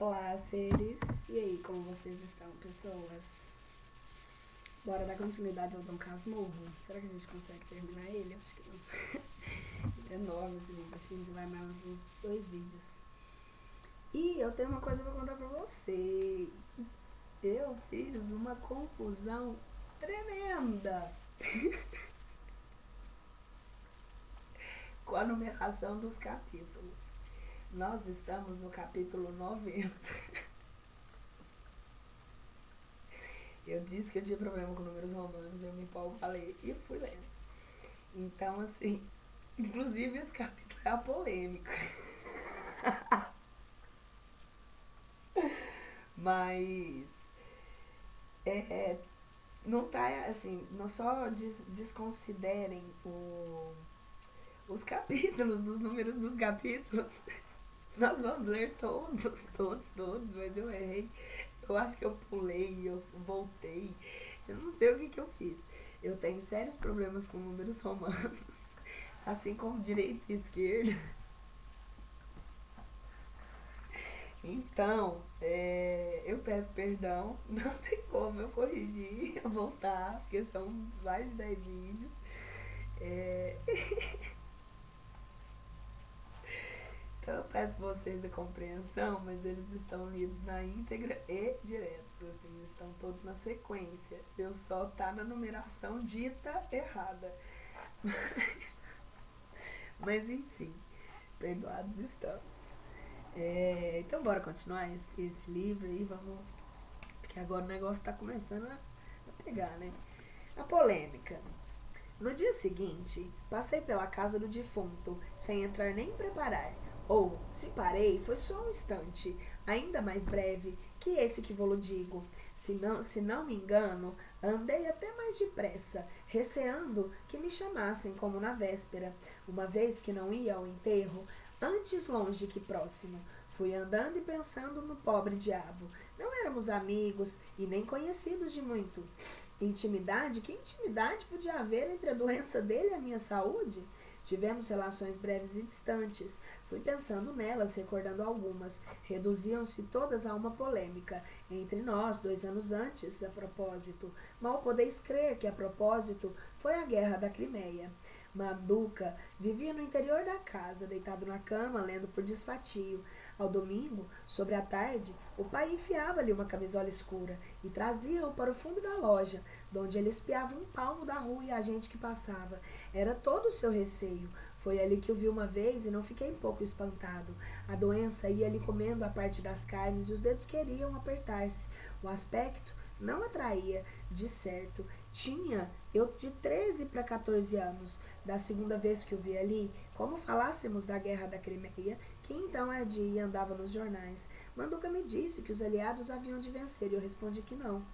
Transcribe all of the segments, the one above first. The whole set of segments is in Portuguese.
Olá, seres. E aí, como vocês estão, pessoas? Bora dar continuidade ao Dom Casmurro? Será que a gente consegue terminar ele? Acho que não. É enorme esse livro. Acho que a gente vai mais uns 2 vídeos. E eu tenho uma coisa pra contar pra vocês. Eu fiz uma confusão tremenda com a numeração dos capítulos. Nós estamos no capítulo 90. Eu disse que eu tinha problema com números romanos, eu me empolgo, falei, e eu fui lendo. Então, assim, inclusive esse capítulo é a polêmica. Mas, não tá, assim, não só desconsiderem os capítulos, os números dos capítulos. Nós vamos ler todos, mas eu errei. Eu acho que eu pulei, eu voltei. Eu não sei o que eu fiz. Eu tenho sérios problemas com números romanos, assim como direita e esquerda. Então, eu peço perdão. Não tem como eu corrigir, eu voltar, porque são mais de 10 vídeos. Então eu peço vocês a compreensão, mas eles estão lidos na íntegra e diretos, assim, estão todos na sequência. Eu só tá na numeração dita errada. Mas enfim, perdoados estamos. Então bora continuar esse livro aí, vamos. Porque agora o negócio tá começando a pegar, né? A polêmica. No dia seguinte, passei pela casa do defunto, sem entrar nem preparar. Ou, se parei, foi só um instante, ainda mais breve que esse que vou-lo digo. Se não me engano, andei até mais depressa, receando que me chamassem como na véspera, uma vez que não ia ao enterro, antes longe que próximo. Fui andando e pensando no pobre diabo. Não éramos amigos e nem conhecidos de muito. Intimidade? Que intimidade podia haver entre a doença dele e a minha saúde? Tivemos relações breves e distantes. Fui pensando nelas, recordando algumas. Reduziam-se todas a uma polêmica. Entre nós, 2 anos antes, a propósito. Mal podeis crer que, a propósito, foi a guerra da Crimeia. Manduca vivia no interior da casa, deitado na cama, lendo por desfatio. Ao domingo, sobre a tarde, o pai enfiava-lhe uma camisola escura e trazia-o para o fundo da loja, donde ele espiava um palmo da rua e a gente que passava. Era todo o seu receio. Foi ali que o vi uma vez e não fiquei um pouco espantado. A doença ia-lhe comendo a parte das carnes e os dedos queriam apertar-se. O aspecto não atraía, de certo. Tinha eu de 13 para 14 anos. Da segunda vez que o vi ali, como falássemos da guerra da Crimeia, que então ardia e andava nos jornais, Manduca me disse que os aliados haviam de vencer e eu respondi que não.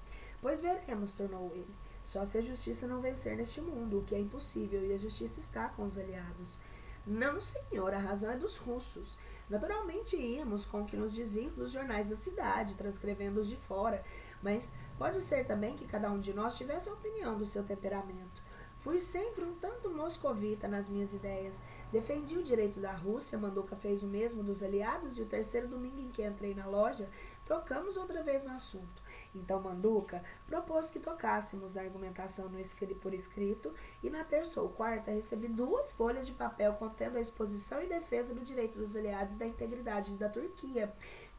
Pois veremos, tornou ele. Só se a justiça não vencer neste mundo, o que é impossível, e a justiça está com os aliados. Não, senhor, a razão é dos russos. Naturalmente íamos com o que nos diziam dos jornais da cidade, transcrevendo-os de fora, mas pode ser também que cada um de nós tivesse a opinião do seu temperamento. Fui sempre um tanto moscovita nas minhas ideias. Defendi o direito da Rússia, Manduca fez o mesmo dos aliados, e o terceiro domingo em que entrei na loja, tocamos outra vez no assunto. Então Manduca propôs que tocássemos a argumentação por escrito, e na terça ou quarta recebi 2 folhas de papel contendo a exposição e defesa do direito dos aliados e da integridade da Turquia,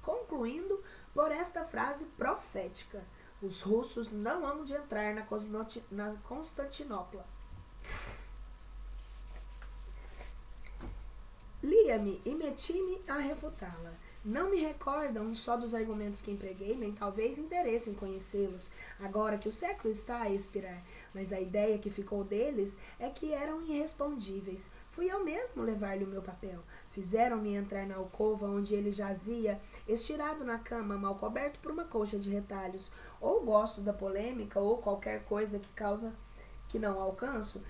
concluindo por esta frase profética: os russos não hão de entrar na Constantinopla. Lia-me e meti-me a refutá-la. Não me recordam só dos argumentos que empreguei, nem talvez interesse em conhecê-los, agora que o século está a expirar, mas a ideia que ficou deles é que eram irrespondíveis. Fui eu mesmo levar-lhe o meu papel. Fizeram-me entrar na alcova onde ele jazia, estirado na cama, mal coberto por uma colcha de retalhos. Ou gosto da polêmica, ou qualquer coisa que causa que não alcanço,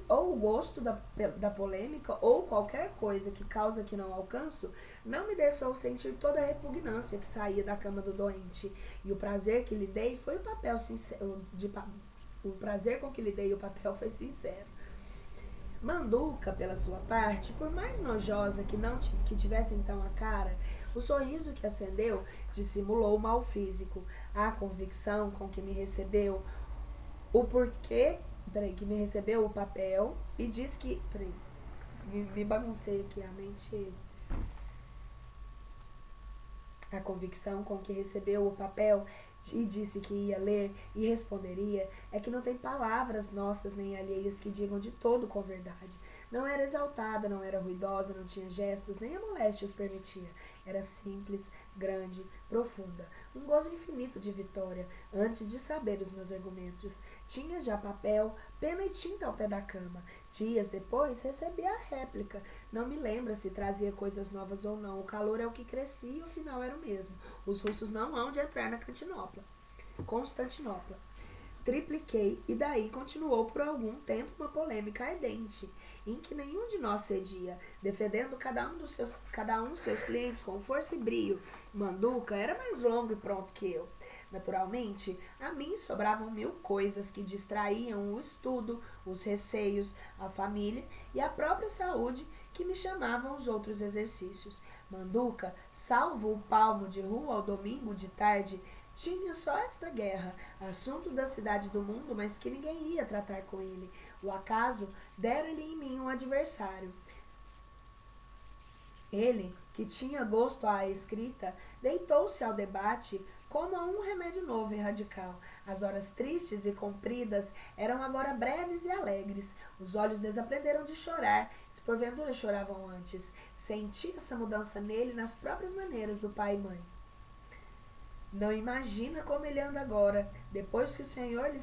ou o gosto da polêmica, ou qualquer coisa que causa que não alcanço, não me deixou sentir toda a repugnância que saía da cama do doente, e o prazer que lhe dei foi o papel sincero, o prazer com que lhe dei o papel foi sincero. Manduca, pela sua parte, por mais nojosa que tivesse então a cara, O sorriso que acendeu dissimulou o mal físico. A convicção com que me recebeu o porquê, que me recebeu o papel e disse que, me baguncei aqui a mente. A convicção com que recebeu o papel e disse que ia ler e responderia é que não tem palavras nossas nem alheias que digam de todo com verdade. Não era exaltada, não era ruidosa, não tinha gestos, nem a moléstia os permitia. Era simples, grande, profunda. Um gozo infinito de vitória, antes de saber os meus argumentos. Tinha já papel, pena e tinta ao pé da cama. Dias depois, recebi a réplica. Não me lembra se trazia coisas novas ou não. O calor é o que crescia e o final era o mesmo. Os russos não hão de entrar na Constantinopla. Tripliquei e daí continuou por algum tempo uma polêmica ardente, em que nenhum de nós cedia, defendendo cada um dos seus clientes com força e brio. Manduca era mais longo e pronto que eu. Naturalmente, a mim sobravam 1000 coisas que distraíam o estudo, os receios, a família e a própria saúde que me chamavam os outros exercícios. Manduca, salvo o palmo de rua ao domingo de tarde, tinha só esta guerra, assunto da cidade do mundo, mas que ninguém ia tratar com ele. O acaso dera-lhe em mim um adversário. Ele, que tinha gosto à escrita, deitou-se ao debate como a um remédio novo e radical. As horas tristes e compridas eram agora breves e alegres. Os olhos desaprenderam de chorar, se porventura choravam antes. Senti essa mudança nele nas próprias maneiras do pai e mãe. Não imagina como ele anda agora, depois que o senhor lhe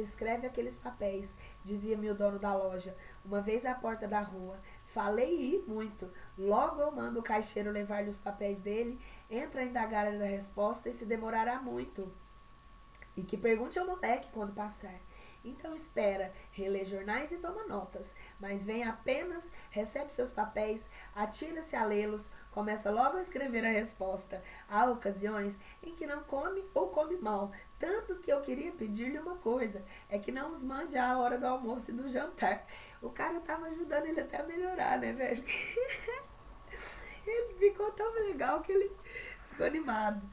escreve aqueles papéis, dizia-me o dono da loja, uma vez à porta da rua. Falei e ri muito. Logo eu mando o caixeiro levar-lhe os papéis dele, entra a indagar-lhe da resposta e se demorará muito. E que pergunte ao moleque quando passar. Então espera, relê jornais e toma notas, mas vem apenas, recebe seus papéis, atira-se a lê-los, começa logo a escrever a resposta. Há ocasiões em que não come ou come mal, tanto que eu queria pedir-lhe uma coisa, é que não os mande à hora do almoço e do jantar. O cara tava ajudando ele até a melhorar, né, velho? Ele ficou tão legal que ele ficou animado.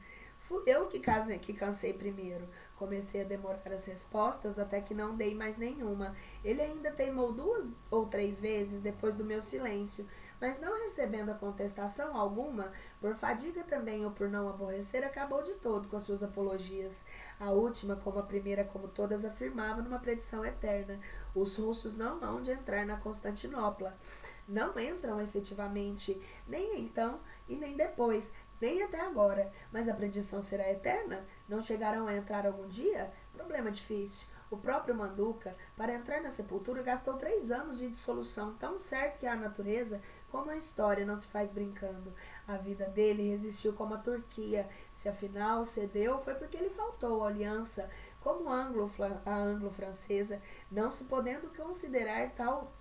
Fui eu que cansei primeiro. Comecei a demorar as respostas até que não dei mais nenhuma. Ele ainda teimou 2 ou 3 vezes depois do meu silêncio, mas não recebendo a contestação alguma, por fadiga também ou por não aborrecer, acabou de todo com as suas apologias. A última, como a primeira, como todas, afirmava numa predição eterna: os russos não hão de entrar na Constantinopla. Não entram efetivamente, nem então e nem depois, nem até agora. Mas a predição será eterna? Não chegarão a entrar algum dia? Problema difícil. O próprio Manduca, para entrar na sepultura, gastou 3 anos de dissolução, tão certo que a natureza, como a história, não se faz brincando. A vida dele resistiu como a Turquia. Se afinal cedeu, foi porque lhe faltou aliança, como a anglo-francesa, não se podendo considerar tal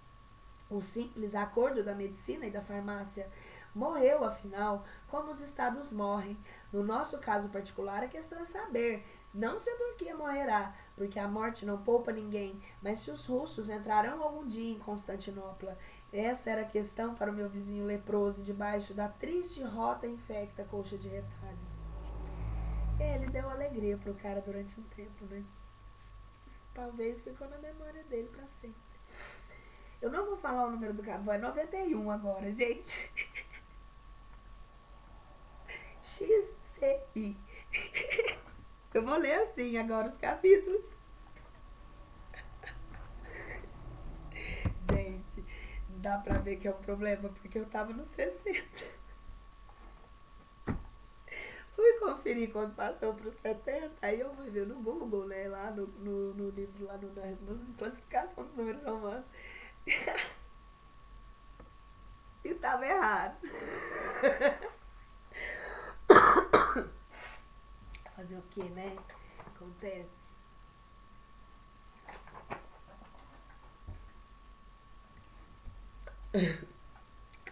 o simples acordo da medicina e da farmácia. Morreu, afinal, como os estados morrem. No nosso caso particular, a questão é saber, não se a Turquia morrerá, porque a morte não poupa ninguém, mas se os russos entrarão algum dia em Constantinopla. Essa era a questão para o meu vizinho leproso, debaixo da triste rota infecta colcha de retalhos. Ele deu alegria pro cara durante um tempo, né? Isso talvez ficou na memória dele pra sempre. Eu não vou falar o número do cavalo, é 91 agora, gente. XCI. Eu vou ler assim agora os capítulos. Gente, dá pra ver que é um problema, porque eu tava no 60. Fui conferir quando passou pros 70, aí eu fui ver no Google, né, lá no livro, lá no classificação dos números romanos. E tava errado. Fazer o que, né? Acontece.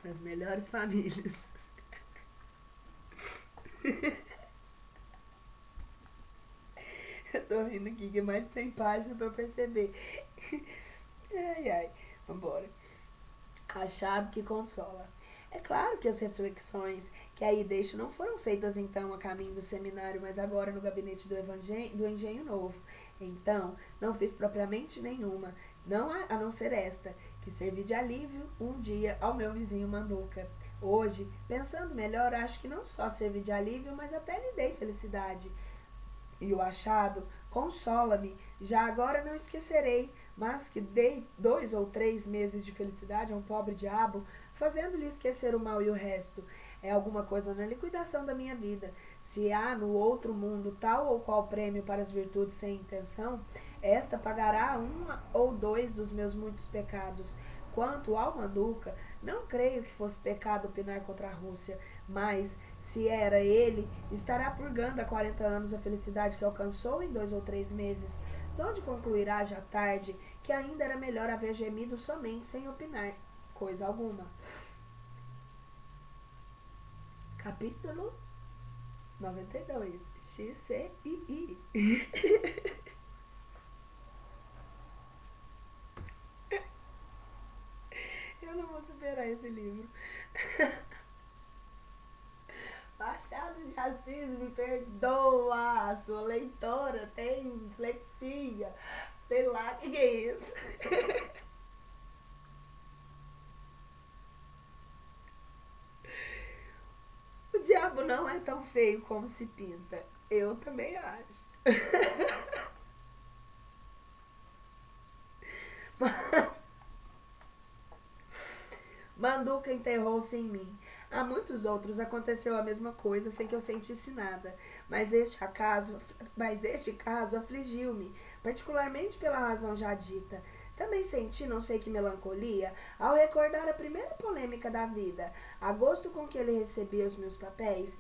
As melhores famílias. Eu tô rindo aqui que é mais de 100 páginas pra eu perceber. Ai, ai. Vambora. Achado que consola. É claro que as reflexões que aí deixo não foram feitas então a caminho do seminário, mas agora no gabinete do Engenho Novo. Então, não fiz propriamente nenhuma, não a não ser esta, que servi de alívio um dia ao meu vizinho Manduca. Hoje, pensando melhor, acho que não só servi de alívio, mas até lhe dei felicidade. E o achado consola-me, já agora não esquecerei, mas que dei 2 ou 3 meses de felicidade a um pobre diabo, fazendo-lhe esquecer o mal e o resto. É alguma coisa na liquidação da minha vida. Se há no outro mundo tal ou qual prêmio para as virtudes sem intenção, esta pagará 1 ou 2 dos meus muitos pecados. Quanto ao Manduca, não creio que fosse pecado opinar contra a Rússia, mas, se era ele, estará purgando há 40 anos a felicidade que alcançou em 2 ou 3 meses, donde concluirá já tarde que ainda era melhor haver gemido somente sem opinar coisa alguma. Capítulo 92. XCII. Eu não vou superar esse livro. Machado de Assis, me perdoa. A sua leitora tem dislexia. Sei lá o que é isso. O diabo não é tão feio como se pinta. Eu também acho. Manduca enterrou-se em mim. A muitos outros aconteceu a mesma coisa sem que eu sentisse nada, mas este caso afligiu-me, particularmente pela razão já dita. Também senti não sei que melancolia ao recordar a primeira polêmica da vida, a gosto com que ele recebia os meus papéis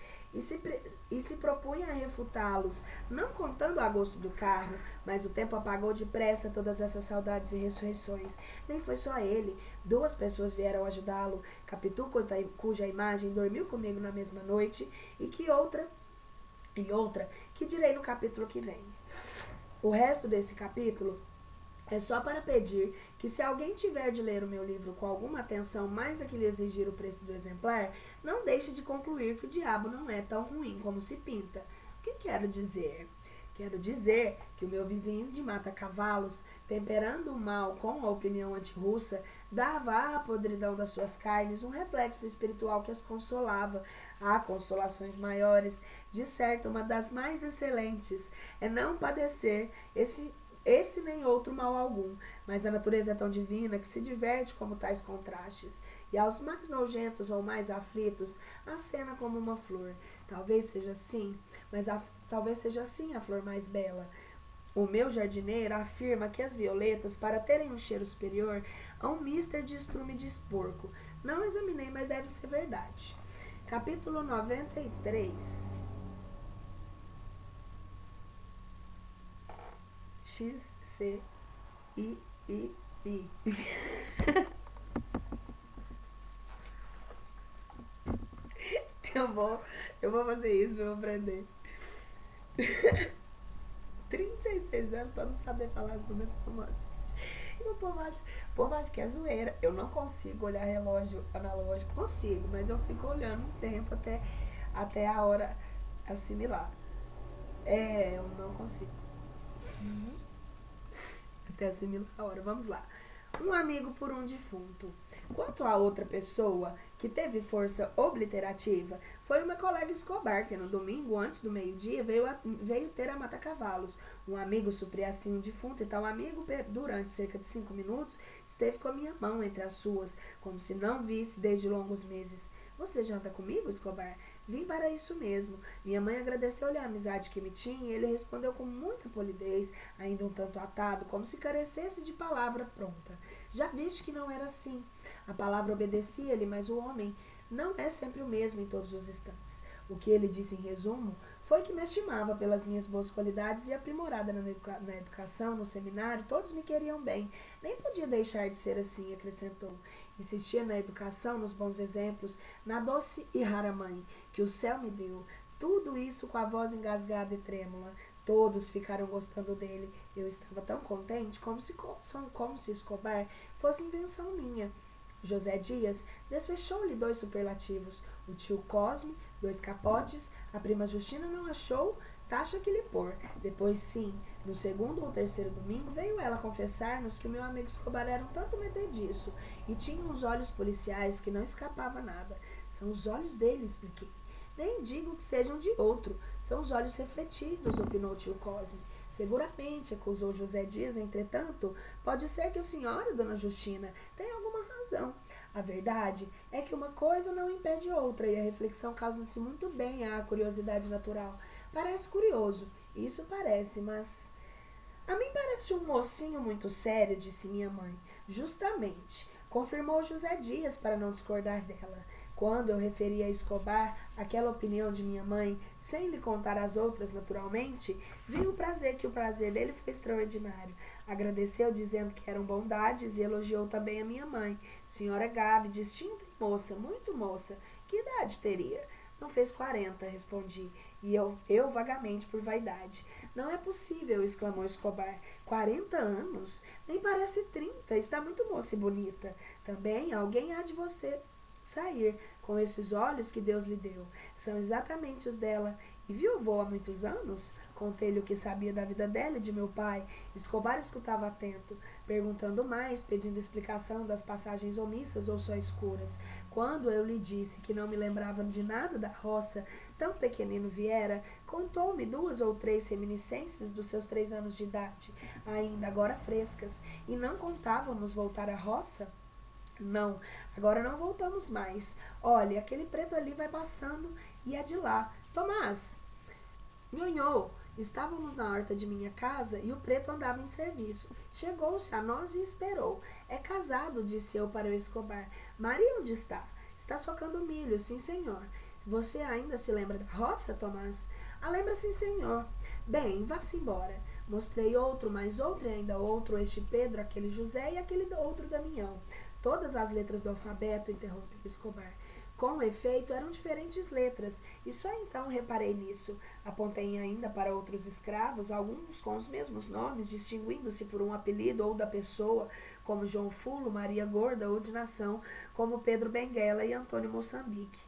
e se propunha a refutá-los, não contando a gosto do carro, mas o tempo apagou depressa todas essas saudades e ressurreições. Nem foi só ele, 2 pessoas vieram ajudá-lo, Capitu, cuja imagem dormiu comigo na mesma noite, e outra que direi no capítulo que vem. O resto desse capítulo é só para pedir que, se alguém tiver de ler o meu livro com alguma atenção mais da que lhe exigir o preço do exemplar, não deixe de concluir que o diabo não é tão ruim como se pinta. O que quero dizer? Quero dizer que o meu vizinho de mata-cavalos, temperando o mal com a opinião antirrussa, dava à podridão das suas carnes um reflexo espiritual que as consolava. Há consolações maiores, de certo uma das mais excelentes, é não padecer esse nem outro mal algum, mas a natureza é tão divina que se diverte como tais contrastes, e aos mais nojentos ou mais aflitos acena como uma flor. Talvez seja assim, talvez seja assim a flor mais bela. O meu jardineiro afirma que as violetas, para terem um cheiro superior, há um mister de estrume de porco. Não examinei, mas deve ser verdade. Capítulo 93. X, C, I, I, I. Eu vou fazer isso, eu vou aprender. 36 anos pra não saber falar os números românticos. E o povo acha que é zoeira. Eu não consigo olhar relógio analógico. Consigo, mas eu fico olhando um tempo até a hora assimilar. Eu não consigo. Até assimilar a hora. Vamos lá. Um amigo por um defunto. Quanto a outra pessoa que teve força obliterativa, foi uma colega Escobar, que no domingo, antes do meio-dia, veio ter a mata-cavalos. Um amigo supria assim um defunto, e tal amigo, durante cerca de 5 minutos, esteve com a minha mão entre as suas, como se não visse desde longos meses. Você janta comigo, Escobar? Vim para isso mesmo. Minha mãe agradeceu-lhe a amizade que me tinha, e ele respondeu com muita polidez, ainda um tanto atado, como se carecesse de palavra pronta. Já viste que não era assim. A palavra obedecia-lhe, mas o homem não é sempre o mesmo em todos os instantes. O que ele disse em resumo foi que me estimava pelas minhas boas qualidades, e aprimorada na educação, no seminário, todos me queriam bem. Nem podia deixar de ser assim, acrescentou. Insistia na educação, nos bons exemplos, na doce e rara mãe que o céu me deu. Tudo isso com a voz engasgada e trêmula. Todos ficaram gostando dele. Eu estava tão contente, como se Escobar fosse invenção minha. José Dias desfechou-lhe 2 superlativos. O tio Cosme, 2 capotes. A prima Justina não achou taxa que lhe pôr. Depois, sim, no segundo ou terceiro domingo, veio ela confessar-nos que o meu amigo Escobar era um tanto metediço e tinha uns olhos policiais que não escapava nada. São os olhos dele, expliquei. Nem digo que sejam de outro, são os olhos refletidos, opinou o tio Cosme. Seguramente, acusou José Dias, entretanto, pode ser que a senhora, dona Justina, tenha alguma razão. A verdade é que uma coisa não impede outra, e a reflexão causa-se muito bem à curiosidade natural. Parece curioso, isso parece, mas... A mim parece um mocinho muito sério, disse minha mãe. Justamente, confirmou José Dias para não discordar dela. Quando eu referi a Escobar aquela opinião de minha mãe, sem lhe contar as outras naturalmente, vi que o prazer dele foi extraordinário. Agradeceu dizendo que eram bondades e elogiou também a minha mãe, senhora Gavi, distinta e moça, muito moça. Que idade teria? Não fez 40, respondi, e eu vagamente por vaidade. Não é possível, exclamou Escobar. 40 anos? Nem parece 30, está muito moça e bonita. Também alguém há de você sair com esses olhos que Deus lhe deu. São exatamente os dela. E viu avô há muitos anos? Contei-lhe o que sabia da vida dela e de meu pai. Escobar escutava atento, perguntando mais, pedindo explicação das passagens omissas ou só escuras. Quando eu lhe disse que não me lembrava de nada da roça, tão pequenino viera, contou-me 2 ou 3 reminiscências dos seus 3 anos de idade, ainda agora frescas, e não contavam-nos voltar à roça? Não, agora não voltamos mais. Olha, aquele preto ali vai passando e é de lá. Tomás! Nhonhô! Estávamos na horta de minha casa e o preto andava em serviço. Chegou-se a nós e esperou. É casado, disse eu para o Escobar. Maria onde está? Está socando milho, sim, senhor. Você ainda se lembra da roça, Tomás? Ah, lembra, sim, senhor. Bem, vá-se embora. Mostrei outro, mais outro e ainda outro, este Pedro, aquele José e aquele outro Damião. Todas as letras do alfabeto, interrompeu Escobar. Com efeito, eram diferentes letras, e só então reparei nisso. Apontei ainda para outros escravos, alguns com os mesmos nomes, distinguindo-se por um apelido ou da pessoa, como João Fulo, Maria Gorda, ou de nação, como Pedro Benguela e Antônio Moçambique.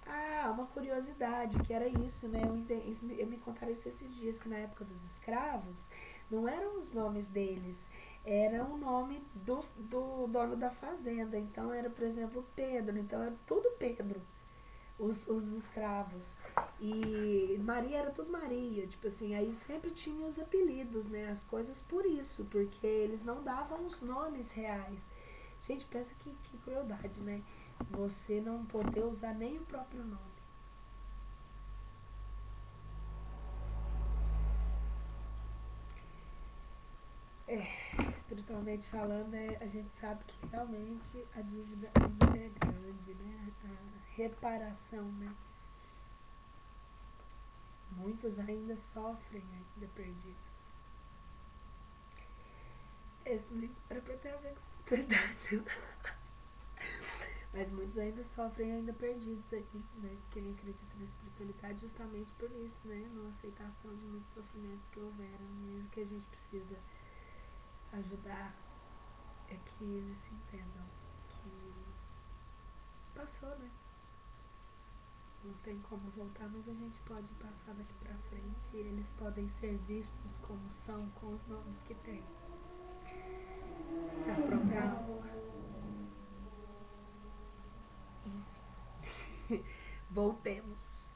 Ah, uma curiosidade, que era isso, né? Eu me contaram isso esses dias, que na época dos escravos, não eram os nomes deles, era o nome do dono da fazenda. Então era, por exemplo, Pedro, então era tudo Pedro, os escravos. E Maria era tudo Maria, tipo assim, aí sempre tinha os apelidos, né? As coisas por isso, porque eles não davam os nomes reais. Gente, pensa que crueldade, né? Você não poder usar nem o próprio nome. Espiritualmente falando, a gente sabe que realmente a dívida ainda é grande, né? A reparação, né? Muitos ainda sofrem, ainda perdidos. Esse nem era pra ter a ver com espiritualidade. Mas muitos ainda sofrem, ainda perdidos aqui, né? Quem acredita na espiritualidade justamente por isso, né? Na aceitação de muitos sofrimentos que houveram. E o que a gente precisa ajudar é que eles entendam que passou, né? Não tem como voltar, mas a gente pode passar daqui pra frente e eles podem ser vistos como são, com os nomes que têm. Da própria alma. Enfim. Voltemos.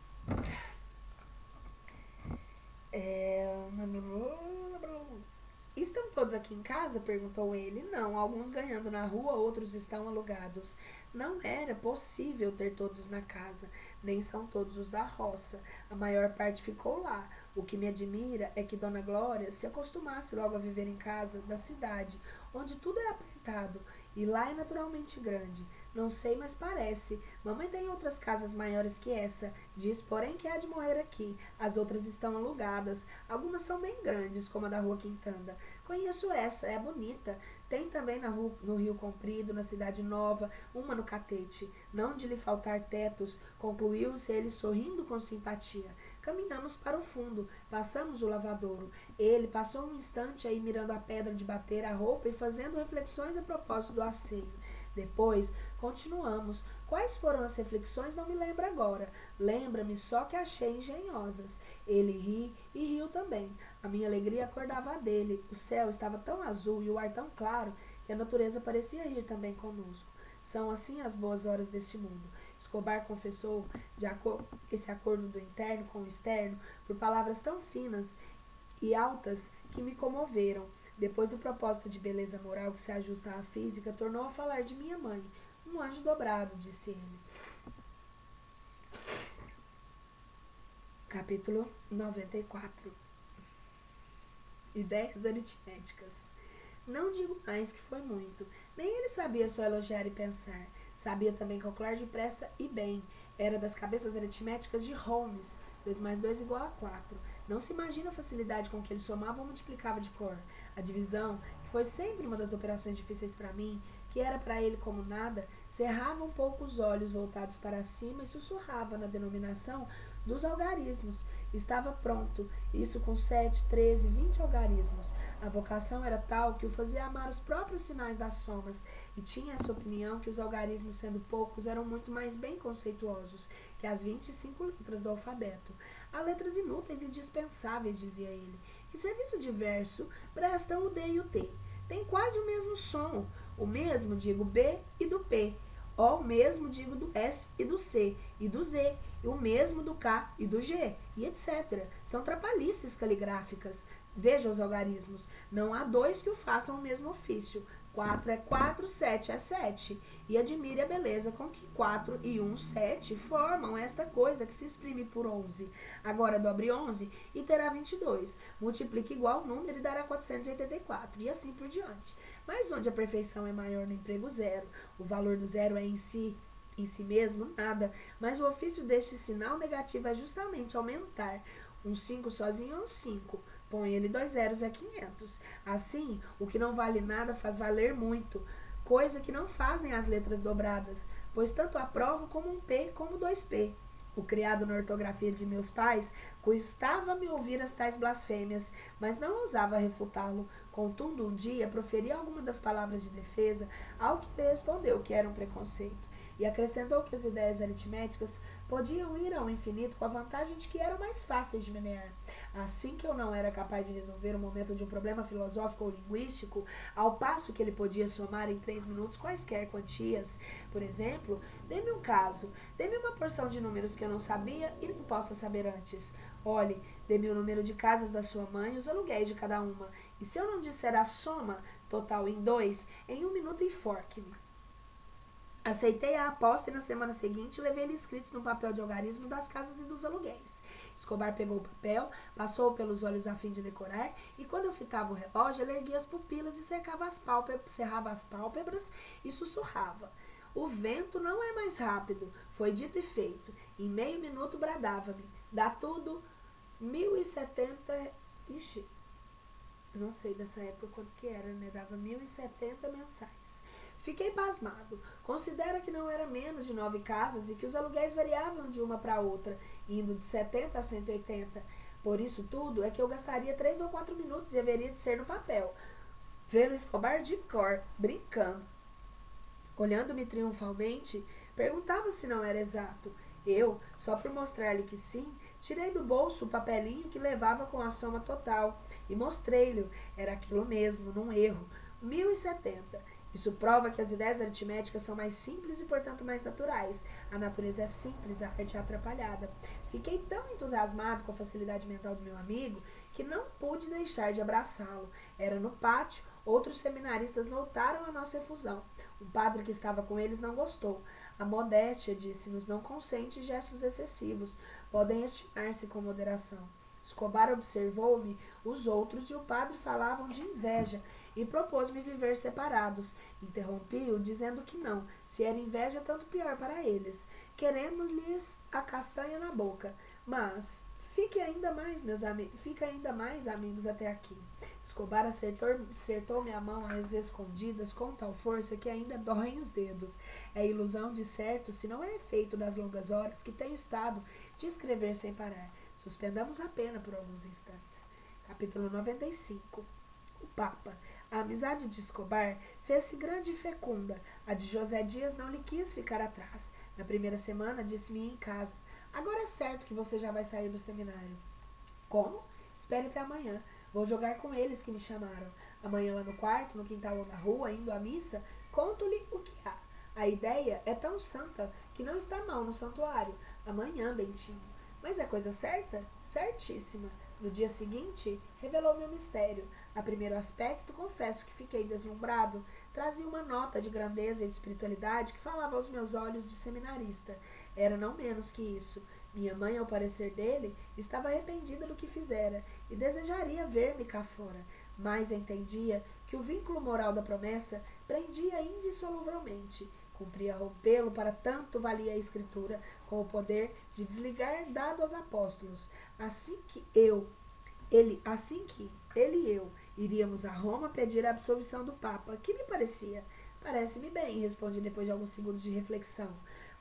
Estão todos aqui em casa? Perguntou ele. Não, alguns ganhando na rua, outros estão alugados. Não era possível ter todos na casa, nem são todos os da roça. A maior parte ficou lá. O que me admira é que Dona Glória se acostumasse logo a viver em casa da cidade, onde tudo é apertado, e lá é naturalmente grande. Não sei, mas parece. Mamãe tem outras casas maiores que essa. Diz, porém, que há de morrer aqui. As outras estão alugadas. Algumas são bem grandes, como a da Rua Quintanda. Conheço essa, é bonita. Tem também no Rio Comprido, na Cidade Nova, uma no Catete. Não de lhe faltar tetos, concluiu-se ele sorrindo com simpatia. Caminhamos para o fundo, passamos o lavadouro. Ele passou um instante aí mirando a pedra de bater a roupa e fazendo reflexões a propósito do asseio. Depois, continuamos. Quais foram as reflexões não me lembro agora. Lembra-me só que achei engenhosas. Ele ri e riu também. A minha alegria acordava a dele. O céu estava tão azul e o ar tão claro que a natureza parecia rir também conosco. São assim as boas horas deste mundo. Escobar confessou esse acordo do interno com o externo por palavras tão finas e altas que me comoveram. Depois do propósito de beleza moral que se ajusta à física, tornou a falar de minha mãe. Um anjo dobrado, disse ele. Capítulo 94. Ideias aritméticas. Não digo mais que foi muito. Nem ele sabia só elogiar e pensar. Sabia também calcular depressa e bem. Era das cabeças aritméticas de Holmes. 2 mais 2 igual a 4. Não se imagina a facilidade com que ele somava ou multiplicava de cor. A divisão, que foi sempre uma das operações difíceis para mim, que era para ele como nada, cerrava um pouco os olhos voltados para cima e sussurrava na denominação dos algarismos. Estava pronto, isso com 7, 13, 20 algarismos. A vocação era tal que o fazia amar os próprios sinais das somas, e tinha essa opinião que os algarismos, sendo poucos, eram muito mais bem conceituosos que as 25 letras do alfabeto. Há letras inúteis e dispensáveis, dizia ele. Que serviço diverso prestam o D e o T? Tem quase o mesmo som. O mesmo, digo, B e do P. O mesmo, digo, do S e do C e do Z. E o mesmo do K e do G, e etc. São trapalhices caligráficas. Veja os algarismos. Não há dois que o façam o mesmo ofício. 4 é 4, 7 é 7. E admire a beleza com que 4 e 1, 7 formam esta coisa que se exprime por 11. Agora dobre 11 e terá 22. Multiplique igual número e dará 484. E assim por diante. Mas onde a perfeição é maior no emprego zero, o valor do zero é em si mesmo, nada. Mas o ofício deste sinal negativo é justamente aumentar. Um 5 sozinho é um 5. Põe ele 2 zeros é 500. Assim, o que não vale nada faz valer muito, coisa que não fazem as letras dobradas, pois tanto aprovo como um P como 2P. O criado na ortografia de meus pais custava-me ouvir as tais blasfêmias, mas não ousava refutá-lo. Contudo, um dia proferi alguma das palavras de defesa, ao que ele respondeu que era um preconceito, e acrescentou que as ideias aritméticas podiam ir ao infinito com a vantagem de que eram mais fáceis de menear. Assim que eu não era capaz de resolver o momento de um problema filosófico ou linguístico, ao passo que ele podia somar em 3 minutos quaisquer quantias. Por exemplo, dê-me um caso, dê-me uma porção de números que eu não sabia e não possa saber antes. Olhe, dê-me o número de casas da sua mãe e os aluguéis de cada uma. E se eu não disser a soma total em 2, em 1 minuto enforque-me. Aceitei a aposta e na semana seguinte levei-lhe escritos no papel de algarismo das casas e dos aluguéis. Escobar pegou o papel, passou-o pelos olhos a fim de decorar, e quando eu fitava o relógio, ele erguia as pupilas e cerrava as pálpebras e sussurrava. O vento não é mais rápido. Foi dito e feito. Em meio minuto bradava-me. Dá tudo 1070... Ixi, não sei dessa época quanto que era, né? Dava 1070 mensais. Fiquei pasmado. Considera que não era menos de 9 casas e que os aluguéis variavam de uma para outra, indo de 70 a 180. Por isso tudo é que eu gastaria 3 ou 4 minutos e haveria de ser no papel. Vê-lo Escobar de cor, brincando. Olhando-me triunfalmente, perguntava se não era exato. Eu, só por mostrar-lhe que sim, tirei do bolso o papelinho que levava com a soma total e mostrei-lhe. Era aquilo mesmo, num erro. 1070. Isso prova que as ideias aritméticas são mais simples e, portanto, mais naturais. A natureza é simples, a arte é atrapalhada. Fiquei tão entusiasmado com a facilidade mental do meu amigo que não pude deixar de abraçá-lo. Era no pátio, outros seminaristas notaram a nossa efusão. O padre que estava com eles não gostou. A modéstia, disse-nos, não consente gestos excessivos. Podem estimar-se com moderação. Escobar observou-me, os outros e o padre falavam de inveja e propôs-me viver separados. Interrompi-o, dizendo que não, se era inveja, tanto pior para eles. Queremos-lhes a castanha na boca, mas fique ainda mais, amigos, até aqui. Escobar acertou-me a mão às escondidas com tal força que ainda doem os dedos. É ilusão, de certo, se não é efeito das longas horas que tenho estado de escrever sem parar. Suspendamos a pena por alguns instantes. Capítulo 95. O Papa. A amizade de Escobar fez-se grande e fecunda. A de José Dias não lhe quis ficar atrás. Na primeira semana, disse-me em casa: agora é certo que você já vai sair do seminário. Como? Espere até amanhã. Vou jogar com eles que me chamaram. Amanhã lá no quarto, no quintal ou na rua, indo à missa, conto-lhe o que há. A ideia é tão santa que não está mal no santuário. Amanhã, Bentinho. Mas é coisa certa? Certíssima. No dia seguinte, revelou-me o mistério. A primeiro aspecto, confesso que fiquei deslumbrado. Trazia uma nota de grandeza e de espiritualidade que falava aos meus olhos de seminarista. Era não menos que isso. Minha mãe, ao parecer dele, estava arrependida do que fizera e desejaria ver-me cá fora, mas entendia que o vínculo moral da promessa prendia indissoluvelmente. Cumpria rompê-lo, para tanto valia a Escritura, com o poder de desligar dado aos apóstolos. Assim que ele e eu iríamos a Roma pedir a absolvição do Papa. Que me parecia? Parece-me bem, respondi depois de alguns segundos de reflexão.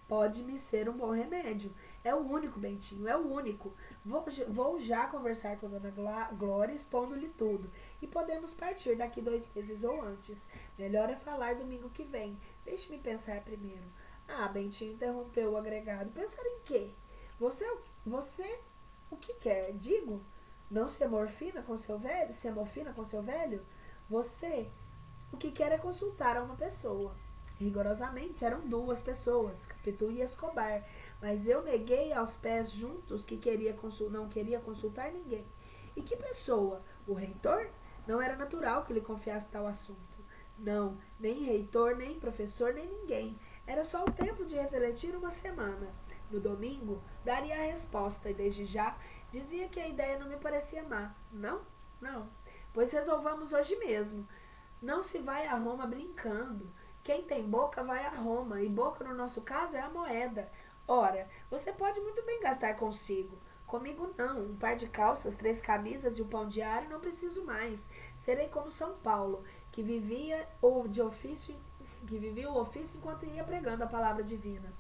Pode-me ser um bom remédio. É o único, Bentinho, é o único. Vou já conversar com a dona Glória, expondo-lhe tudo. E podemos partir daqui 2 meses ou antes. Melhor é falar domingo que vem. Deixe-me pensar primeiro. Ah, Bentinho, interrompeu o agregado. Pensar em quê? Você o que quer? Digo, não se amorfina com seu velho? Se amorfina com seu velho? Você o que quer é consultar a uma pessoa. Rigorosamente eram 2 pessoas, Capitu e Escobar, mas eu neguei aos pés juntos que não queria consultar ninguém. E que pessoa? O reitor? Não era natural que lhe confiasse tal assunto. Não, nem reitor, nem professor, nem ninguém. Era só o tempo de refletir uma semana. No domingo, daria a resposta e desde já dizia que a ideia não me parecia má. Não? Não. Pois resolvamos hoje mesmo. Não se vai a Roma brincando. Quem tem boca vai a Roma, e boca no nosso caso é a moeda. Ora, você pode muito bem gastar consigo. Comigo não, um par de calças, 3 camisas e o pão diário não preciso mais. Serei como São Paulo, que vivia o ofício enquanto ia pregando a palavra divina.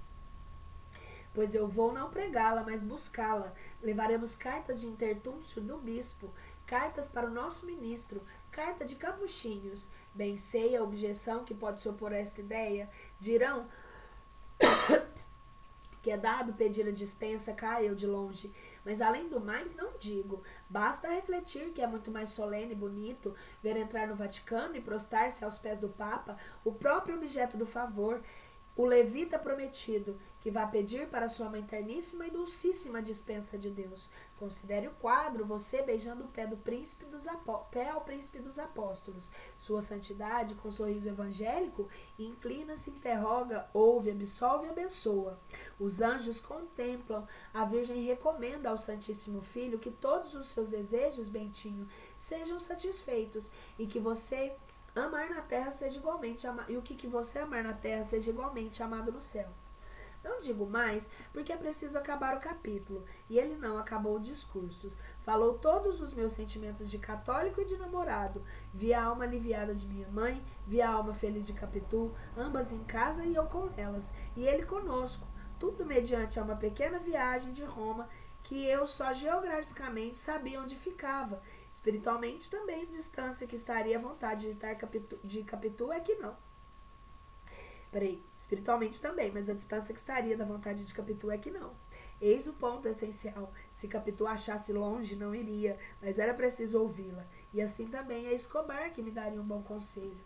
Pois eu vou não pregá-la, mas buscá-la. Levaremos cartas de intertúncio do bispo, cartas para o nosso ministro, carta de capuchinhos. Bem sei a objeção que pode se opor a esta ideia. Dirão que é dado pedir a dispensa cá eu de longe. Mas além do mais, não digo. Basta refletir que é muito mais solene e bonito ver entrar no Vaticano e prostrar-se aos pés do Papa o próprio objeto do favor, o levita prometido, que vá pedir para sua mãe terníssima e dulcíssima dispensa de Deus. Considere o quadro, você beijando o pé ao príncipe dos apóstolos. Sua santidade, com sorriso evangélico, inclina-se, interroga, ouve, absolve e abençoa. Os anjos contemplam, a Virgem recomenda ao Santíssimo Filho que todos os seus desejos, Bentinho, sejam satisfeitos e que você amar na terra seja igualmente e o que você amar na terra seja igualmente amado no céu. Não digo mais, porque é preciso acabar o capítulo, e ele não acabou o discurso. Falou todos os meus sentimentos de católico e de namorado. Vi a alma aliviada de minha mãe, vi a alma feliz de Capitu, ambas em casa e eu com elas, e ele conosco. Tudo mediante a uma pequena viagem de Roma, que eu só geograficamente sabia onde ficava. Espiritualmente também, distância que estaria à vontade de estar de Capitu é que não. Espiritualmente também, mas a distância que estaria da vontade de Capitu é que não. Eis o ponto essencial. Se Capitu achasse longe, não iria, mas era preciso ouvi-la. E assim também é Escobar que me daria um bom conselho.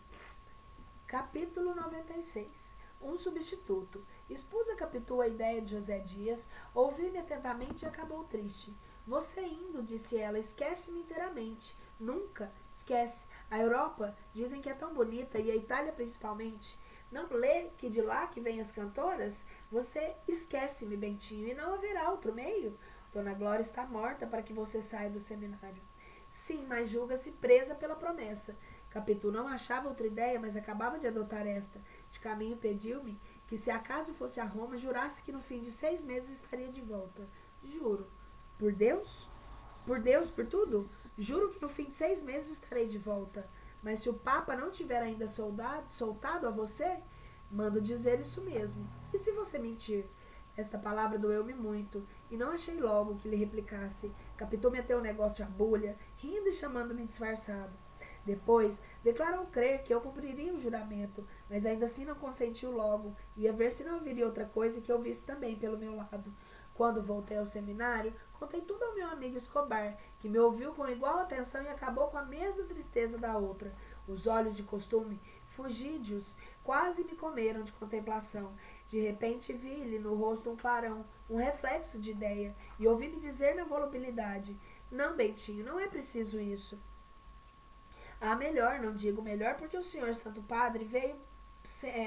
Capítulo 96. Um substituto. Expus a Capitu a ideia de José Dias, ouvi-me atentamente e acabou triste. Você indo, disse ela, esquece-me inteiramente. Nunca, esquece. A Europa, dizem que é tão bonita, e a Itália principalmente. Não lê que de lá que vêm as cantoras? Você esquece-me, Bentinho, e não haverá outro meio? Dona Glória está morta para que você saia do seminário. Sim, mas julga-se presa pela promessa. Capitu não achava outra ideia, mas acabava de adotar esta. De caminho pediu-me que, se acaso fosse a Roma, jurasse que no fim de 6 meses estaria de volta. Juro. Por Deus? Por Deus, por tudo? Juro que no fim de 6 meses estarei de volta. Mas se o Papa não tiver ainda soltado a você, mando dizer isso mesmo. E se você mentir? Esta palavra doeu-me muito, e não achei logo que lhe replicasse. Capitu meteu o negócio à bulha, rindo e chamando-me disfarçado. Depois, declarou crer que eu cumpriria o juramento, mas ainda assim não consentiu logo. Ia ver se não viria outra coisa que eu visse também pelo meu lado. Quando voltei ao seminário, contei tudo ao meu amigo Escobar, que me ouviu com igual atenção e acabou com a mesma tristeza da outra. Os olhos de costume, fugídios, quase me comeram de contemplação. De repente vi-lhe no rosto um clarão, um reflexo de ideia, e ouvi-me dizer na volubilidade: Não, Bentinho, não é preciso isso. Ah, melhor, não digo melhor porque o senhor Santo Padre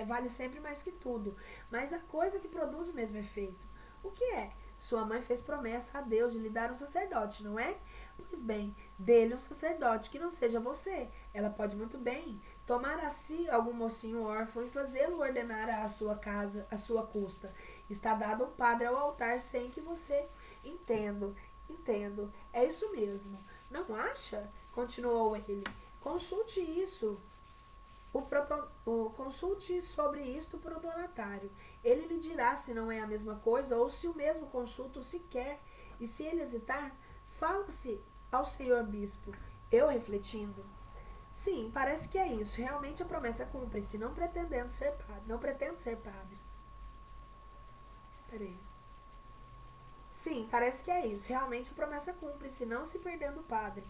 vale sempre mais que tudo, mas a coisa que produz o mesmo efeito. O que é? Sua mãe fez promessa a Deus de lhe dar um sacerdote, não é? Pois bem, dê-lhe um sacerdote que não seja você. Ela pode muito bem tomar a si algum mocinho órfão e fazê-lo ordenar à sua casa, à sua custa. Está dado um padre ao altar sem que você... Entendo. É isso mesmo. Não acha? Continuou ele. Consulte isso. Consulte sobre isto o protonatário. Ele lhe dirá se não é a mesma coisa ou se o mesmo consulto se quer. E se ele hesitar, fala-se ao senhor bispo. Eu refletindo. Sim, parece que é isso. Realmente a promessa cumpre-se. Não pretendo ser padre. Peraí. Sim, parece que é isso. Realmente a promessa cumpre-se, não se perdendo o padre.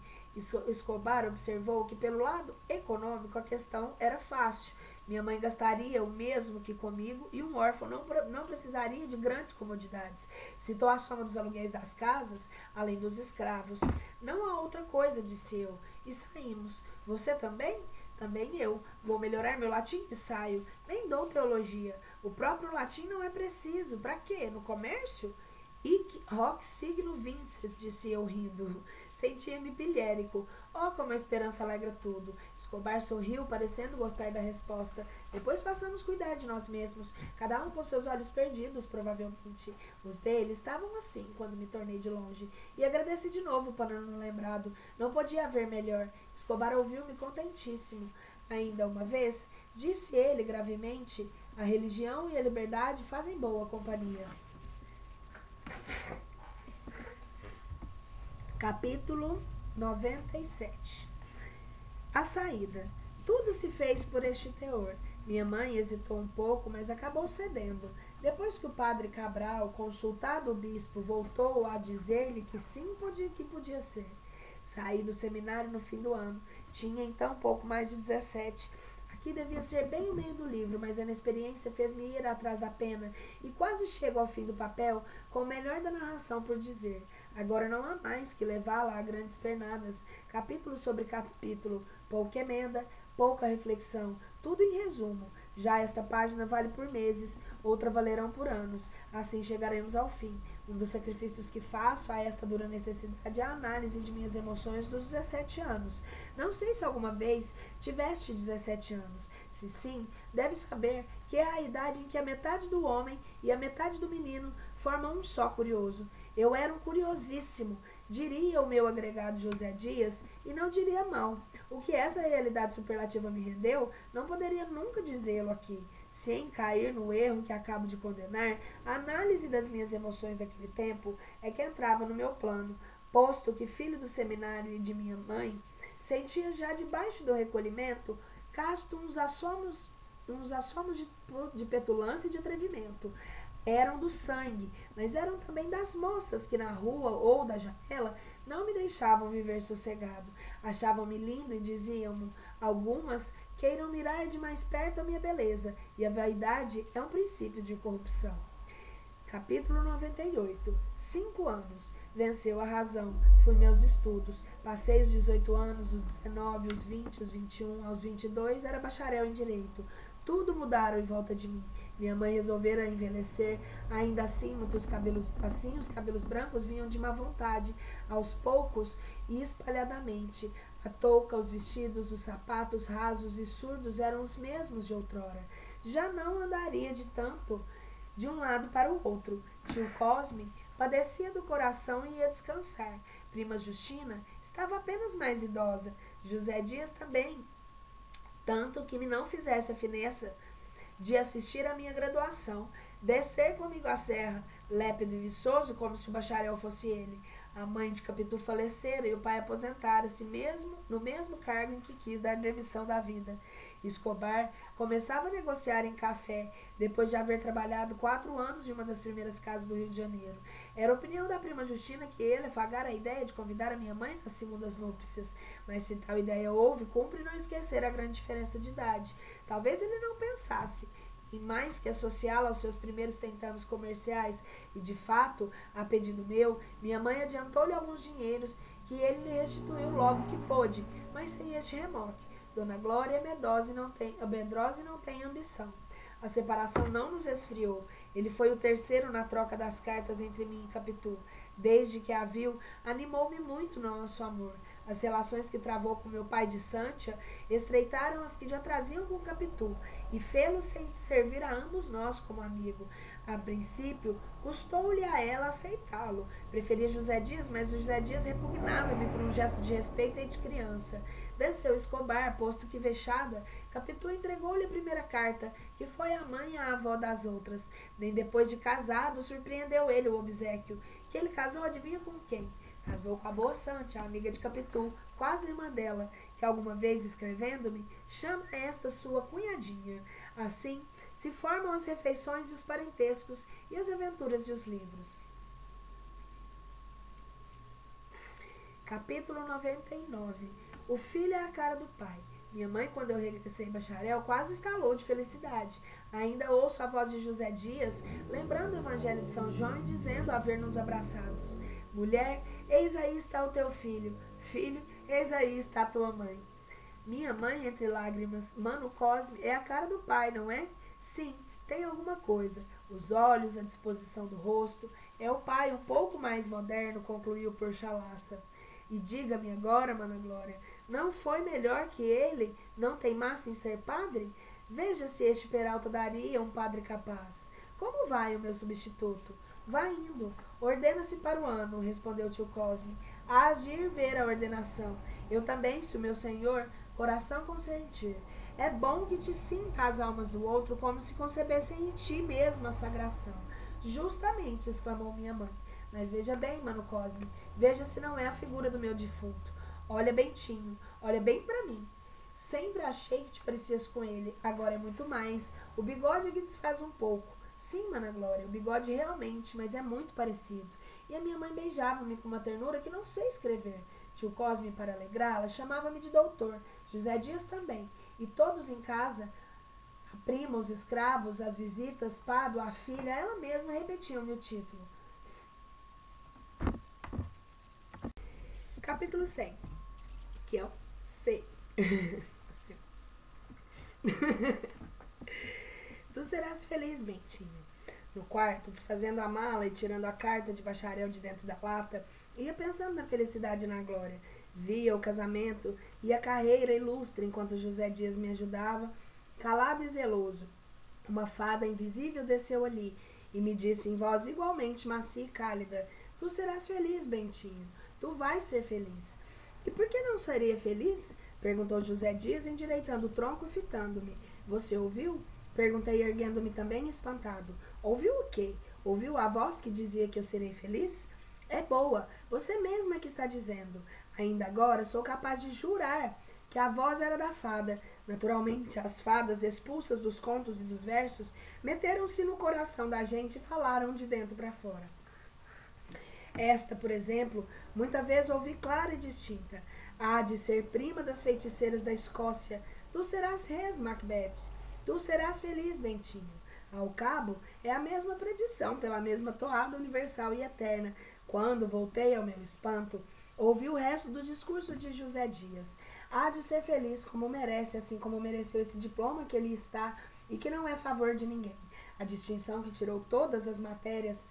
Escobar observou que, pelo lado econômico, a questão era fácil. Minha mãe gastaria o mesmo que comigo e um órfão não precisaria de grandes comodidades. Citou a soma dos aluguéis das casas, além dos escravos. Não há outra coisa, disse eu. E saímos. Você também? Também eu. Vou melhorar meu latim e saio. Nem dou teologia. O próprio latim não é preciso. Para quê? No comércio? Hic hoc signo vinces, disse eu rindo. Sentia-me pilhérico. Oh, como a esperança alegra tudo. Escobar sorriu, parecendo gostar da resposta. Depois passamos a cuidar de nós mesmos, cada um com seus olhos perdidos, provavelmente. Os dele estavam assim, quando me tornei de longe. E agradeci de novo o panorama lembrado. Não podia haver melhor. Escobar ouviu-me contentíssimo. Ainda uma vez, disse ele gravemente, a religião e a liberdade fazem boa companhia. Capítulo 97. A saída. Tudo se fez por este teor. Minha mãe hesitou um pouco, mas acabou cedendo. Depois que o padre Cabral, consultado o bispo, voltou a dizer-lhe que sim, que podia ser. Saí do seminário no fim do ano. Tinha então pouco mais de 17. Aqui devia ser bem o meio do livro, mas a inexperiência fez-me ir atrás da pena e quase chego ao fim do papel com o melhor da narração por dizer. Agora não há mais que levá-la a grandes pernadas, capítulo sobre capítulo, pouca emenda, pouca reflexão, tudo em resumo. Já esta página vale por meses, outra valerão por anos. Assim chegaremos ao fim. Um dos sacrifícios que faço a esta dura necessidade é a análise de minhas emoções dos 17 anos. Não sei se alguma vez tiveste 17 anos. Se sim, deve saber que é a idade em que a metade do homem e a metade do menino formam um só curioso. Eu era um curiosíssimo, diria o meu agregado José Dias, e não diria mal. O que essa realidade superlativa me rendeu, não poderia nunca dizê-lo aqui, sem cair no erro que acabo de condenar. A análise das minhas emoções daquele tempo é que entrava no meu plano, posto que, filho do seminário e de minha mãe, sentia já debaixo do recolhimento casto uns assomos de petulância e de atrevimento. Eram do sangue, mas eram também das moças que na rua ou da janela não me deixavam viver sossegado. Achavam-me lindo e diziam-me, algumas, queiram mirar de mais perto a minha beleza, e a vaidade é um princípio de corrupção. Capítulo 98. 5 anos. Venceu a razão. Fui meus estudos. Passei os 18 anos, os 19, os 20, os 21, aos 22, era bacharel em direito. Tudo mudaram em volta de mim. Minha mãe resolvera envelhecer, ainda assim, os cabelos brancos vinham de má vontade, aos poucos e espalhadamente. A touca, os vestidos, os sapatos rasos e surdos eram os mesmos de outrora. Já não andaria de um lado para o outro. Tio Cosme padecia do coração e ia descansar. Prima Justina estava apenas mais idosa. José Dias também, tanto que me não fizesse a fineza de assistir à minha graduação, descer comigo a serra, lépido e viçoso, como se o bacharel fosse ele. A mãe de Capitu falecera e o pai aposentara-se no mesmo cargo em que quis dar demissão da vida. Escobar começava a negociar em café, depois de haver trabalhado 4 anos em uma das primeiras casas do Rio de Janeiro. Era opinião da prima Justina que ele afagara a ideia de convidar a minha mãe nas segundas núpcias, mas se tal ideia houve, cumpre não esquecer a grande diferença de idade. Talvez ele não pensasse em mais que associá-la aos seus primeiros tentames comerciais, e de fato, a pedido meu, minha mãe adiantou-lhe alguns dinheiros que ele lhe restituiu logo que pôde, mas sem este remoque. Dona Glória é medrosa e não tem ambição. A separação não nos esfriou. Ele foi o terceiro na troca das cartas entre mim e Capitu. Desde que a viu, animou-me muito no nosso amor. As relações que travou com meu pai de Santia estreitaram as que já traziam com Capitu e fê-lo servir a ambos nós como amigo. A princípio, custou-lhe a ela aceitá-lo. Preferia José Dias, mas o José Dias repugnava-me por um gesto de respeito e de criança. Venceu Escobar, posto que vexada, Capitu entregou-lhe a primeira carta, que foi a mãe e a avó das outras. Nem depois de casado, surpreendeu ele o obséquio. Que ele casou, adivinha com quem? Casou com a boa Santia, a amiga de Capitu, quase irmã dela, que alguma vez, escrevendo-me, chama esta sua cunhadinha. Assim, se formam as refeições e os parentescos e as aventuras e os livros. Capítulo 99. O filho é a cara do pai. Minha mãe, quando eu regressei em bacharel, quase estalou de felicidade. Ainda ouço a voz de José Dias, lembrando o Evangelho de São João e dizendo haver-nos abraçados. Mulher, eis aí está o teu filho. Filho, eis aí está a tua mãe. Minha mãe, entre lágrimas, Mano Cosme, é a cara do pai, não é? Sim, tem alguma coisa. Os olhos, a disposição do rosto. É o pai um pouco mais moderno, concluiu por Chalaça. E diga-me agora, Mana Glória, não foi melhor que ele não teimasse em ser padre? Veja se este Peralta daria um padre capaz. Como vai o meu substituto? Vai indo. Ordena-se para o ano, respondeu tio Cosme. Hás de ir ver a ordenação. Eu também, se o meu senhor coração consentir. É bom que te sinta as almas do outro como se concebessem em ti mesma a sagração. Justamente, exclamou minha mãe. Mas veja bem, Mano Cosme, veja se não é a figura do meu defunto. Olha bentinho, olha bem para mim. Sempre achei que te parecias com ele, agora é muito mais. O bigode é que desfaz um pouco. Sim, Mana Glória, o bigode realmente, mas é muito parecido. E a minha mãe beijava-me com uma ternura que não sei escrever. Tio Cosme, para alegrá-la, chamava-me de doutor, José Dias também. E todos em casa, a prima, os escravos, as visitas, Pado, a filha, ela mesma repetiam-me o título. Capítulo 100, que é o C. Tu serás feliz, Bentinho. No quarto, desfazendo a mala e tirando a carta de bacharel de dentro da lata, ia pensando na felicidade e na glória. Via o casamento e a carreira ilustre enquanto José Dias me ajudava, calado e zeloso. Uma fada invisível desceu ali e me disse em voz igualmente macia e cálida: Tu serás feliz, Bentinho. Tu vais ser feliz. E por que não seria feliz? Perguntou José Dias, endireitando o tronco e fitando-me. Você ouviu? Perguntei, erguendo-me também espantado. Ouviu o quê? Ouviu a voz que dizia que eu serei feliz? É boa, você mesma é que está dizendo. Ainda agora sou capaz de jurar que a voz era da fada. Naturalmente, as fadas, expulsas dos contos e dos versos, meteram-se no coração da gente e falaram de dentro para fora. Esta, por exemplo, muita vez ouvi clara e distinta. Há de ser prima das feiticeiras da Escócia. Tu serás res, Macbeth. Tu serás feliz, Bentinho. Ao cabo, é a mesma predição, pela mesma toada universal e eterna. Quando voltei ao meu espanto, ouvi o resto do discurso de José Dias. Há de ser feliz como merece, assim como mereceu esse diploma que ele está e que não é favor de ninguém. A distinção que tirou todas as matérias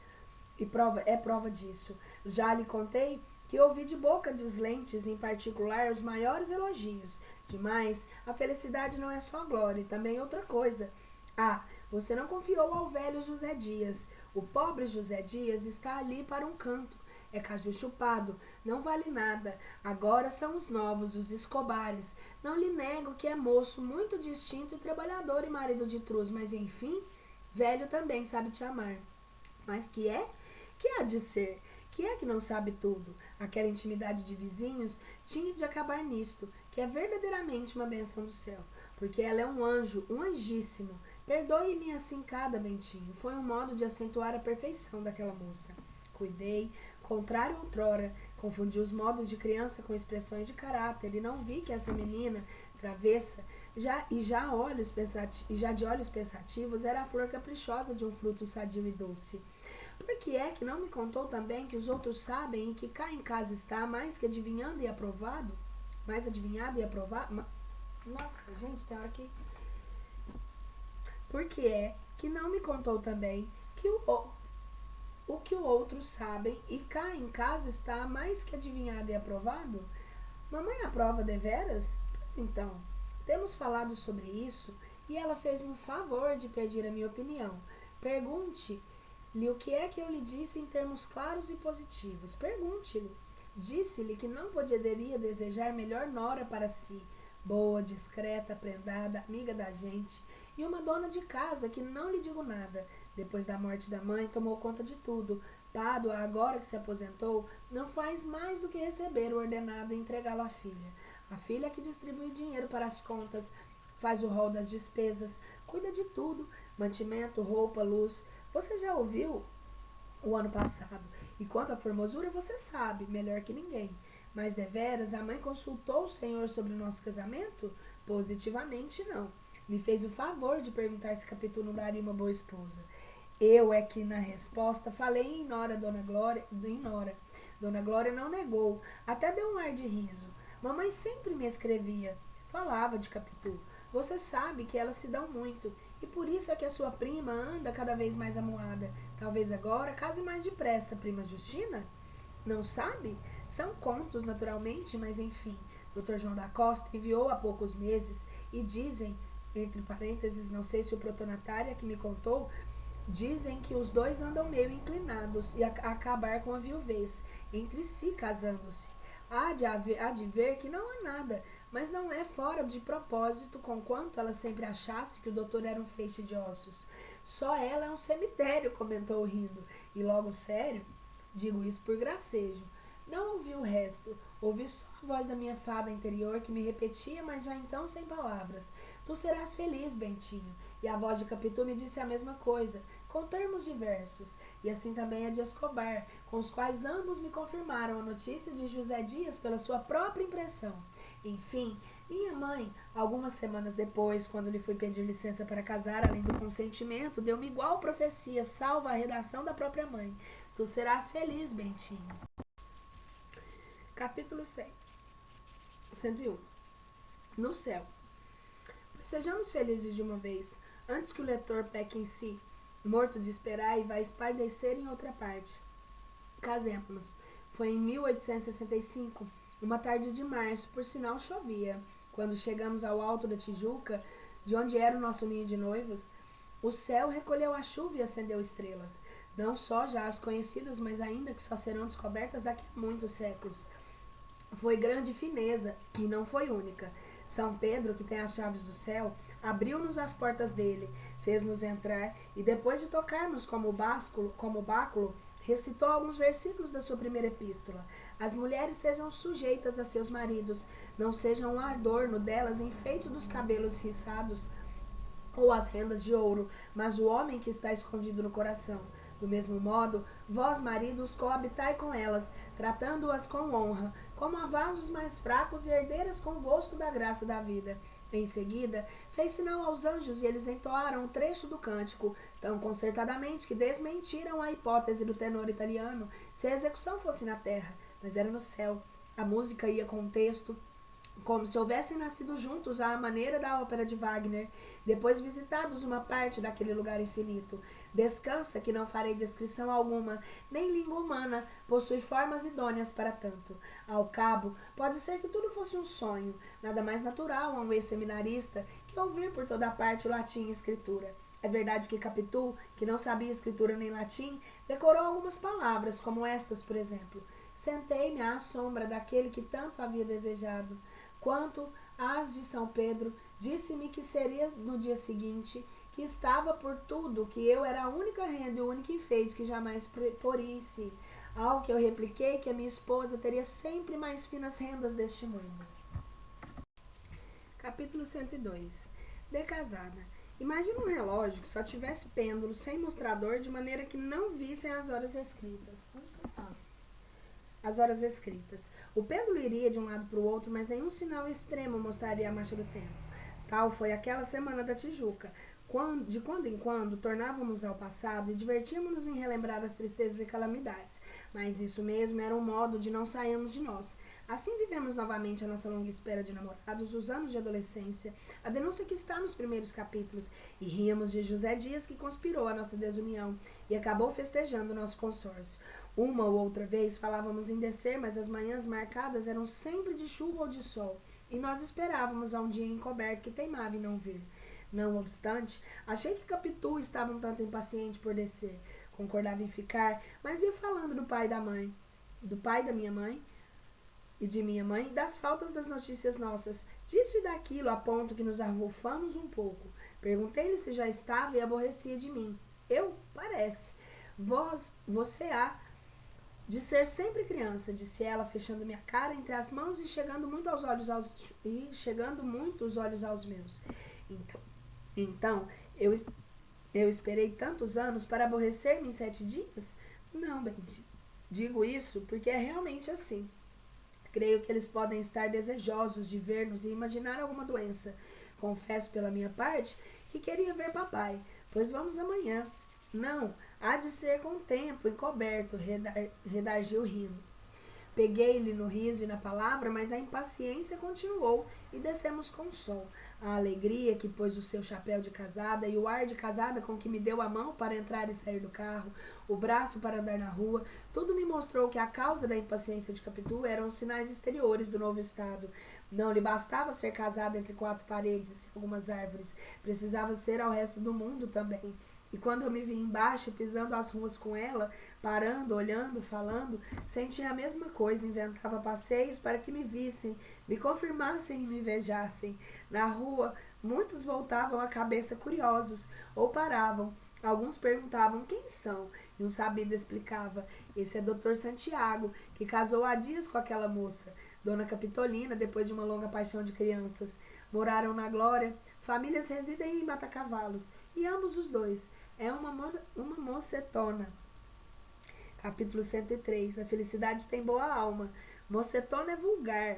é prova disso. Já lhe contei que ouvi de boca dos lentes, em particular, os maiores elogios. Demais, a felicidade não é só glória, e também outra coisa. Ah, você não confiou ao velho José Dias. O pobre José Dias está ali para um canto. É caju chupado, não vale nada. Agora são os novos, os Escobares. Não lhe nego que é moço, muito distinto e trabalhador e marido de truz, mas enfim, velho também sabe te amar. Mas que há de ser? Que é que não sabe tudo? Aquela intimidade de vizinhos tinha de acabar nisto, que é verdadeiramente uma benção do céu, porque ela é um anjo, um anjíssimo. Perdoe-me assim cada Bentinho, foi um modo de acentuar a perfeição daquela moça. Cuidei, contrário outrora, confundi os modos de criança com expressões de caráter e não vi que essa menina, travessa, já de olhos pensativos, era a flor caprichosa de um fruto sadio e doce. Por que é que não me contou também que os outros sabem e que cá em casa está mais que adivinhando e aprovado? Mais adivinhado e aprovado? Nossa, gente, tem hora que... Por que é que não me contou também que o que os outros sabem e cá em casa está mais que adivinhado e aprovado? Mamãe aprova deveras? Pois então, temos falado sobre isso e ela fez-me o favor de pedir a minha opinião. Pergunte-lhe o que é que eu lhe disse em termos claros e positivos. Pergunte-lhe. Disse-lhe que não poderia desejar melhor nora para si, boa, discreta, prendada, amiga da gente, e uma dona de casa que não lhe digo nada. Depois da morte da mãe, tomou conta de tudo. Pádua, agora que se aposentou, não faz mais do que receber o ordenado e entregá-lo à filha. A filha que distribui dinheiro para as contas, faz o rol das despesas, cuida de tudo, mantimento, roupa, luz. Você já ouviu o ano passado. E quanto à formosura, você sabe, melhor que ninguém. Mas deveras, a mãe consultou o Senhor sobre o nosso casamento? Positivamente não. Me fez o favor de perguntar se Capitu não daria uma boa esposa. Eu é que, na resposta, falei em Nora, Dona Glória, em Nora. Dona Glória não negou, até deu um ar de riso. Mamãe sempre me escrevia, falava de Capitu. Você sabe que elas se dão muito, e por isso é que a sua prima anda cada vez mais amuada. Talvez agora case mais depressa, prima Justina? Não sabe? São contos, naturalmente, mas enfim. Dr. João da Costa enviou há poucos meses e dizem, entre parênteses, não sei se o protonatário que me contou, dizem que os dois andam meio inclinados e a acabar com a viuvez, entre si casando-se. Há de ver que não há nada, mas não é fora de propósito, conquanto ela sempre achasse que o doutor era um feixe de ossos. Só ela é um cemitério, comentou rindo, e logo sério, digo isso por gracejo. Não ouvi o resto, ouvi só a voz da minha fada interior que me repetia, mas já então sem palavras. Tu serás feliz, Bentinho. E a voz de Capitu me disse a mesma coisa, com termos diversos, e assim também a de Escobar, com os quais ambos me confirmaram a notícia de José Dias pela sua própria impressão. Enfim, minha mãe, algumas semanas depois, quando lhe fui pedir licença para casar, além do consentimento, deu-me igual profecia, salvo a redação da própria mãe. Tu serás feliz, Bentinho. Capítulo 101. No céu. Sejamos felizes de uma vez, antes que o leitor peque em si, morto de esperar e vá espardecer em outra parte. Casemos-nos. Foi em 1865, uma tarde de março, por sinal chovia. Quando chegamos ao alto da Tijuca, de onde era o nosso ninho de noivos, o céu recolheu a chuva e acendeu estrelas. Não só já as conhecidas, mas ainda que só serão descobertas daqui a muitos séculos. Foi grande fineza, e não foi única. São Pedro, que tem as chaves do céu, abriu-nos as portas dele, fez-nos entrar, e depois de tocar-nos como báculo, recitou alguns versículos da sua primeira epístola. As mulheres sejam sujeitas a seus maridos, não sejam um adorno delas enfeite dos cabelos riçados ou as rendas de ouro, mas o homem que está escondido no coração. Do mesmo modo, vós, maridos, coabitai com elas, tratando-as com honra, como a vasos mais fracos e herdeiras convosco da graça da vida. Em seguida, fez sinal aos anjos e eles entoaram um trecho do cântico, tão concertadamente que desmentiram a hipótese do tenor italiano se a execução fosse na terra, mas era no céu. A música ia com o texto, como se houvessem nascido juntos à maneira da ópera de Wagner, depois visitados uma parte daquele lugar infinito. Descansa, que não farei descrição alguma, nem língua humana possui formas idôneas para tanto. Ao cabo, pode ser que tudo fosse um sonho, nada mais natural a um ex-seminarista que ouvir por toda parte o latim e escritura. É verdade que Capitu, que não sabia escritura nem latim, decorou algumas palavras, como estas, por exemplo. Sentei-me à sombra daquele que tanto havia desejado. Quanto às de São Pedro, disse-me que seria no dia seguinte, que estava por tudo, que eu era a única renda e o único enfeite que jamais porisse. Ao que eu repliquei que a minha esposa teria sempre mais finas rendas deste mundo. Capítulo 102. De casada. Imagina um relógio que só tivesse pêndulo sem mostrador, de maneira que não vissem as horas escritas. As horas escritas. O pêndulo iria de um lado para o outro, mas nenhum sinal extremo mostraria a marcha do tempo. Tal foi aquela semana da Tijuca. De quando em quando, tornávamos ao passado e divertíamos-nos em relembrar as tristezas e calamidades. Mas isso mesmo era um modo de não sairmos de nós. Assim vivemos novamente a nossa longa espera de namorados, os anos de adolescência, a denúncia que está nos primeiros capítulos, e ríamos de José Dias, que conspirou a nossa desunião e acabou festejando o nosso consórcio. Uma ou outra vez falávamos em descer, mas as manhãs marcadas eram sempre de chuva ou de sol, e nós esperávamos a um dia encoberto que teimava em não vir. Não obstante, achei que Capitu estava um tanto impaciente por descer. Concordava em ficar, mas ia falando do pai da minha mãe e de minha mãe, e das faltas das notícias nossas, disso e daquilo, a ponto que nos arrufamos um pouco. Perguntei-lhe se já estava e aborrecia de mim. Eu? Parece. Você há de ser sempre criança, disse ela, fechando minha cara entre as mãos e chegando muito os olhos aos meus. Então, eu esperei tantos anos para aborrecer-me em 7 dias? Não, Bendy. Digo isso porque é realmente assim. Creio que eles podem estar desejosos de ver-nos e imaginar alguma doença. Confesso pela minha parte que queria ver papai, pois vamos amanhã. Não, há de ser com o tempo, encoberto, redarguiu rindo. Peguei-lhe no riso e na palavra, mas a impaciência continuou e descemos com o sol. A alegria que pôs o seu chapéu de casada e o ar de casada com que me deu a mão para entrar e sair do carro, o braço para andar na rua, tudo me mostrou que a causa da impaciência de Capitu eram os sinais exteriores do novo estado. Não lhe bastava ser casada entre 4 paredes e algumas árvores, precisava ser ao resto do mundo também. E quando eu me vi embaixo, pisando as ruas com ela, parando, olhando, falando, sentia a mesma coisa, inventava passeios para que me vissem, me confirmassem e me invejassem. Na rua, muitos voltavam a cabeça curiosos, ou paravam. Alguns perguntavam quem são, e um sabido explicava: esse é Dr. Santiago, que casou há dias com aquela moça, Dona Capitolina, depois de uma longa paixão de crianças. Moraram na Glória, famílias residem em Mata-Cavalos, e ambos os dois. É uma mocetona. Capítulo 103. A felicidade tem boa alma. Mocetona é vulgar.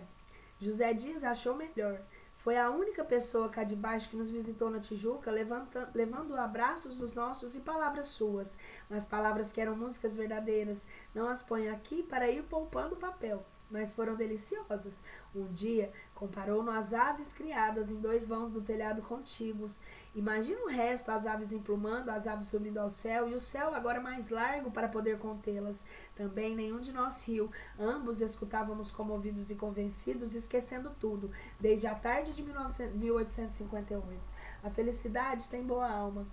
José Dias achou melhor. Foi a única pessoa cá de baixo que nos visitou na Tijuca, levando abraços dos nossos e palavras suas, mas palavras que eram músicas verdadeiras. Não as ponho aqui para ir poupando papel, mas foram deliciosas. Um dia, comparou-nos às aves criadas em 2 vãos do telhado contíguos. Imagina o resto, as aves emplumando, as aves subindo ao céu, e o céu agora mais largo para poder contê-las. Também nenhum de nós riu. Ambos escutávamos comovidos e convencidos, esquecendo tudo, desde a tarde de 1858. A felicidade tem boa alma.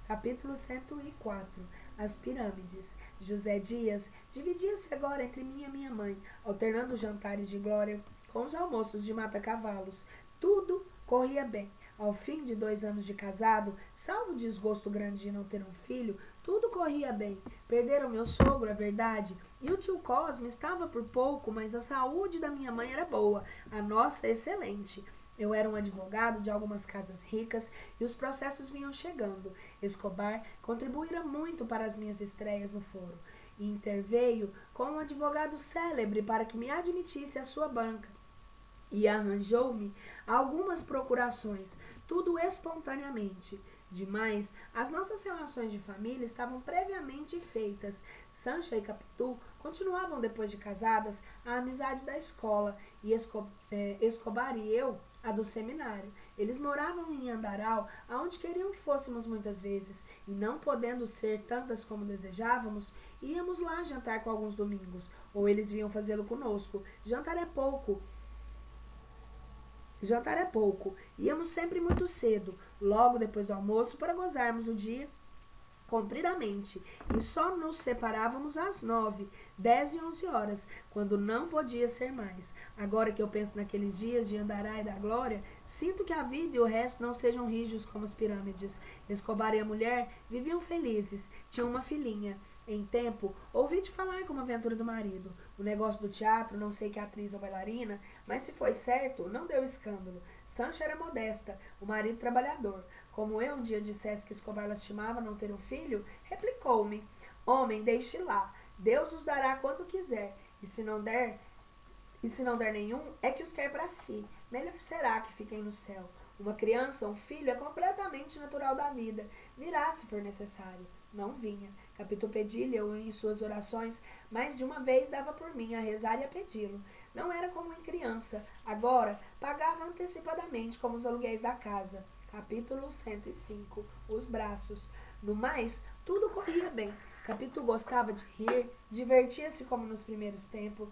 Capítulo 104. As pirâmides. José Dias dividia-se agora entre mim e minha mãe, alternando os jantares de glória com os almoços de mata-cavalos. Tudo corria bem. Ao fim de 2 anos de casado, salvo o desgosto grande de não ter um filho, tudo corria bem. Perderam meu sogro, é verdade, e o tio Cosme estava por pouco, mas a saúde da minha mãe era boa, a nossa excelente. Eu era um advogado de algumas casas ricas e os processos vinham chegando. Escobar contribuíra muito para as minhas estreias no foro e interveio com um advogado célebre para que me admitisse à sua banca. E arranjou-me algumas procurações, tudo espontaneamente. Demais, as nossas relações de família estavam previamente feitas. Sancha e Capitu continuavam, depois de casadas, a amizade da escola, e Escobar e eu, a do seminário. Eles moravam em Andaral, aonde queriam que fôssemos muitas vezes, e não podendo ser tantas como desejávamos, íamos lá jantar com alguns domingos, ou eles vinham fazê-lo conosco. Jantar é pouco. Íamos sempre muito cedo, logo depois do almoço, para gozarmos o dia compridamente, e só nos separávamos às 9. 10 e 11 horas, quando não podia ser mais. Agora que eu penso naqueles dias de Andará e da Glória, sinto que a vida e o resto não sejam rígidos como as pirâmides. Escobar e a mulher viviam felizes, tinham uma filhinha. Em tempo, ouvi de falar como aventura do marido. O negócio do teatro, não sei que atriz ou bailarina, mas se foi certo, não deu escândalo. Sancha era modesta, o marido trabalhador. Como eu um dia dissesse que Escobar lastimava não ter um filho, replicou-me: homem, deixe lá. Deus os dará quando quiser. E se não der nenhum, é que os quer para si. Melhor será que fiquem no céu. Uma criança, um filho, é completamente natural da vida. Virá se for necessário. Não vinha. Capitu pedia-lhe em suas orações, mais de uma vez dava por mim a rezar e a pedi-lo. Não era como em criança. Agora, pagava antecipadamente como os aluguéis da casa. Capítulo 105. Os braços. No mais, tudo corria bem. Capitu gostava de rir, divertia-se como nos primeiros tempos.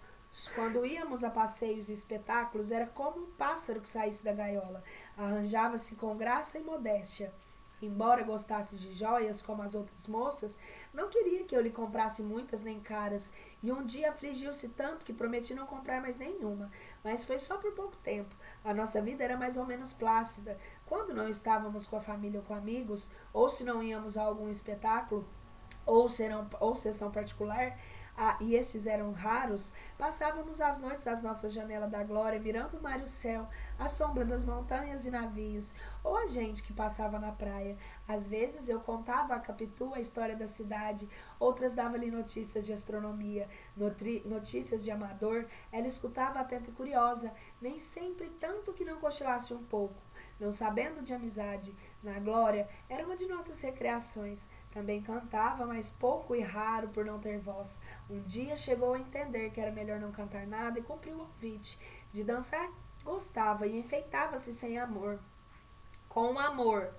Quando íamos a passeios e espetáculos, era como um pássaro que saísse da gaiola. Arranjava-se com graça e modéstia. Embora gostasse de joias como as outras moças, não queria que eu lhe comprasse muitas nem caras, e um dia afligiu-se tanto que prometi não comprar mais nenhuma. Mas foi só por pouco tempo. A nossa vida era mais ou menos plácida. Quando não estávamos com a família ou com amigos, ou se não íamos a algum espetáculo, ou sessão particular, e estes eram raros, passávamos as noites às nossas janelas da glória, mirando o mar e o céu, a sombra das montanhas e navios, ou a gente que passava na praia. Às vezes eu contava a Capitu a história da cidade, outras dava-lhe notícias de astronomia, notícias de amador. Ela escutava atenta e curiosa, nem sempre tanto que não cochilasse um pouco. Não sabendo de amizade, na glória, era uma de nossas recreações. Também cantava, mas pouco e raro por não ter voz. Um dia chegou a entender que era melhor não cantar nada e cumpriu o convite. De dançar, gostava e enfeitava-se sem amor. Com amor.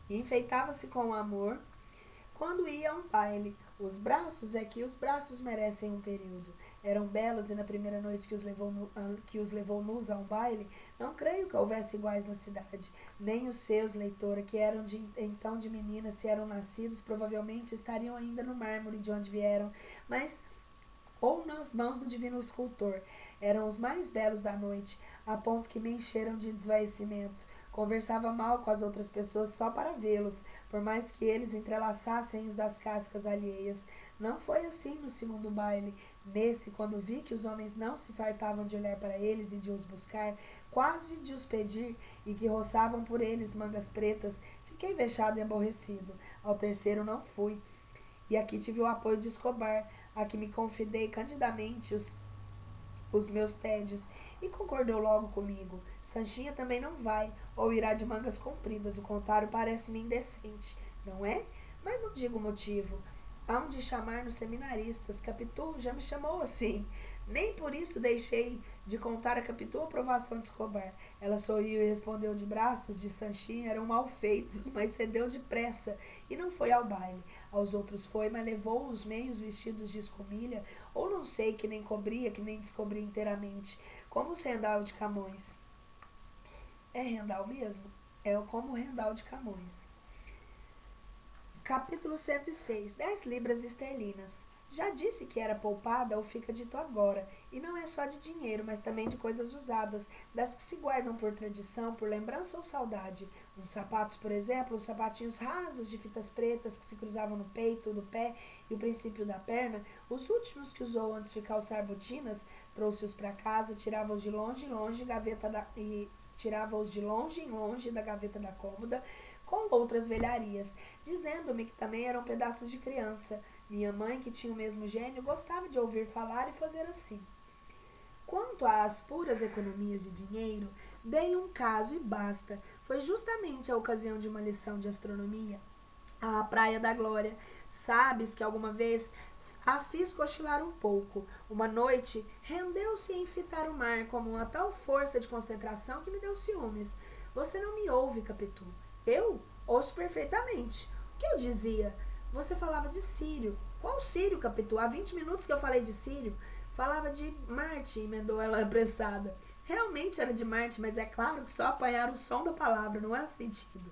E enfeitava-se com amor quando ia a um baile. Os braços merecem um período. Eram belos e na primeira noite que os levou nus a um baile, não creio que houvesse iguais na cidade. Nem os seus, leitora, que eram então de meninas, se eram nascidos, provavelmente estariam ainda no mármore de onde vieram, mas ou nas mãos do divino escultor. Eram os mais belos da noite, a ponto que me encheram de desvaecimento. Conversava mal com as outras pessoas só para vê-los, por mais que eles entrelaçassem os das cascas alheias. Não foi assim no segundo baile. Nesse, quando vi que os homens não se fartavam de olhar para eles e de os buscar, quase de os pedir, e que roçavam por eles mangas pretas, fiquei vexado e aborrecido. Ao terceiro não fui. E aqui tive o apoio de Escobar, a que me confidei candidamente os meus tédios, e concordou logo comigo. Sanchinha também não vai, ou irá de mangas compridas. O contrário parece-me indecente, não é? Mas não digo o motivo. Hão de chamar nos seminaristas. Capitu já me chamou assim. Nem por isso deixei de contar a Capitu a aprovação de Escobar. Ela sorriu e respondeu de braços de Sanchinha eram mal feitos, mas cedeu depressa e não foi ao baile. Aos outros foi, mas levou os meios vestidos de escumilha, ou não sei, que nem cobria, que nem descobria inteiramente, como os rendal de Camões. É rendal mesmo? É como o rendal de Camões. Capítulo 106. 10 libras esterlinas. Já disse que era poupada ou fica dito agora, e não é só de dinheiro, mas também de coisas usadas, das que se guardam por tradição, por lembrança ou saudade. Uns sapatos, por exemplo, uns sapatinhos rasos de fitas pretas que se cruzavam no peito, no pé e o princípio da perna, os últimos que usou antes de calçar botinas, trouxe-os para casa, tirava-os de longe em longe da gaveta da cômoda, com outras velharias, dizendo-me que também eram pedaços de criança. Minha mãe, que tinha o mesmo gênio, gostava de ouvir falar e fazer assim. Quanto às puras economias de dinheiro, dei um caso e basta. Foi justamente a ocasião de uma lição de astronomia à Praia da Glória. Sabes que alguma vez a fiz cochilar um pouco. Uma noite, rendeu-se em fitar o mar com uma tal força de concentração que me deu ciúmes. Você não me ouve, Capitu. Eu ouço perfeitamente. O que eu dizia? Você falava de Sírio. Qual Sírio, Capitu? Há 20 minutos que eu falei de Sírio. Falava de Marte, emendou ela apressada. Realmente era de Marte, mas é claro que só apanhar o som da palavra, não é o sentido.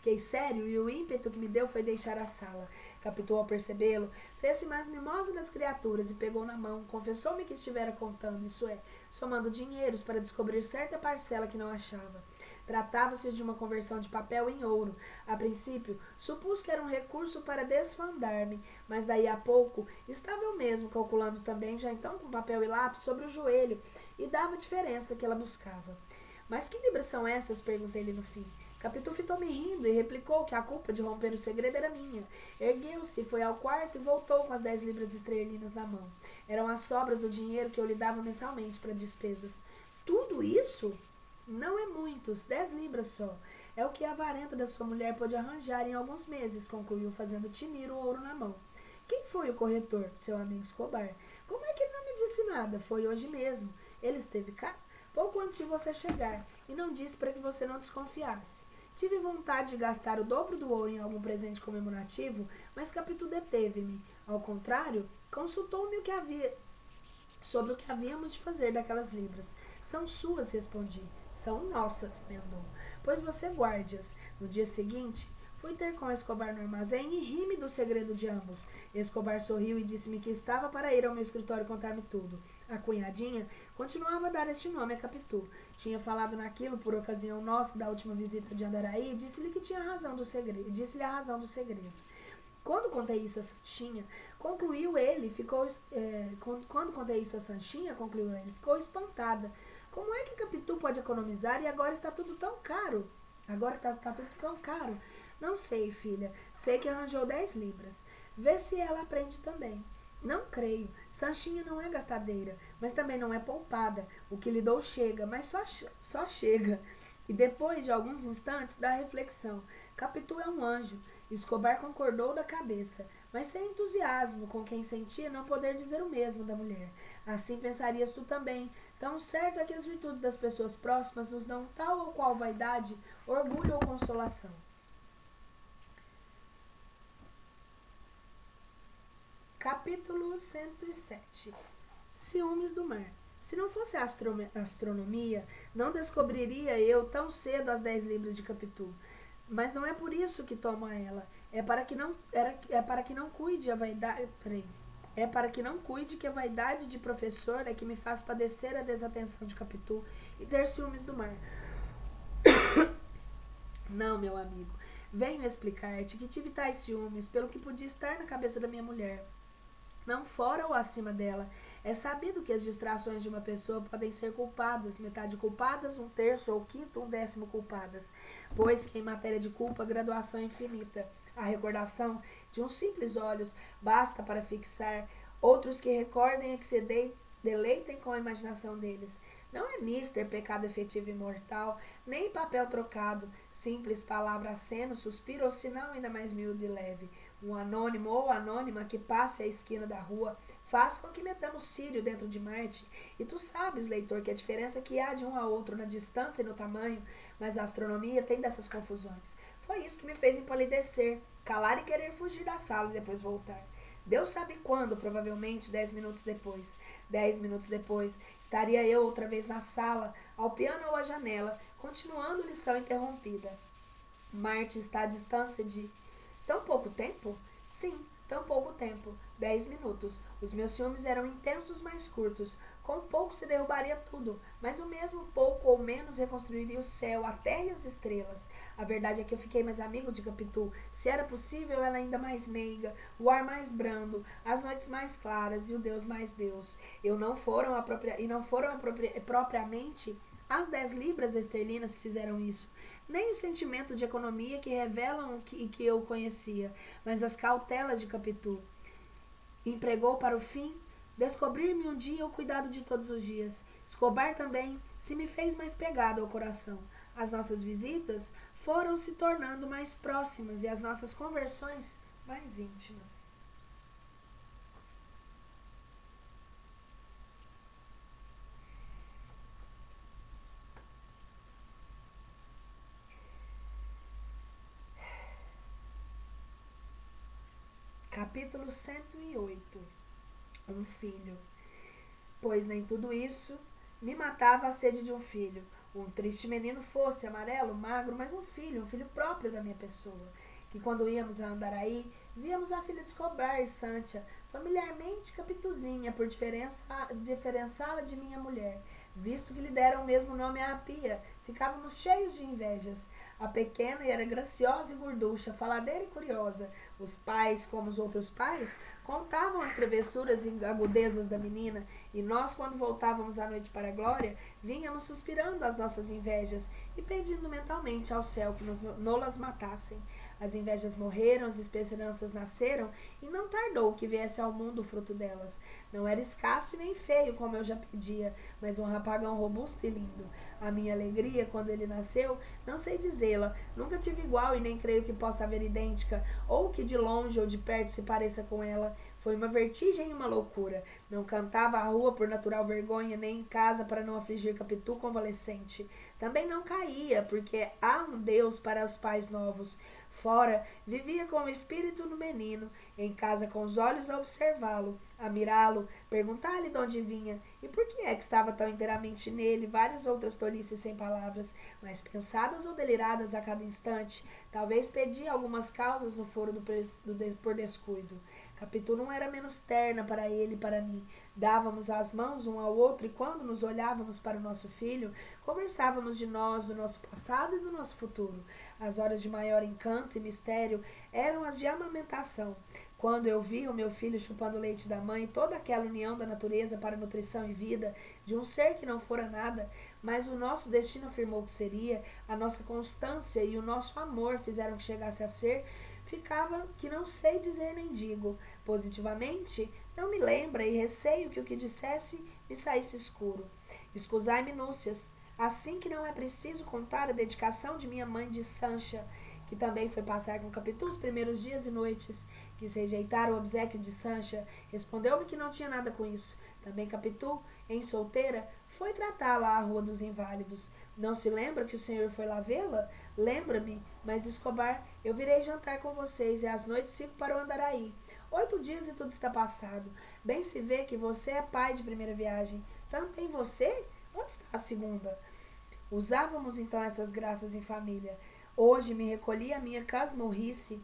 Fiquei sério e o ímpeto que me deu foi deixar a sala. Capitu, ao percebê-lo, fez-se mais mimosa das criaturas e pegou na mão. Confessou-me que estivera contando, isso é, somando dinheiros para descobrir certa parcela que não achava. Tratava-se de uma conversão de papel em ouro. A princípio, supus que era um recurso para desfandar-me, mas daí a pouco estava eu mesmo calculando também, já então com papel e lápis, sobre o joelho, e dava a diferença que ela buscava. Mas que libras são essas? Perguntei-lhe no fim. Capitu fitou-me rindo e replicou que a culpa de romper o segredo era minha. Ergueu-se, foi ao quarto e voltou com as 10 libras esterlinas na mão. Eram as sobras do dinheiro que eu lhe dava mensalmente para despesas. Tudo isso? Não é muitos, 10 libras só. É o que a avarenta da sua mulher pôde arranjar em alguns meses, concluiu, fazendo tinir o ouro na mão. Quem foi o corretor? Seu amigo Escobar. Como é que ele não me disse nada? Foi hoje mesmo. Ele esteve cá pouco antes de você chegar e não disse para que você não desconfiasse. Tive vontade de gastar o dobro do ouro em algum presente comemorativo, mas Capitu deteve-me. Ao contrário, consultou-me sobre o que havíamos de fazer daquelas libras. São suas, respondi. São nossas, emendou. Pois você guarde-as. No dia seguinte, fui ter com Escobar no armazém e ri-me do segredo de ambos. Escobar sorriu e disse-me que estava para ir ao meu escritório contar-me tudo. A cunhadinha continuava a dar este nome a Capitu. Tinha falado naquilo por ocasião nossa da última visita de Andaraí e disse-lhe que tinha razão do segredo. Disse-lhe a razão do segredo. Quando contei isso a Sanchinha, concluiu ele, ficou espantada. Como é que Capitu pode economizar e agora está tudo tão caro? Agora está tudo tão caro. Não sei, filha. Sei que arranjou 10 libras. Vê se ela aprende também. Não creio. Sanchinha não é gastadeira, mas também não é poupada. O que lhe dou chega, mas só chega. E depois de alguns instantes da reflexão, Capitu é um anjo. Escobar concordou da cabeça, mas sem entusiasmo, com quem sentia não poder dizer o mesmo da mulher. Assim pensarias tu também. Tão certo é que as virtudes das pessoas próximas nos dão tal ou qual vaidade, orgulho ou consolação. Capítulo 107. Ciúmes do mar. Se não fosse a astronomia, não descobriria eu tão cedo as 10 libras de Capitu. Mas não é por isso que tomo a ela. É para que não cuide a vaidade. É para que não cuide que a vaidade de professor é que me faz padecer a desatenção de Capitu e ter ciúmes do mar. Não, meu amigo. Venho explicar-te que tive tais ciúmes pelo que podia estar na cabeça da minha mulher. Não fora ou acima dela. É sabido que as distrações de uma pessoa podem ser culpadas, metade culpadas, um terço ou quinto, um décimo culpadas, pois que em matéria de culpa a graduação é infinita. A recordação de uns simples olhos basta para fixar, outros que recordem é que se deleitem com a imaginação deles. Não é mister pecado efetivo e mortal, nem papel trocado, simples palavra aceno, suspiro ou sinal ainda mais miúdo e leve. Um anônimo ou anônima que passe a esquina da rua faz com que metamos Sírio dentro de Marte. E tu sabes, leitor, que a diferença que há de um a outro na distância e no tamanho, mas a astronomia tem dessas confusões. Foi isso que me fez empalidecer, calar e querer fugir da sala e depois voltar. Deus sabe quando, provavelmente 10 minutos depois. 10 minutos depois, estaria eu outra vez na sala, ao piano ou à janela, continuando lição interrompida. Marte está à distância de... Tão pouco tempo? Sim, tão pouco tempo. 10 minutos. Os meus ciúmes eram intensos, mais curtos. Com pouco se derrubaria tudo, mas o mesmo pouco ou menos reconstruiria o céu, a terra e as estrelas. A verdade é que eu fiquei mais amigo de Capitu. Se era possível, ela ainda mais meiga, o ar mais brando, as noites mais claras e o Deus mais Deus. Não foram propriamente as 10 libras esterlinas que fizeram isso, nem o sentimento de economia que revelam que eu conhecia, mas as cautelas de Capitu. Empregou para o fim descobrir-me um dia o cuidado de todos os dias. Escobar também se me fez mais pegado ao coração. As nossas visitas foram se tornando mais próximas e as nossas conversões mais íntimas. Capítulo 108. Um filho. Pois nem tudo isso me matava a sede de um filho. Um triste menino fosse, amarelo, magro, mas um filho próprio da minha pessoa. Que quando íamos a Andaraí, víamos a filha de Escobar e Santia, familiarmente Capituzinha, por diferençá-la de minha mulher. Visto que lhe deram o mesmo nome à Pia, ficávamos cheios de invejas. A pequena era graciosa e gorducha, faladeira e curiosa. Os pais, como os outros pais, contavam as travessuras e agudezas da menina, e nós, quando voltávamos à noite para a glória, vínhamos suspirando as nossas invejas e pedindo mentalmente ao céu que nos matassem. As invejas morreram, as esperanças nasceram, e não tardou que viesse ao mundo o fruto delas. Não era escasso e nem feio, como eu já pedia, mas um rapagão robusto e lindo. A minha alegria, quando ele nasceu, não sei dizê-la, nunca tive igual e nem creio que possa haver idêntica, ou que de longe ou de perto se pareça com ela. Foi uma vertigem e uma loucura. Não cantava à rua por natural vergonha, nem em casa para não afligir Capitu convalescente. Também não caía, porque há um Deus para os pais novos. Fora, vivia com o espírito do menino, em casa com os olhos a observá-lo, a mirá-lo, perguntar-lhe de onde vinha e por que é que estava tão inteiramente nele, várias outras tolices sem palavras, mas pensadas ou deliradas a cada instante. Talvez pedia algumas causas no foro por descuido. Capitu não era menos terna para ele e para mim. Dávamos as mãos um ao outro e quando nos olhávamos para o nosso filho, conversávamos de nós, do nosso passado e do nosso futuro. As horas de maior encanto e mistério eram as de amamentação. Quando eu vi o meu filho chupando o leite da mãe, toda aquela união da natureza para nutrição e vida, de um ser que não fora nada, mas o nosso destino afirmou que seria, a nossa constância e o nosso amor fizeram que chegasse a ser, ficava que não sei dizer nem digo. Positivamente, não me lembra e receio que o que dissesse me saísse escuro. Escusai minúcias, assim que não é preciso contar a dedicação de minha mãe de Sancha, que também foi passar com Capitu os primeiros dias e noites, quis rejeitar o obséquio de Sancha, respondeu-me que não tinha nada com isso. Também Capitu, em solteira, foi tratá-la à Rua dos Inválidos. Não se lembra que o senhor foi lá vê-la? Lembra-me, mas Escobar, eu virei jantar com vocês e às noites sigo para o Andaraí. 8 dias e tudo está passado. Bem se vê que você é pai de primeira viagem. Também você? Onde está a segunda? Usávamos então essas graças em família. Hoje me recolhi à minha casmurrice,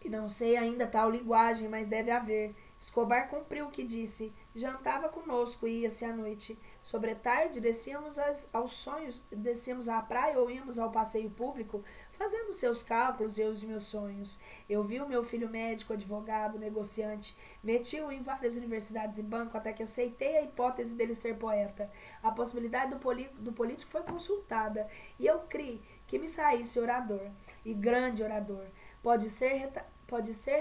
e não sei ainda tal linguagem, mas deve haver. Escobar cumpriu o que disse. Jantava conosco e ia-se à noite. Sobre tarde descíamos aos sonhos, descíamos à praia ou íamos ao passeio público, fazendo seus cálculos e os meus sonhos. Eu vi o meu filho médico, advogado, negociante, meti-o em várias universidades e banco até que aceitei a hipótese dele ser poeta. A possibilidade do político foi consultada e eu criei que me saísse orador, e grande orador. Pode ser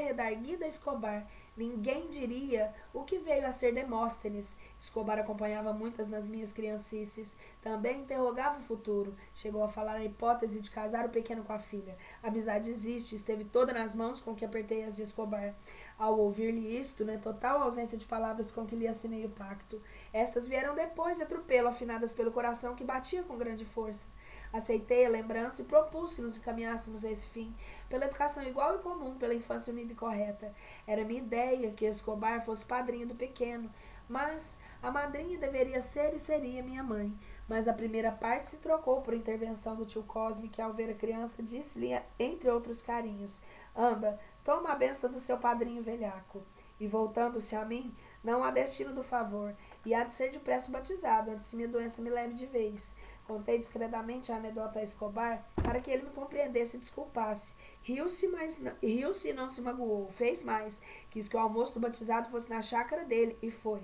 redarguida Escobar. Ninguém diria o que veio a ser Demóstenes. Escobar acompanhava muitas nas minhas criancices. Também interrogava o futuro. Chegou a falar a hipótese de casar o pequeno com a filha. A amizade existe, esteve toda nas mãos com que apertei as de Escobar. Ao ouvir-lhe isto, total ausência de palavras com que lhe assinei o pacto. Estas vieram depois de atropelo, afinadas pelo coração que batia com grande força. Aceitei a lembrança e propus que nos encaminhássemos a esse fim, pela educação igual e comum, pela infância unida e correta. Era minha ideia que Escobar fosse padrinho do pequeno, mas a madrinha deveria ser e seria minha mãe. Mas a primeira parte se trocou por intervenção do tio Cosme, que ao ver a criança disse-lhe, entre outros carinhos, anda, toma a benção do seu padrinho velhaco. E voltando-se a mim, não há destino do favor, e há de ser depressa batizado, antes que minha doença me leve de vez. Contei discretamente a anedota a Escobar para que ele me compreendesse e desculpasse. Riu-se e não se magoou. Fez mais. Quis que o almoço do batizado fosse na chácara dele, e foi.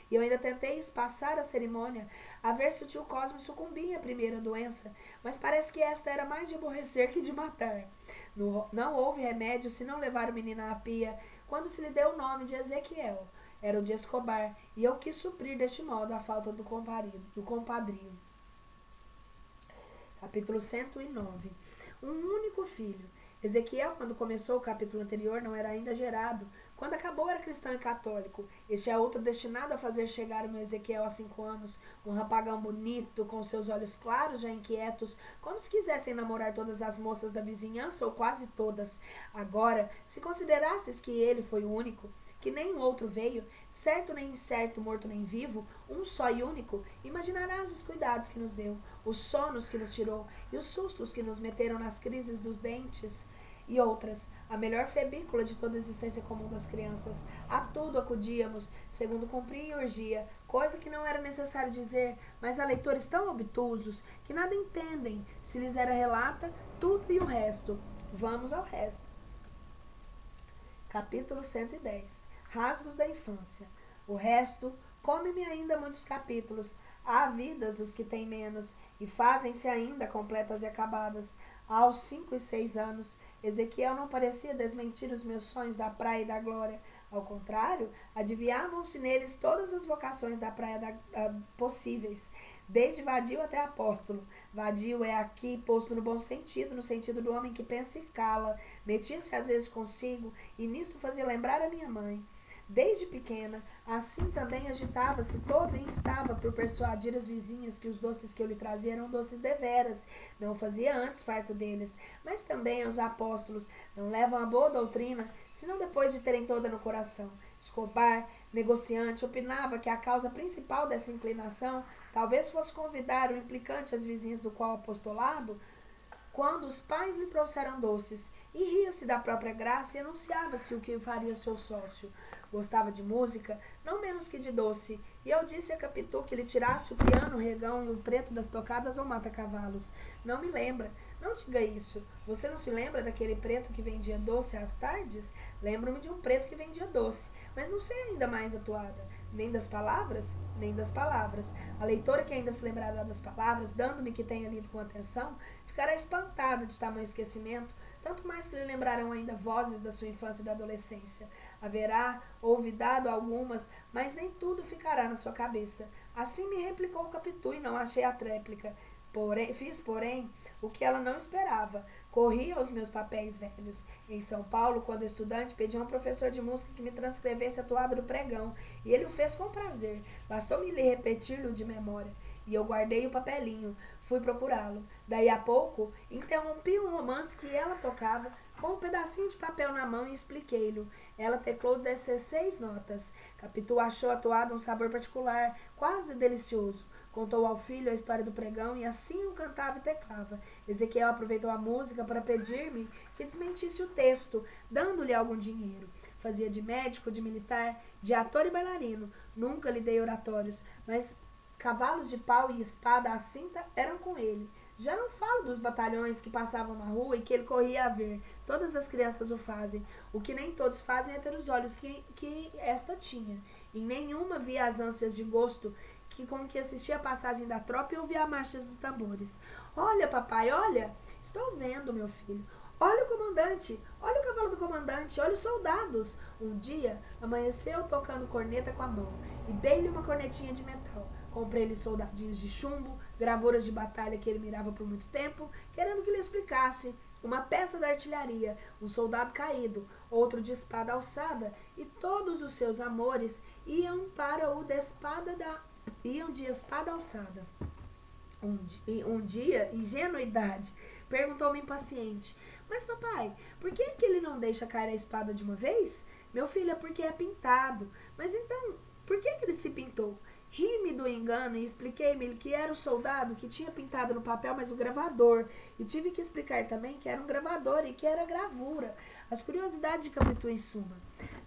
E eu ainda tentei espaçar a cerimônia, a ver se o tio Cosme sucumbia à primeira doença, mas parece que esta era mais de aborrecer que de matar. Não houve remédio se não levar o menino à pia, quando se lhe deu o nome de Ezequiel. Era o de Escobar, e eu quis suprir deste modo a falta do compadrinho. Capítulo 109. Um único filho. Ezequiel, quando começou o capítulo anterior, não era ainda gerado. Quando acabou, era cristão e católico. Este é outro destinado a fazer chegar o meu Ezequiel a 5 anos. Um rapagão bonito, com seus olhos claros, já inquietos, como se quisessem namorar todas as moças da vizinhança, ou quase todas. Agora, se considerasses que ele foi o único, que nenhum outro veio, certo nem incerto, morto nem vivo, um só e único, imaginarás os cuidados que nos deu, os sonos que nos tirou e os sustos que nos meteram nas crises dos dentes e outras, a melhor febícula de toda a existência comum das crianças. A tudo acudíamos, segundo cumpria e urgia, coisa que não era necessário dizer, mas há leitores tão obtusos que nada entendem, se lhes era relata tudo e o resto. Vamos ao resto. Capítulo 110. Rasgos da infância. O resto, come-me ainda muitos capítulos. Há vidas os que têm menos, e fazem-se ainda completas e acabadas. Aos 5 e 6 anos, Ezequiel não parecia desmentir os meus sonhos da praia e da glória. Ao contrário, adivinhavam-se neles todas as vocações da praia possíveis, desde vadio até apóstolo. Vadio é aqui posto no bom sentido, no sentido do homem que pensa e cala. Metia-se às vezes consigo, e nisto fazia lembrar a minha mãe. Desde pequena, assim também agitava-se todo e instava por persuadir as vizinhas que os doces que eu lhe trazia eram doces deveras. Não fazia antes farto deles. Mas também os apóstolos não levam a boa doutrina, senão depois de terem toda no coração. Escobar, negociante, opinava que a causa principal dessa inclinação talvez fosse convidar o implicante às vizinhas do qual apostolado, quando os pais lhe trouxeram doces, e ria-se da própria graça e anunciava-se o que faria seu sócio. Gostava de música, não menos que de doce, e eu disse a Capitu que lhe tirasse o piano, o regão e o preto das tocadas ou mata-cavalos. Não me lembra. Não diga isso. Você não se lembra daquele preto que vendia doce às tardes? Lembro-me de um preto que vendia doce, mas não sei ainda mais da toada. Nem das palavras? Nem das palavras. A leitora que ainda se lembrará das palavras, dando-me que tenha lido com atenção, ficará espantada de tamanho esquecimento, tanto mais que lhe lembrarão ainda vozes da sua infância e da adolescência. Haverá olvidado algumas, mas nem tudo ficará na sua cabeça. Assim me replicou o Capitu e não achei a tréplica. Fiz, porém, o que ela não esperava. Corri aos meus papéis velhos. Em São Paulo, quando estudante, pedi a um professor de música que me transcrevesse a toada do pregão, e ele o fez com prazer. Bastou-me lhe repetir-lhe de memória. E eu guardei o papelinho. Fui procurá-lo. Daí a pouco, interrompi um romance que ela tocava, com um pedacinho de papel na mão, e expliquei-lhe. Ela teclou 16 notas. Capitu achou a toada um sabor particular, quase delicioso. Contou ao filho a história do pregão e assim o cantava e teclava. Ezequiel aproveitou a música para pedir-me que desmentisse o texto, dando-lhe algum dinheiro. Fazia de médico, de militar, de ator e bailarino. Nunca lhe dei oratórios, mas cavalos de pau e espada à cinta eram com ele. Já não falo dos batalhões que passavam na rua e que ele corria a ver. Todas as crianças o fazem. O que nem todos fazem é ter os olhos que esta tinha. Em nenhuma via as ânsias de gosto com que assistia a passagem da tropa e ouvia a marchas dos tambores. Olha, papai, olha! Estou vendo, meu filho. Olha o comandante, olha o cavalo do comandante, olha os soldados. Um dia, amanheceu tocando corneta com a mão e dei-lhe uma cornetinha de metal. Comprei-lhe soldadinhos de chumbo, gravuras de batalha que ele mirava por muito tempo, querendo que lhe explicasse. Uma peça da artilharia, um soldado caído, outro de espada alçada, e todos os seus amores iam de espada alçada. Um dia, ingenuidade, perguntou-me impaciente: mas papai, por que é que ele não deixa cair a espada de uma vez? Meu filho, é porque é pintado. Mas então, por que é que ele se pintou? Ri-me do engano e expliquei-me que era o soldado que tinha pintado no papel, mas o gravador. E tive que explicar também que era um gravador e que era gravura. As curiosidades de Capitu em suma.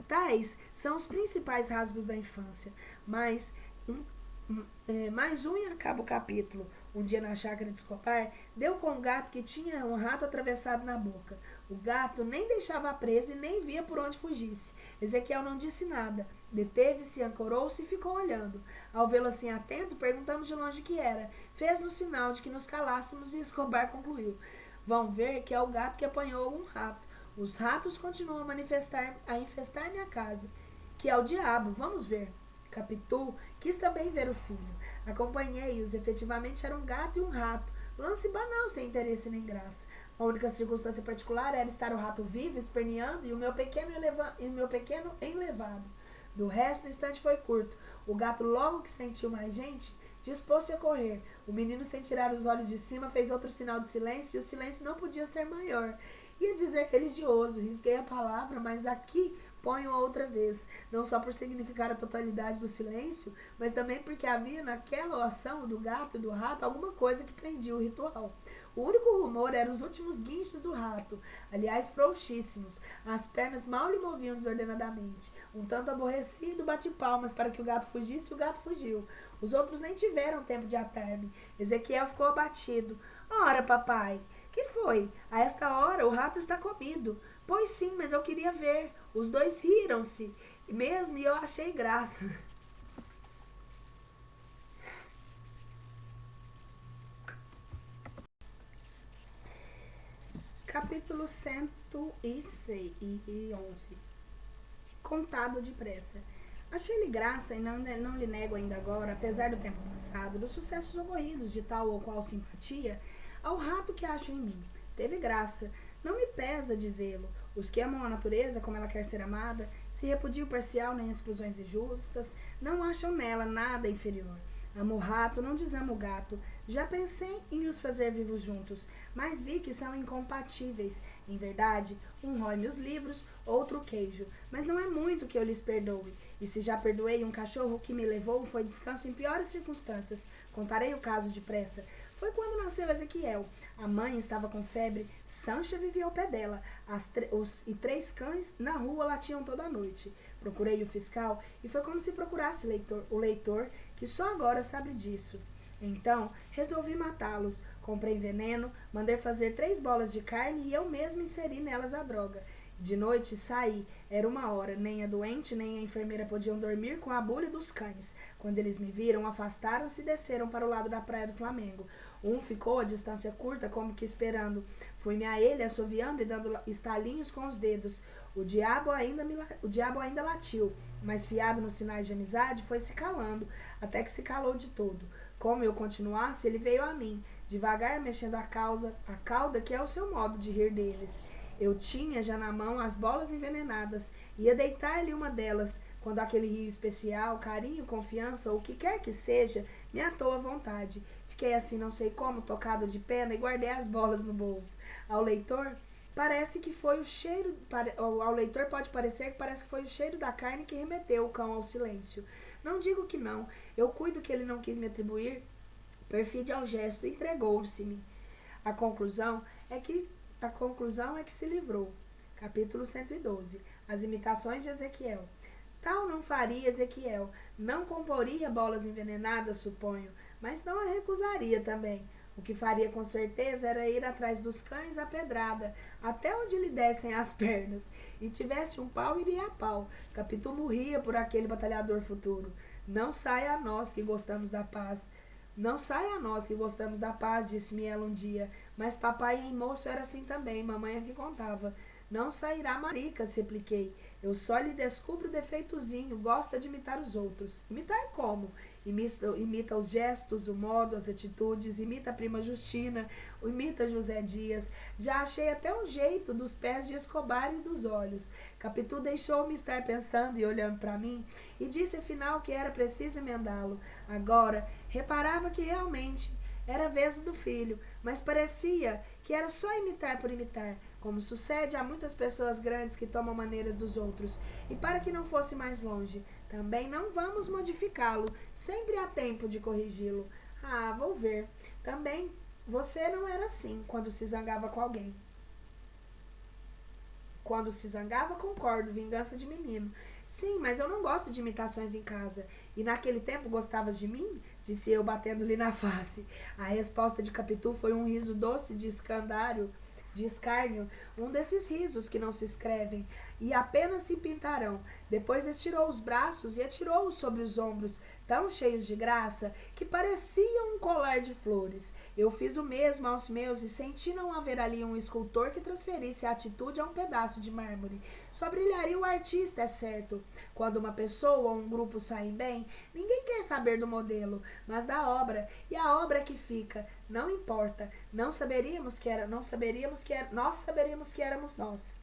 Tais são os principais rasgos da infância. Mais um e acaba o capítulo. Um dia na chácara de Escobar, deu com um gato que tinha um rato atravessado na boca. O gato nem deixava a presa e nem via por onde fugisse. Ezequiel não disse nada. Deteve-se, ancorou-se e ficou olhando. Ao vê-lo assim atento, perguntamos de longe o que era. Fez-nos sinal de que nos calássemos e Escobar concluiu: vão ver que é o gato que apanhou algum rato. Os ratos continuam a infestar minha casa. Que é o diabo, vamos ver. Capitu quis também ver o filho. Acompanhei-os, efetivamente era um gato e um rato. Lance banal, sem interesse nem graça. A única circunstância particular era estar o rato vivo, esperneando, e o meu pequeno enlevado. Do resto, o instante foi curto. O gato, logo que sentiu mais gente, dispôs-se a correr. O menino, sem tirar os olhos de cima, fez outro sinal de silêncio, e o silêncio não podia ser maior. Ia dizer religioso, risguei a palavra, mas aqui ponho outra vez, não só por significar a totalidade do silêncio, mas também porque havia naquela ação do gato e do rato alguma coisa que prendia o ritual. O único rumor eram os últimos guinchos do rato, aliás frouxíssimos. As pernas mal lhe moviam desordenadamente. Um tanto aborrecido, bati palmas para que o gato fugisse e o gato fugiu. Os outros nem tiveram tempo de atar-me. Ezequiel ficou abatido. Ora, papai, que foi? A esta hora o rato está comido. Pois sim, mas eu queria ver. Os dois riram-se mesmo e eu achei graça. Capítulo 111. Contado depressa. Achei-lhe graça e não lhe nego ainda agora, apesar do tempo passado, dos sucessos ocorridos de tal ou qual simpatia, ao rato que acho em mim. Teve graça. Não me pesa dizê-lo. Os que amam a natureza como ela quer ser amada, se repudiam parcial nem exclusões injustas, não acham nela nada inferior. Amo o rato, não desamo o gato. Já pensei em os fazer vivos juntos, mas vi que são incompatíveis. Em verdade, um rói-me os livros, outro o queijo. Mas não é muito que eu lhes perdoe. E se já perdoei um cachorro que me levou, foi descanso em piores circunstâncias. Contarei o caso depressa. Foi quando nasceu Ezequiel. A mãe estava com febre, Sancha vivia ao pé dela, e 3 cães na rua latiam toda a noite. Procurei o fiscal e foi como se procurasse o leitor, que só agora sabe disso. Então, resolvi matá-los. Comprei veneno, mandei fazer 3 bolas de carne e eu mesmo inseri nelas a droga. De noite saí, era 1 hora, nem a doente nem a enfermeira podiam dormir com a bulha dos cães. Quando eles me viram, afastaram-se e desceram para o lado da praia do Flamengo. Um ficou a distância curta, como que esperando. Fui-me a ele, assoviando e dando estalinhos com os dedos. O diabo ainda latiu, mas fiado nos sinais de amizade, foi se calando, até que se calou de todo. Como eu continuasse, ele veio a mim, devagar mexendo a cauda, que é o seu modo de rir deles. Eu tinha já na mão as bolas envenenadas, ia deitar-lhe uma delas, quando aquele rio especial, carinho, confiança, ou o que quer que seja, me atou à vontade. Fiquei assim, não sei como, tocado de pena, e guardei as bolas no bolso. Ao leitor pode parecer que parece que foi o cheiro da carne que remeteu o cão ao silêncio. Não digo que não, eu cuido que ele não quis me atribuir perfídia ao gesto, entregou-se-me. A conclusão é que se livrou. Capítulo 112. As imitações de Ezequiel. Tal não faria Ezequiel, não comporia bolas envenenadas, suponho, mas não a recusaria também. O que faria com certeza era ir atrás dos cães à pedrada, até onde lhe dessem as pernas. E tivesse um pau, iria a pau. Capítulo ria por aquele batalhador futuro. Não saia a nós que gostamos da paz. Não saia a nós que gostamos da paz, disse-me ela um dia. Mas papai em moço era assim também, mamãe é que contava. Não sairá maricas, repliquei. Eu só lhe descubro o defeitozinho, gosta de imitar os outros. Imitar como? Imita os gestos, o modo, as atitudes, imita a prima Justina, imita José Dias. Já achei até um jeito dos pés de Escobar e dos olhos. Capitu deixou-me estar pensando e olhando para mim e disse afinal que era preciso emendá-lo. Agora, reparava que realmente era a vez do filho, mas parecia que era só imitar por imitar, como sucede a muitas pessoas grandes que tomam maneiras dos outros. E para que não fosse mais longe, também não vamos modificá-lo, sempre há tempo de corrigi-lo. Ah, vou ver. Também você não era assim quando se zangava com alguém. Quando se zangava, concordo, vingança de menino. Sim, mas eu não gosto de imitações em casa. E naquele tempo gostavas de mim? Disse eu, batendo-lhe na face. A resposta de Capitu foi um riso doce de escárnio, um desses risos que não se escrevem e apenas se pintarão. Depois estirou os braços e atirou-os sobre os ombros, tão cheios de graça que pareciam um colar de flores. Eu fiz o mesmo aos meus e senti não haver ali um escultor que transferisse a atitude a um pedaço de mármore. Só brilharia o artista, é certo. Quando uma pessoa ou um grupo saem bem, ninguém quer saber do modelo, mas da obra, e a obra que fica, não importa. Nós saberíamos que éramos nós.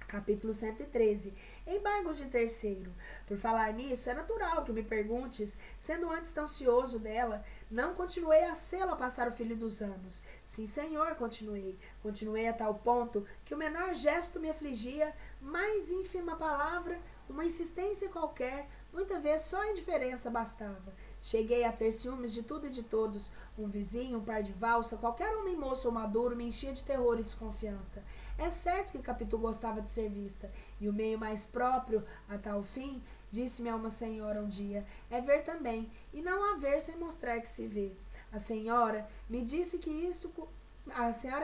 Capítulo 113. Embargos de terceiro. Por falar nisso, é natural que me perguntes, sendo antes tão ansioso dela, não continuei a sê-lo a passar o filho dos anos. Sim, senhor, continuei. Continuei a tal ponto que o menor gesto me afligia mais ínfima palavra, uma insistência qualquer, muitas vezes só a indiferença bastava. Cheguei a ter ciúmes de tudo e de todos. Um vizinho, um par de valsa, qualquer homem moço ou maduro me enchia de terror e desconfiança. É certo que Capitu gostava de ser vista, e o meio mais próprio a tal fim, disse-me a uma senhora um dia, é ver também, e não haver sem mostrar que se vê. A senhora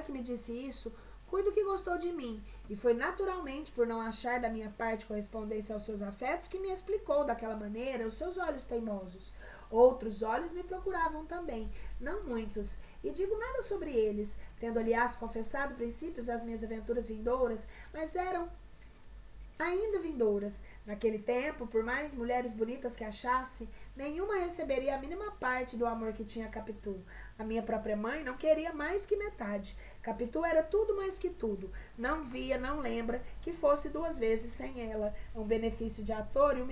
que me disse isso, cuido que gostou de mim, e foi naturalmente por não achar da minha parte correspondência aos seus afetos que me explicou daquela maneira os seus olhos teimosos. Outros olhos me procuravam também, não muitos, e digo nada sobre eles, tendo aliás confessado princípios às minhas aventuras vindouras, mas eram ainda vindouras. Naquele tempo, por mais mulheres bonitas que achasse, nenhuma receberia a mínima parte do amor que tinha Capitu. A minha própria mãe não queria mais que metade. Capitu era tudo mais que tudo. Não via, não lembra que fosse 2 vezes sem ela. Um benefício de ator e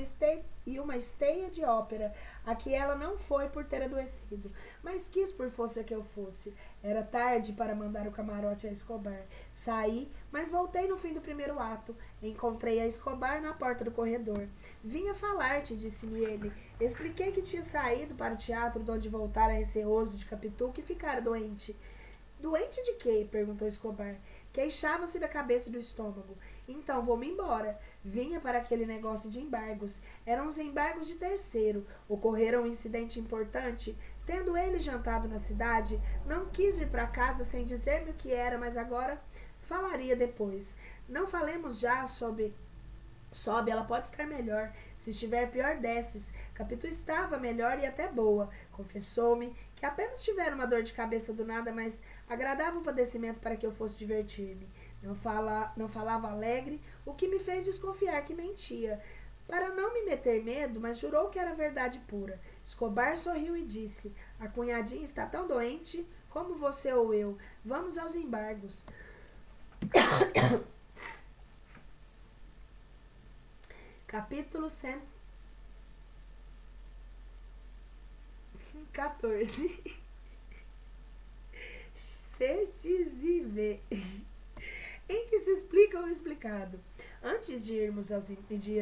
uma esteia de ópera, a que ela não foi por ter adoecido, mas quis por força que eu fosse. Era tarde para mandar o camarote a Escobar. Saí, mas voltei no fim do primeiro ato. Encontrei a Escobar na porta do corredor. Vinha falar-te, disse-me ele. Expliquei que tinha saído para o teatro, de onde voltara receoso de Capitu, que ficara doente. Doente de quê? Perguntou Escobar. Queixava-se da cabeça e do estômago. Então vou-me embora. Vinha para aquele negócio de embargos. Eram os embargos de terceiro. Ocorrera um incidente importante. Tendo ele jantado na cidade, não quis ir para casa sem dizer-me o que era, mas agora falaria depois. Não falemos já sobe, ela pode estar melhor. Se estiver pior, desces. Capitu estava melhor e até boa. Confessou-me que apenas tivera uma dor de cabeça do nada, mas agradava o padecimento para que eu fosse divertir-me. Não falava alegre, o que me fez desconfiar que mentia. Para não me meter medo, mas jurou que era verdade pura. Escobar sorriu e disse, a cunhadinha está tão doente como você ou eu. Vamos aos embargos. Capítulo 114. CXIV. Em que se explica o explicado. Antes de ir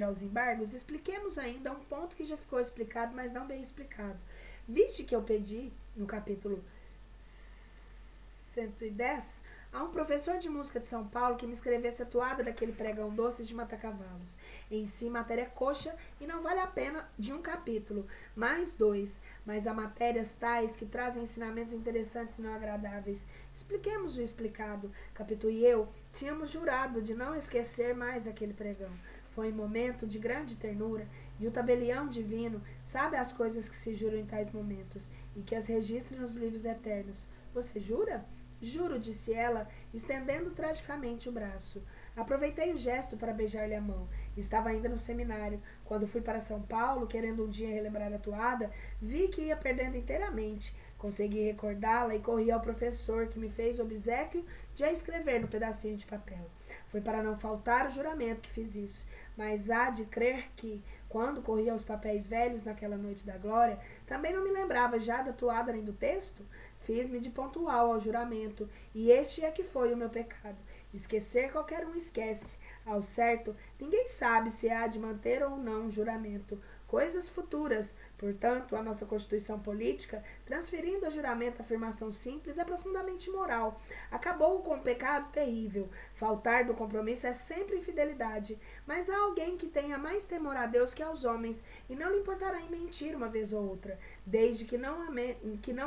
aos embargos, expliquemos ainda um ponto que já ficou explicado, mas não bem explicado. Viste que eu pedi, no capítulo 110, a um professor de música de São Paulo que me escrevesse a toada daquele pregão doce de Matacavalos. Em si, matéria coxa e não vale a pena de um capítulo, mais 2, mas há matérias tais que trazem ensinamentos interessantes e não agradáveis. Expliquemos o explicado. Capitu e eu tínhamos jurado de não esquecer mais aquele pregão. Foi um momento de grande ternura, e o tabelião divino sabe as coisas que se juram em tais momentos, e que as registra nos livros eternos. Você jura? Juro, disse ela, estendendo tragicamente o braço. Aproveitei o gesto para beijar-lhe a mão. Estava ainda no seminário. Quando fui para São Paulo, querendo um dia relembrar a toada, vi que ia perdendo inteiramente. Consegui recordá-la e corri ao professor, que me fez o obséquio de a escrever no pedacinho de papel. Foi para não faltar o juramento que fiz isso. Mas há de crer que, quando corri aos papéis velhos naquela noite da glória, também não me lembrava já da toada nem do texto. Fiz-me de pontual ao juramento, e este é que foi o meu pecado. Esquecer qualquer um esquece. Ao certo, ninguém sabe se há de manter ou não um juramento. Coisas futuras. Portanto, a nossa Constituição Política, transferindo a juramento a afirmação simples, é profundamente imoral. Acabou com um pecado terrível. Faltar do compromisso é sempre infidelidade. Mas há alguém que tenha mais temor a Deus que aos homens, e não lhe importará em mentir uma vez ou outra, desde que não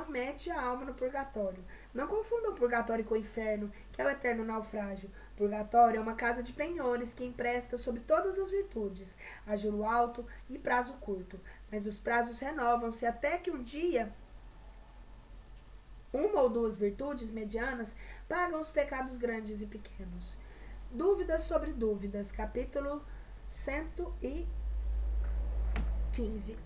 mete a alma no purgatório. Não confundam purgatório com o inferno, que é o eterno naufrágio. Purgatório é uma casa de penhores que empresta sob todas as virtudes, a juro alto e prazo curto. Mas os prazos renovam-se até que um dia uma ou 2 virtudes medianas pagam os pecados grandes e pequenos. Dúvidas sobre dúvidas, capítulo 115.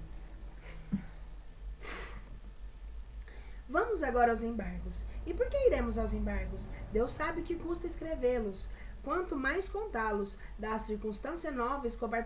Vamos agora aos embargos. E por que iremos aos embargos? Deus sabe o que custa escrevê-los. Quanto mais contá-los. Da circunstância nova, Escobar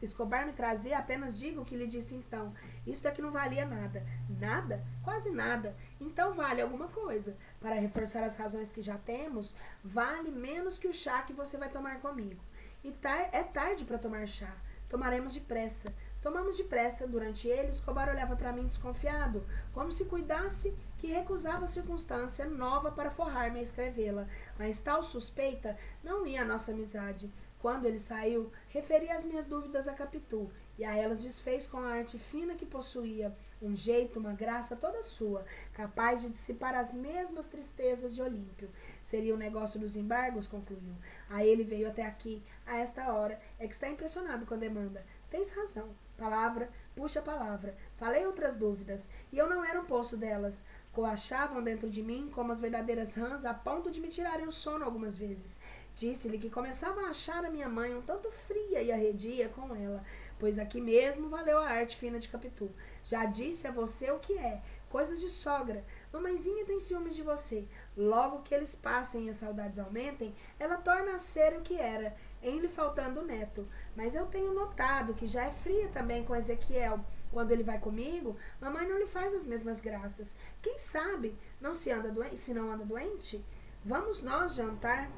Escobar me trazia, apenas digo o que lhe disse então. Isto é que não valia nada. Nada? Quase nada. Então vale alguma coisa. Para reforçar as razões que já temos, vale menos que o chá que você vai tomar comigo. E é tarde para tomar chá. Tomaremos depressa. Tomamos depressa. Durante ele, Escobar olhava para mim desconfiado, como se cuidasse que recusava circunstância nova para forrar-me a escrevê-la. Mas tal suspeita não ia à nossa amizade. Quando ele saiu, referi as minhas dúvidas a Capitu, e a elas desfez com a arte fina que possuía, um jeito, uma graça toda sua, capaz de dissipar as mesmas tristezas de Olímpio. Seria o negócio dos embargos, concluiu. A ele veio até aqui, a esta hora, é que está impressionado com a demanda. Tens razão. Palavra, puxa palavra. Falei outras dúvidas, e eu não era um poço delas. Coachavam dentro de mim como as verdadeiras rãs, a ponto de me tirarem o sono algumas vezes. Disse-lhe que começava a achar a minha mãe um tanto fria e arredia com ela, pois aqui mesmo valeu a arte fina de Capitu. Já disse a você o que é, coisas de sogra. Mamãezinha tem ciúmes de você. Logo que eles passem e as saudades aumentem, ela torna a ser o que era, em lhe faltando o neto. Mas eu tenho notado que já é fria também com Ezequiel. Quando ele vai comigo, mamãe não lhe faz as mesmas graças. Quem sabe não se não anda doente? Vamos nós jantar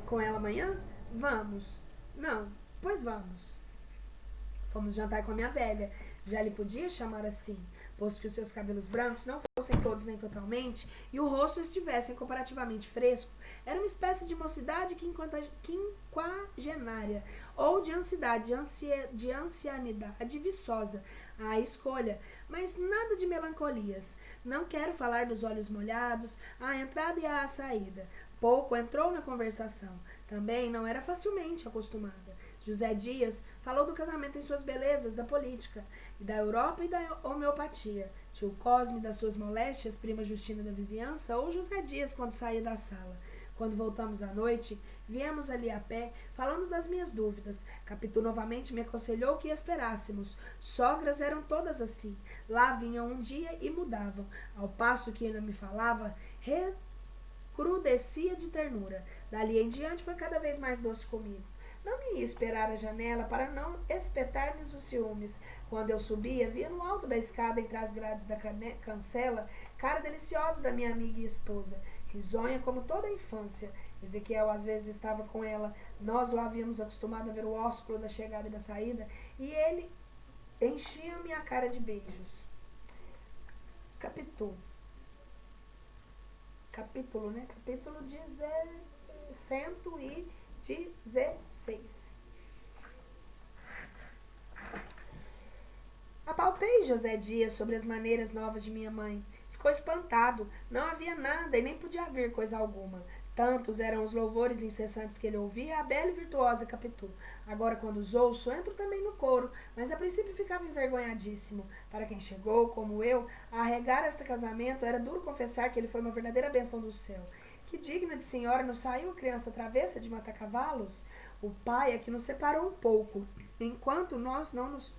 com ela amanhã? Vamos. Não, pois vamos. Fomos jantar com a minha velha. Já lhe podia chamar assim, posto que os seus cabelos brancos não fossem todos nem totalmente, e o rosto estivessem comparativamente fresco. Era uma espécie de mocidade quinquagenária, ou de de ancianidade viçosa, à escolha, mas nada de melancolias. Não quero falar dos olhos molhados, à entrada e à saída. Pouco entrou na conversação. Também não era facilmente acostumada. José Dias falou do casamento em suas belezas, da política, e da Europa e da homeopatia. Tio Cosme das suas moléstias, prima Justina da vizinhança, ou José Dias quando saía da sala. Quando voltamos à noite, viemos ali a pé, falamos das minhas dúvidas. Capitu novamente me aconselhou que esperássemos. Sogras eram todas assim. Lá vinham um dia e mudavam. Ao passo que ainda me falava, recrudescia de ternura. Dali em diante foi cada vez mais doce comigo. Não me ia esperar à janela para não espetar-nos os ciúmes. Quando eu subia, via no alto da escada, entre as grades da cancela, cara deliciosa da minha amiga e esposa, risonha como toda a infância. Ezequiel às vezes estava com ela. Nós o havíamos acostumado a ver o ósculo da chegada e da saída, e ele enchia-me a cara de beijos. Capítulo, né? Capítulo 116. Apalpei José Dias sobre as maneiras novas de minha mãe. Ficou espantado. Não havia nada e nem podia haver coisa alguma. Tantos eram os louvores incessantes que ele ouvia à bela e virtuosa Capitu. Agora, quando os ouço, entro também no coro, mas a princípio ficava envergonhadíssimo. Para quem chegou, como eu, a arregar este casamento, era duro confessar que ele foi uma verdadeira bênção do céu. Que digna de senhora não saiu a criança travessa de matar cavalos? O pai é que nos separou um pouco, enquanto não nos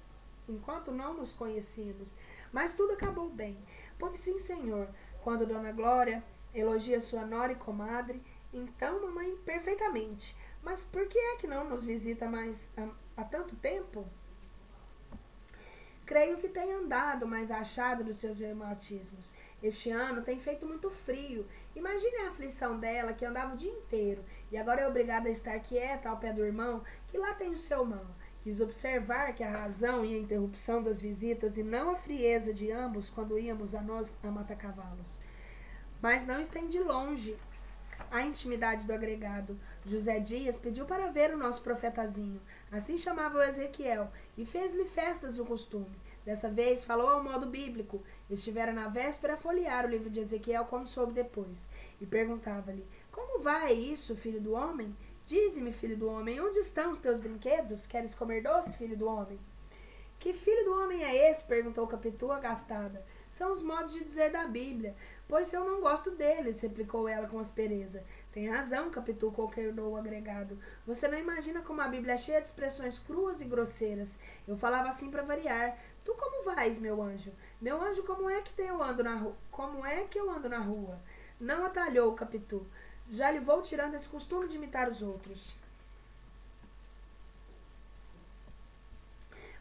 conhecíamos. Mas tudo acabou bem. Pois sim, senhor, quando Dona Glória elogia sua nora e comadre, então, mamãe, perfeitamente. Mas por que é que não nos visita mais há tanto tempo? Creio que tem andado mais achada dos seus reumatismos. Este ano tem feito muito frio. Imagine a aflição dela, que andava o dia inteiro, e agora é obrigada a estar quieta ao pé do irmão, que lá tem o seu mal. Quis observar que a razão e a interrupção das visitas, e não a frieza de ambos quando íamos a nós a matacavalos. Mas não estende longe a intimidade do agregado. José Dias pediu para ver o nosso profetazinho, assim chamava o Ezequiel, e fez-lhe festas do costume. Dessa vez falou ao modo bíblico. Estivera na véspera a folhear o livro de Ezequiel, como soube depois, e perguntava-lhe: como vai isso, filho do homem? Dize-me, filho do homem, onde estão os teus brinquedos? Queres comer doce, filho do homem? Que filho do homem é esse? Perguntou Capitu, agastada. São os modos de dizer da Bíblia. Pois eu não gosto deles, replicou ela com aspereza. Tem razão, Capitu, concordou o agregado. Você não imagina como a Bíblia é cheia de expressões cruas e grosseiras. Eu falava assim para variar. Tu como vais, meu anjo? Meu anjo, como é que eu ando na rua? Como é que eu ando na rua? Não atalhou, Capitu. Já lhe vou tirando esse costume de imitar os outros.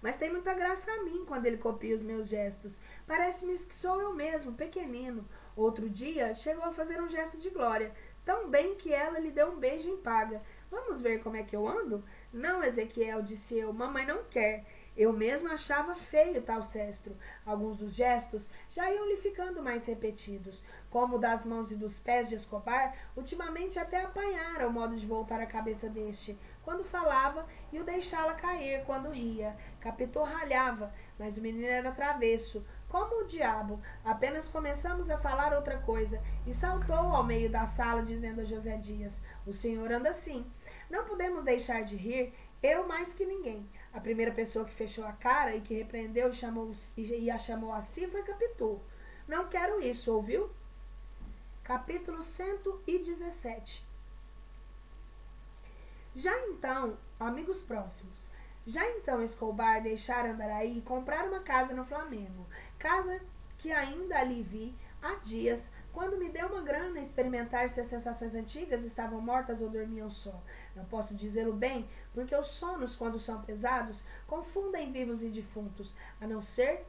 mas tem muita graça a mim quando ele copia os meus gestos. Parece-me que sou eu mesmo, pequenino. Outro dia, chegou a fazer um gesto de Glória, tão bem que ela lhe deu um beijo em paga. Vamos ver como é que eu ando? Não, Ezequiel, disse eu, mamãe não quer. Eu mesma achava feio tal cestro. Alguns dos gestos já iam lhe ficando mais repetidos, como o das mãos e dos pés de Escobar, ultimamente até apanhara o modo de voltar a cabeça deste, quando falava, e o deixá-la cair quando ria. Capitão ralhava, mas o menino era travesso, como o diabo. Apenas começamos a falar outra coisa, e saltou ao meio da sala, dizendo a José Dias, o senhor anda assim. Não podemos deixar de rir, eu mais que ninguém. A primeira pessoa que fechou a cara e que repreendeu e a chamou a si foi Capitu. Não quero isso, ouviu? Capítulo 117. Já então, amigos próximos, já então Escobar deixara Andaraí e comprar uma casa no Flamengo, casa que ainda ali vi há dias, quando me deu uma grana experimentar se as sensações antigas estavam mortas ou dormiam só. Não posso dizê-lo bem, porque os sonos, quando são pesados, confundem vivos e defuntos, a não ser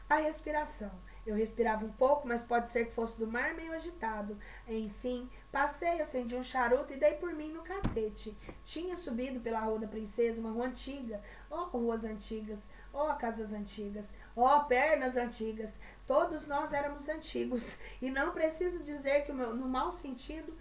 a respiração. Eu respirava um pouco, mas pode ser que fosse do mar meio agitado. Enfim, passei, acendi um charuto e dei por mim no catete. Tinha subido pela Rua da Princesa, uma rua antiga. Oh, ruas antigas, oh, casas antigas, oh, pernas antigas. Todos nós éramos antigos. E não preciso dizer que no mau sentido,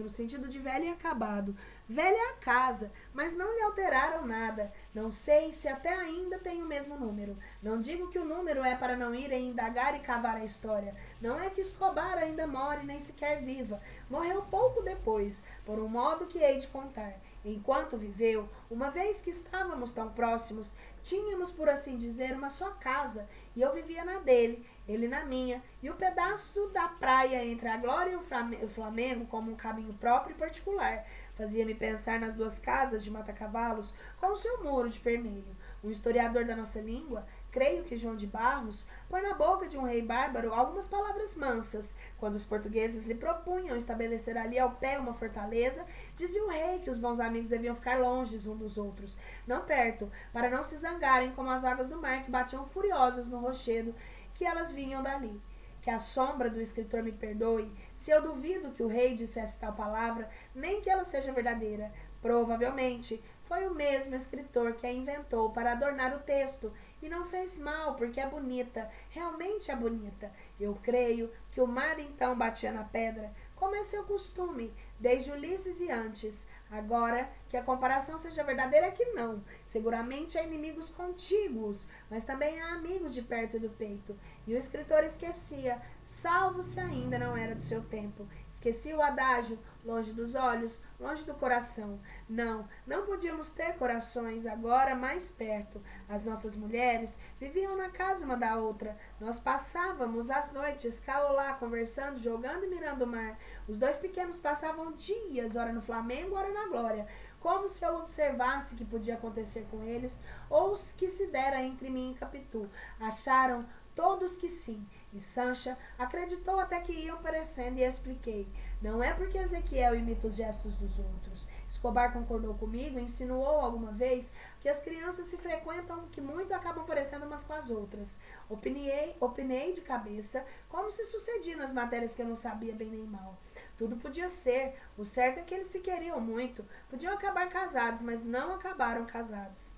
no sentido de velho e acabado. Velha é a casa, mas não lhe alteraram nada. Não sei se até ainda tem o mesmo número. Não digo que o número é para não irem indagar e cavar a história. Não é que Escobar ainda more nem sequer viva. Morreu pouco depois, por um modo que hei de contar. Enquanto viveu, uma vez que estávamos tão próximos, tínhamos, por assim dizer, uma só casa, e eu vivia na dele, ele na minha, e o pedaço da praia entre a Glória e o Flamengo como um caminho próprio e particular. Fazia-me pensar nas duas casas de mata-cavalos com o seu muro de permelho. Um historiador da nossa língua, creio que João de Barros, põe na boca de um rei bárbaro algumas palavras mansas. Quando os portugueses lhe propunham estabelecer ali ao pé uma fortaleza, dizia o rei que os bons amigos deviam ficar longe uns dos outros, não perto, para não se zangarem como as águas do mar que batiam furiosas no rochedo que elas vinham dali. Que a sombra do escritor me perdoe se eu duvido que o rei dissesse tal palavra, nem que ela seja verdadeira. Provavelmente foi o mesmo escritor que a inventou para adornar o texto, e não fez mal, porque é bonita, realmente é bonita. Eu creio que o mar então batia na pedra, como é seu costume, desde Ulisses e antes. Agora, que a comparação seja verdadeira, é que não. Seguramente há inimigos contíguos, mas também há amigos de perto e do peito. E o escritor esquecia, salvo se ainda não era do seu tempo. Esquecia o adágio, longe dos olhos, longe do coração. Não podíamos ter corações agora mais perto. As nossas mulheres viviam na casa uma da outra. Nós passávamos as noites cá ou lá, conversando, jogando e mirando o mar. Os dois pequenos passavam dias, ora no Flamengo, ora na Glória, como se eu observasse que podia acontecer com eles, ou que se dera entre mim e Capitu. Acharam todos que sim, e Sancha acreditou até que iam parecendo, e eu expliquei. Não é porque Ezequiel imita os gestos dos outros. Escobar concordou comigo e insinuou alguma vez que as crianças se frequentam, que muito acabam parecendo umas com as outras. Opinei de cabeça, como se sucedia nas matérias que eu não sabia bem nem mal. Tudo podia ser, o certo é que eles se queriam muito, podiam acabar casados, mas não acabaram casados.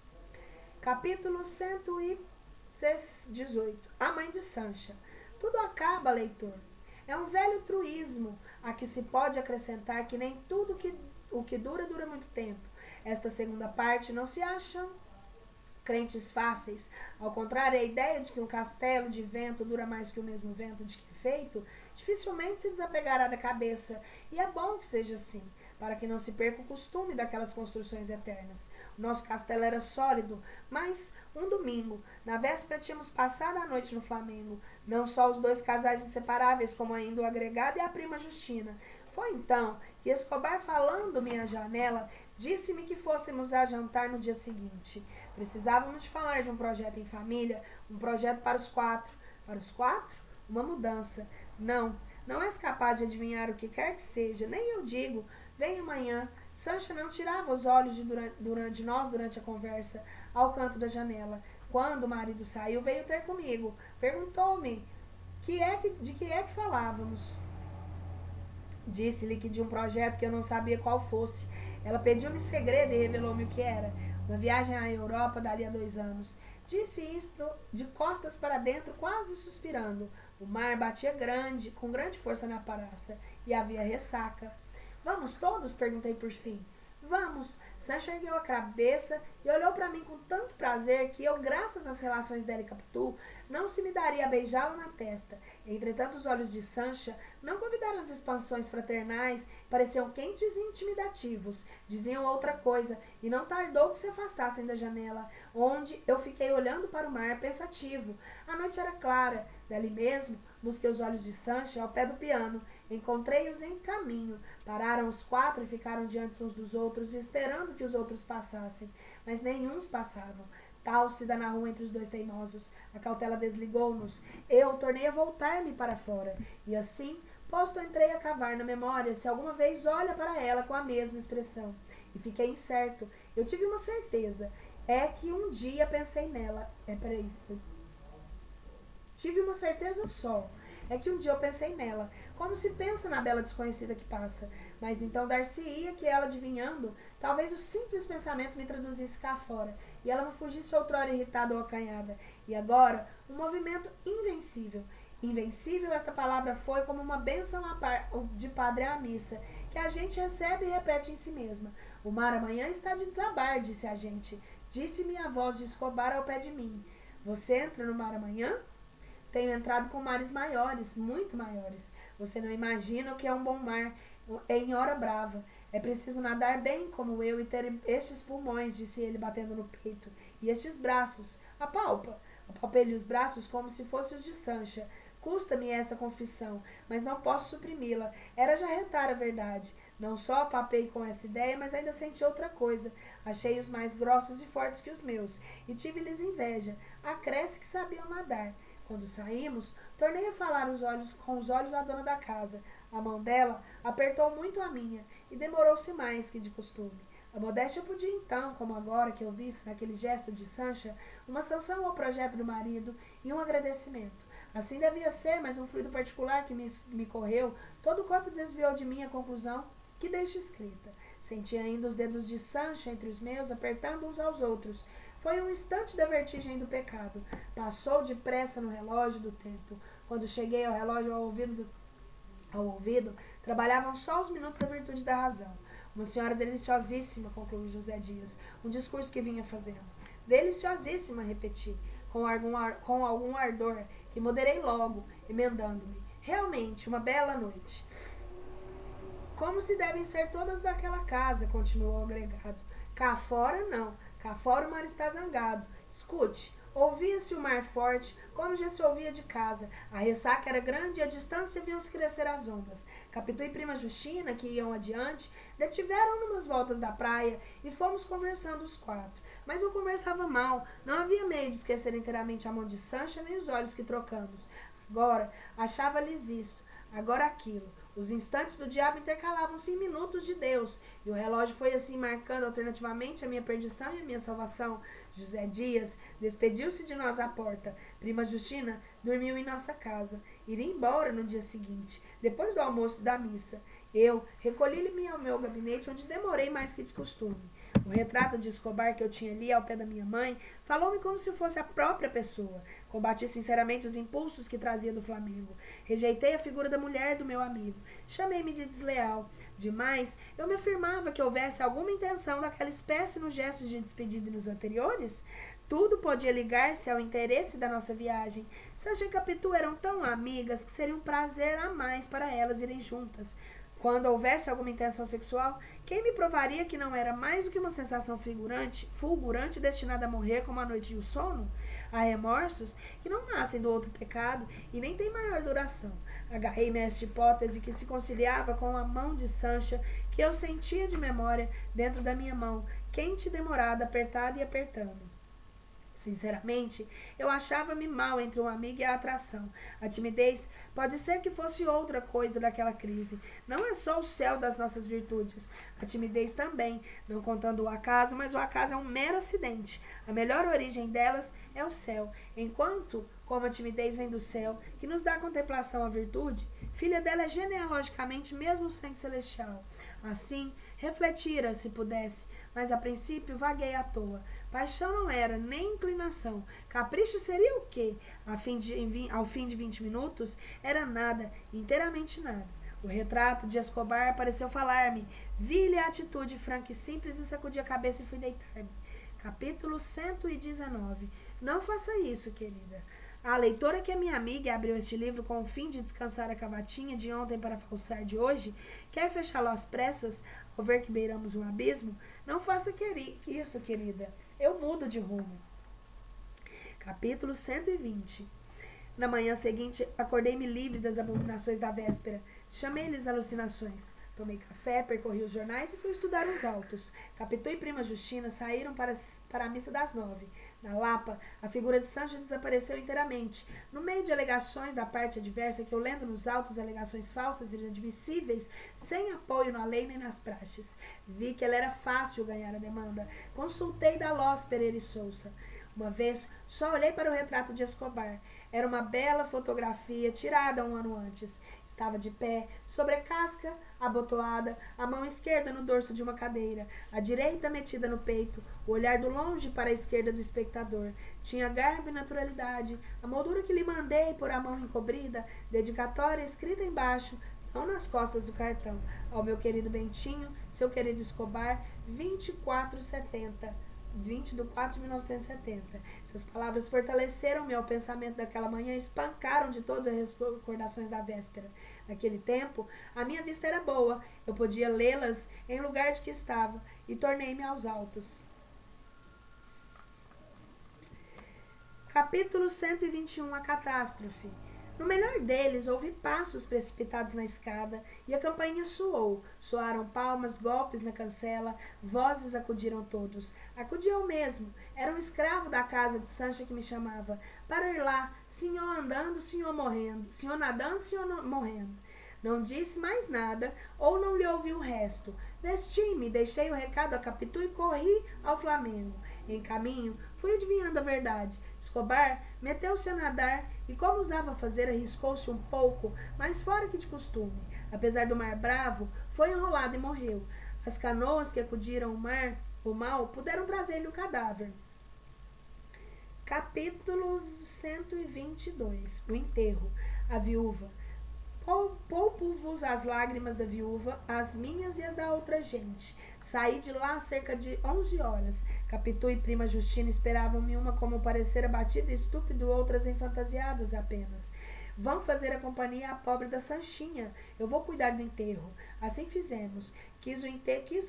Capítulo 118. A mãe de Sancha. Tudo acaba, leitor. É um velho truísmo a que se pode acrescentar que nem tudo o que dura muito tempo. Esta segunda parte não se acham crentes fáceis. Ao contrário, a ideia de que um castelo de vento dura mais que o mesmo vento de que é feito, dificilmente se desapegará da cabeça, e é bom que seja assim, para que não se perca o costume daquelas construções eternas. O nosso castelo era sólido, mas um domingo, na véspera, tínhamos passado a noite no Flamengo, não só os dois casais inseparáveis, como ainda o agregado e a prima Justina. Foi então que Escobar, falando-me à janela, disse-me que fôssemos a jantar no dia seguinte. Precisávamos de falar de um projeto em família, um projeto para os quatro. Para os quatro? Uma mudança. Não és capaz de adivinhar o que quer que seja, nem eu digo. Vem amanhã. Sancha não tirava os olhos de nós durante a conversa. ao canto da janela. Quando o marido saiu, veio ter comigo. Perguntou-me de que é que falávamos. Disse-lhe que de um projeto que eu não sabia qual fosse. Ela pediu-me segredo e revelou-me o que era. Uma viagem à Europa dali a 2 anos. Disse isto de costas para dentro, quase suspirando. O mar batia com grande força na praça, e havia ressaca. Vamos todos? Perguntei por fim. Vamos. Sancha ergueu a cabeça e olhou para mim com tanto prazer que eu, graças às relações dela e Capitu, não se me daria a beijá-la na testa. Entretanto, os olhos de Sancha não convidaram as expansões fraternais, pareciam quentes e intimidativos. Diziam outra coisa, e não tardou que se afastassem da janela, onde eu fiquei olhando para o mar pensativo. A noite era clara. Dali mesmo, busquei os olhos de Sancha ao pé do piano. Encontrei-os em caminho. Pararam os 4 e ficaram diante uns dos outros, esperando que os outros passassem. Mas nenhuns passavam. Tal se dá na rua entre os 2 teimosos. A cautela desligou-nos. Eu tornei a voltar-me para fora. E assim, posto, entrei a cavar na memória se alguma vez olha para ela com a mesma expressão. E fiquei incerto. Eu tive uma certeza. É que um dia pensei nela. Tive uma certeza só. É que um dia eu pensei nela, como se pensa na bela desconhecida que passa. Mas então dar-se-ia que ela, adivinhando, talvez o simples pensamento me traduzisse cá fora, e ela me fugisse outrora irritada ou acanhada. E agora, um movimento invencível. Invencível, essa palavra foi como uma bênção de padre à missa, que a gente recebe e repete em si mesma. O mar amanhã está de desabar, disse a gente. Disse-me a voz de Escobar ao pé de mim. Você entra no mar amanhã? Tenho entrado com mares maiores, muito maiores. Você não imagina o que é um bom mar em hora brava. É preciso nadar bem como eu e ter estes pulmões, disse ele batendo no peito. E estes braços. Apalpei-lhe os braços como se fossem os de Sancha. Custa-me essa confissão, mas não posso suprimi-la. Era jarretar a verdade. Não só apalpei com essa ideia, mas ainda senti outra coisa. Achei-os mais grossos e fortes que os meus, e tive-lhes inveja. Acresce que sabiam nadar. Quando saímos, tornei a falar com os olhos à dona da casa. A mão dela apertou muito a minha, e demorou-se mais que de costume. A modéstia podia então, como agora que eu visse naquele gesto de Sancha, uma sanção ao projeto do marido e um agradecimento. Assim devia ser, mas um fluido particular que me correu, todo o corpo desviou de mim a conclusão que deixo escrita. Senti ainda os dedos de Sancha entre os meus, apertando uns aos outros. Foi um instante da vertigem do pecado. Passou depressa no relógio do tempo. Quando cheguei ao relógio ao ouvido, trabalhavam só os minutos da virtude da razão. Uma senhora deliciosíssima, concluiu José Dias, um discurso que vinha fazendo. Deliciosíssima, repeti, com algum ardor, que moderei logo, emendando-me. Realmente, uma bela noite. Como se devem ser todas daquela casa, continuou o agregado. Cá fora, não. Cá fora o mar está zangado. Escute, ouvia-se o mar forte, como já se ouvia de casa. A ressaca era grande e à distância viam-se crescer as ondas. Capitu e prima Justina, que iam adiante, detiveram numas voltas da praia e fomos conversando os 4. Mas eu conversava mal, não havia meio de esquecer inteiramente a mão de Sancha nem os olhos que trocamos. Agora achava-lhes isto, agora aquilo. Os instantes do diabo intercalavam-se em minutos de Deus, e o relógio foi assim marcando alternativamente a minha perdição e a minha salvação. José Dias despediu-se de nós à porta. Prima Justina dormiu em nossa casa. Iria embora no dia seguinte, depois do almoço e da missa. Eu recolhi-me ao meu gabinete, onde demorei mais que de costume. O retrato de Escobar que eu tinha ali ao pé da minha mãe falou-me como se fosse a própria pessoa. Combati sinceramente os impulsos que trazia do Flamengo. Rejeitei a figura da mulher do meu amigo. Chamei-me de desleal. Demais, eu me afirmava que houvesse alguma intenção daquela espécie nos gestos de despedida nos anteriores. Tudo podia ligar-se ao interesse da nossa viagem. Sancha e Capitu eram tão amigas que seria um prazer a mais para elas irem juntas. Quando houvesse alguma intenção sexual, quem me provaria que não era mais do que uma sensação fulgurante destinada a morrer como a noite e o sono? Há remorsos que não nascem do outro pecado e nem têm maior duração. Agarrei-me a esta hipótese que se conciliava com a mão de Sancha, que eu sentia de memória dentro da minha mão, quente e demorada, apertada e apertando. Sinceramente, eu achava-me mal entre um amigo e a atração. A timidez pode ser que fosse outra coisa daquela crise. Não é só o céu das nossas virtudes. A timidez também, não contando o acaso, mas o acaso é um mero acidente. A melhor origem delas é o céu. Enquanto, como a timidez vem do céu, que nos dá a contemplação à virtude, filha dela é genealogicamente mesmo o sangue celestial. Assim, refletira, se pudesse, mas a princípio vaguei à toa. Paixão não era, nem inclinação. Capricho seria o quê? Ao fim de 20 minutos, era nada, inteiramente nada. O retrato de Escobar pareceu falar-me. Vi-lhe a atitude franca e simples e sacudi a cabeça e fui deitar-me. Capítulo 119. Não faça isso, querida. A leitora que é minha amiga e abriu este livro com o fim de descansar a cavatinha de ontem para falsar de hoje, quer fechá-lo às pressas, ao ver que beiramos um abismo? Não faça isso, querida. Eu mudo de rumo. Capítulo 120. Na manhã seguinte, acordei-me livre das abominações da véspera. Chamei-lhes alucinações. Tomei café, percorri os jornais e fui estudar os autos. Capitu e prima Justina saíram para a missa das 9. Na Lapa, a figura de Sancho desapareceu inteiramente. No meio de alegações da parte adversa, que eu lendo nos autos alegações falsas e inadmissíveis, sem apoio na lei nem nas praxes. Vi que ela era fácil ganhar a demanda. Consultei Dalós Pereira e Sousa. Uma vez, só olhei para o retrato de Escobar. Era uma bela fotografia tirada um ano antes. Estava de pé, sobre a casca abotoada, a mão esquerda no dorso de uma cadeira, a direita metida no peito, o olhar do longe para a esquerda do espectador. Tinha garbo e naturalidade, a moldura que lhe mandei por a mão encobrida, dedicatória escrita embaixo, não nas costas do cartão. Ao meu querido Bentinho, seu querido Escobar, 2470. 20 de 4 de 1970. Essas palavras fortaleceram-me ao pensamento daquela manhã e espancaram de todas as recordações da véspera. Naquele tempo, a minha vista era boa, eu podia lê-las em lugar de que estava, e tornei-me aos autos. Capítulo 121. A catástrofe. No melhor deles, houve passos precipitados na escada e a campainha soou. Soaram palmas, golpes na cancela, vozes acudiram todos. Acudia eu mesmo. Era um escravo da casa de Sancha que me chamava. Para ir lá, senhor andando, senhor morrendo. Senhor nadando, senhor morrendo. Não disse mais nada, ou não lhe ouvi o resto. Vesti-me, deixei o recado a Capitu e corri ao Flamengo. Em caminho, fui adivinhando a verdade. Escobar meteu-se a nadar e, como usava fazer, arriscou-se um pouco, mais fora que de costume. Apesar do mar bravo, foi enrolado e morreu. As canoas que acudiram o mal, puderam trazer-lhe o cadáver. Capítulo 122. O enterro. A viúva. Poupo-vos as lágrimas da viúva, as minhas e as da outra gente. Saí de lá cerca de 11 horas. Capitu e prima Justina esperavam-me, uma como parecer abatida e estúpido, outras enfantasiadas apenas. Vão fazer a companhia à pobre da Sanchinha. Eu vou cuidar do enterro. Assim fizemos. Quis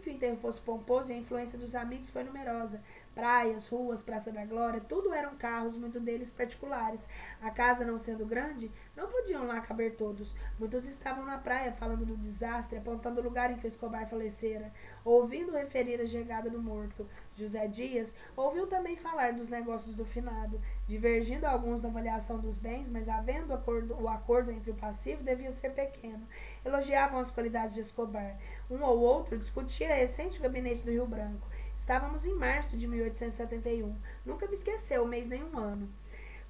que o enterro fosse pomposo e a influência dos amigos foi numerosa. Praias, ruas, Praça da Glória, tudo eram carros, muitos deles particulares. A casa não sendo grande, não podiam lá caber todos. Muitos estavam na praia falando do desastre, apontando o lugar em que o Escobar falecera, ouvindo referir a chegada do morto. José Dias ouviu também falar dos negócios do finado, divergindo alguns na avaliação dos bens, mas havendo o acordo entre o passivo devia ser pequeno. Elogiavam as qualidades de Escobar. Um ou outro discutia a recente gabinete do Rio Branco. Estávamos em março de 1871. Nunca me esqueceu o mês nem um ano.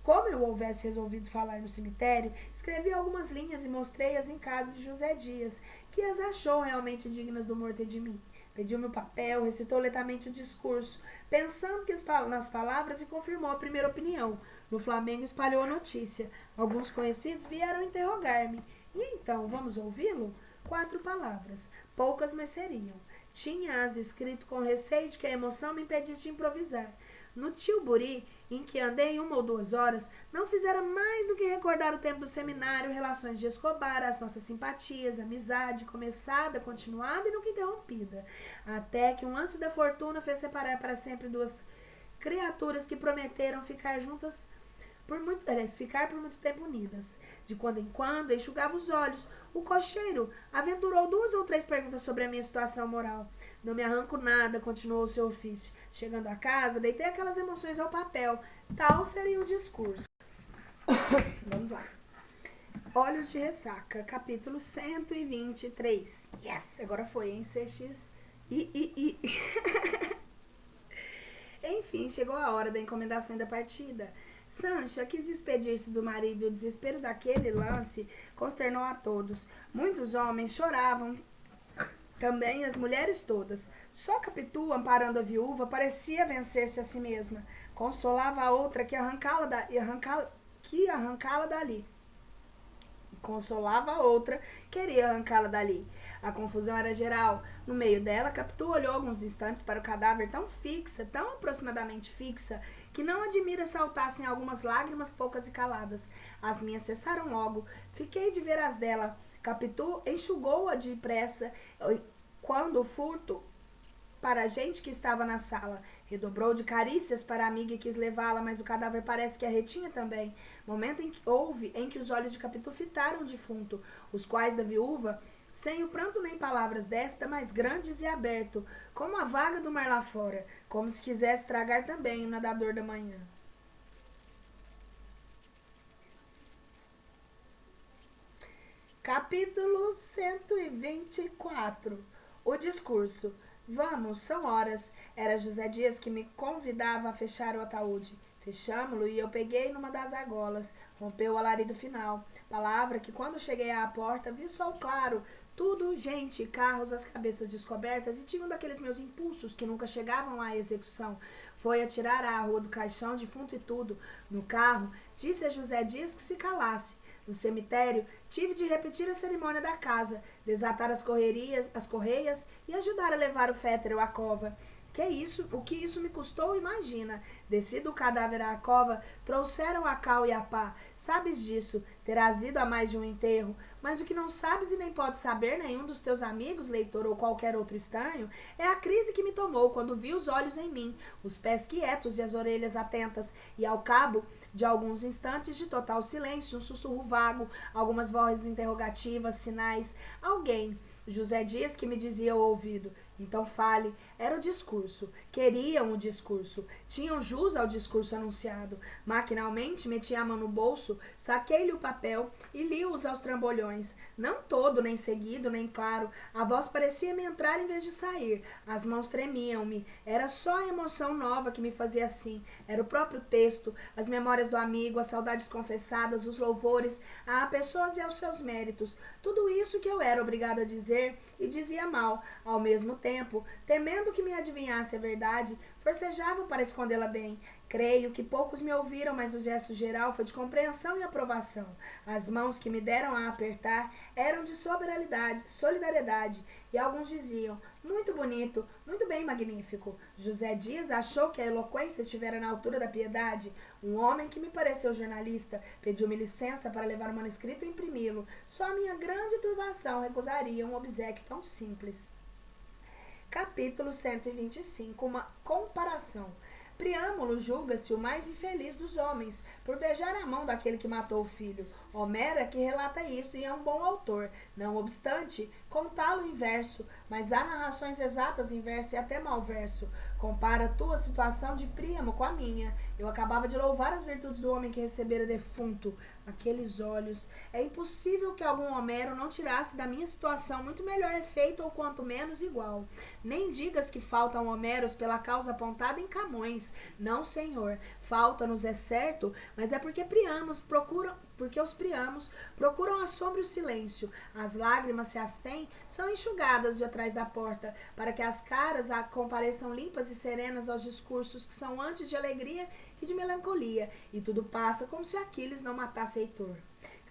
Como eu houvesse resolvido falar no cemitério, escrevi algumas linhas e mostrei-as em casa de José Dias, que as achou realmente dignas do morto e de mim. Pediu-me o papel, recitou lentamente o discurso, pensando nas palavras, e confirmou a primeira opinião. No Flamengo espalhou a notícia. Alguns conhecidos vieram interrogar-me. E então, vamos ouvi-lo? 4 palavras. Poucas, mas seriam. Tinha-as escrito com receio de que a emoção me impedisse de improvisar. No Tilbury, em que andei 1 ou 2 horas, não fizera mais do que recordar o tempo do seminário, relações de Escobar, as nossas simpatias, amizade, começada, continuada e nunca interrompida, até que um lance da fortuna fez separar para sempre 2 criaturas que prometeram ficar juntas ficar por muito tempo unidas. De quando em quando, enxugava os olhos. O cocheiro aventurou 2 ou 3 perguntas sobre a minha situação moral. Não me arranco nada, continuou o seu ofício. Chegando a casa, deitei aquelas emoções ao papel. Tal seria o discurso. Vamos lá. Olhos de Ressaca, capítulo 123. Yes, agora foi, hein? CX. Enfim, chegou a hora da encomendação e da partida. Sancha quis despedir-se do marido e o desespero daquele lance consternou a todos. Muitos homens choravam, também as mulheres todas. Só Capitu, amparando a viúva, parecia vencer-se a si mesma. Consolava a outra que arrancá-la dali. Consolava a outra, queria arrancá-la dali. A confusão era geral. No meio dela, Capitu olhou alguns instantes para o cadáver tão fixa, tão aproximadamente fixa, que não admira saltassem algumas lágrimas poucas e caladas. As minhas cessaram logo. Fiquei de ver as dela. Capitu enxugou-a depressa quando o furto para a gente que estava na sala. Redobrou de carícias para a amiga e quis levá-la, mas o cadáver parece que a retinha também. Momento em que os olhos de Capitu fitaram o defunto, os quais da viúva, sem o pranto nem palavras desta, mais grandes e aberto, como a vaga do mar lá fora, como se quisesse tragar também o nadador da manhã. Capítulo 124. O discurso. Vamos, são horas. Era José Dias que me convidava a fechar o ataúde. Fechamo-lo e eu peguei numa das argolas. Rompeu o alarido final. Palavra que quando cheguei à porta vi sol claro. Tudo, gente, carros, as cabeças descobertas, e tive um daqueles meus impulsos que nunca chegavam à execução. Foi atirar à rua do caixão, defunto e tudo. No carro, disse a José Dias que se calasse. No cemitério, tive de repetir a cerimônia da casa, desatar as correias e ajudar a levar o féretro à cova. O que isso me custou, imagina. Descido o cadáver à cova, trouxeram a cal e a pá. Sabes disso, terás ido a mais de um enterro. Mas o que não sabes e nem pode saber nenhum dos teus amigos, leitor ou qualquer outro estranho, é a crise que me tomou quando vi os olhos em mim, os pés quietos e as orelhas atentas, e ao cabo de alguns instantes de total silêncio, um sussurro vago, algumas vozes interrogativas, sinais, alguém, José Dias, que me dizia ao ouvido: então fale. Era o discurso. Queriam o discurso. Tinham jus ao discurso anunciado. Maquinalmente meti a mão no bolso, saquei-lhe o papel e li-os aos trambolhões. Não todo, nem seguido, nem claro. A voz parecia-me entrar em vez de sair. As mãos tremiam-me. Era só a emoção nova que me fazia assim. Era o próprio texto, as memórias do amigo, as saudades confessadas, os louvores a pessoas e aos seus méritos. Tudo isso que eu era obrigada a dizer e dizia mal. Ao mesmo tempo, temendo que me adivinhasse a verdade, forcejava para escondê-la bem. Creio que poucos me ouviram, mas o gesto geral foi de compreensão e aprovação. As mãos que me deram a apertar eram de solidariedade, e alguns diziam: muito bonito, muito bem, magnífico. José Dias achou que a eloquência estivera na altura da piedade. Um homem que me pareceu jornalista pediu-me licença para levar o manuscrito e imprimi-lo. Só a minha grande turbação recusaria um obséquio tão simples. Capítulo 125. Uma comparação. Priâmulo julga-se o mais infeliz dos homens, por beijar a mão daquele que matou o filho. Homero é que relata isso e é um bom autor. Não obstante, contá-lo em verso, mas há narrações exatas em verso e até malverso. Compara a tua situação de Príamo com a minha. Eu acabava de louvar as virtudes do homem que recebera defunto. Aqueles olhos. É impossível que algum Homero não tirasse da minha situação muito melhor efeito ou quanto menos igual. Nem digas que faltam Homeros pela causa apontada em Camões. Não, senhor. Falta-nos, é certo, mas é porque os Priamos procuram a sombra e o silêncio. As lágrimas, se as têm, são enxugadas de atrás da porta, para que as caras compareçam limpas e serenas aos discursos que são antes de alegria que de melancolia, e tudo passa como se Aquiles não matasse Heitor.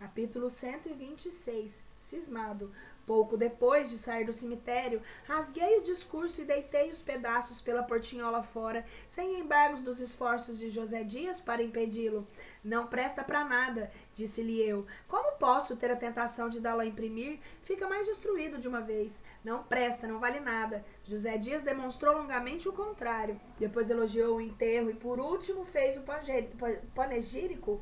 Capítulo 126. Cismado. Pouco depois de sair do cemitério, rasguei o discurso e deitei os pedaços pela portinhola fora, sem embargos dos esforços de José Dias para impedi-lo. Não presta para nada, disse-lhe eu. Como posso ter a tentação de dá-lo a imprimir? Fica mais destruído de uma vez. Não presta, não vale nada. José Dias demonstrou longamente o contrário. Depois elogiou o enterro e, por último, fez o panegírico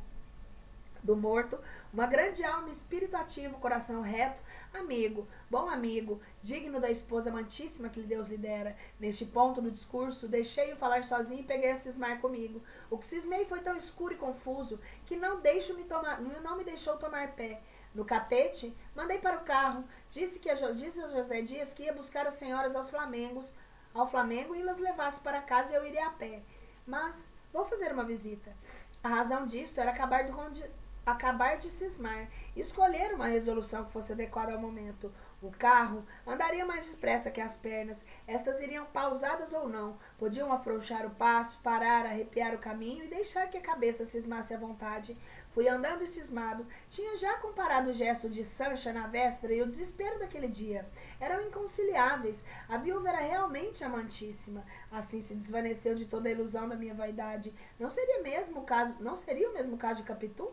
do morto, uma grande alma, espírito ativo, coração reto, amigo, bom amigo, digno da esposa amantíssima que Deus lhe dera. Neste ponto do discurso, deixei-o falar sozinho e peguei a cismar comigo. O que cismei foi tão escuro e confuso que não me deixou tomar pé. No catete, mandei para o carro, disse a José Dias que ia buscar as senhoras ao Flamengo e las levasse para casa e eu iria a pé. Mas vou fazer uma visita. A razão disto era acabar de cismar e escolher uma resolução que fosse adequada ao momento. O carro andaria mais depressa que as pernas. Estas iriam pausadas ou não. Podiam afrouxar o passo, parar, arrepiar o caminho e deixar que a cabeça cismasse à vontade. Fui andando e cismado. Tinha já comparado o gesto de Sancha na véspera e o desespero daquele dia. Eram inconciliáveis. A viúva era realmente amantíssima. Assim se desvaneceu de toda a ilusão da minha vaidade. Não seria o mesmo caso de Capitu?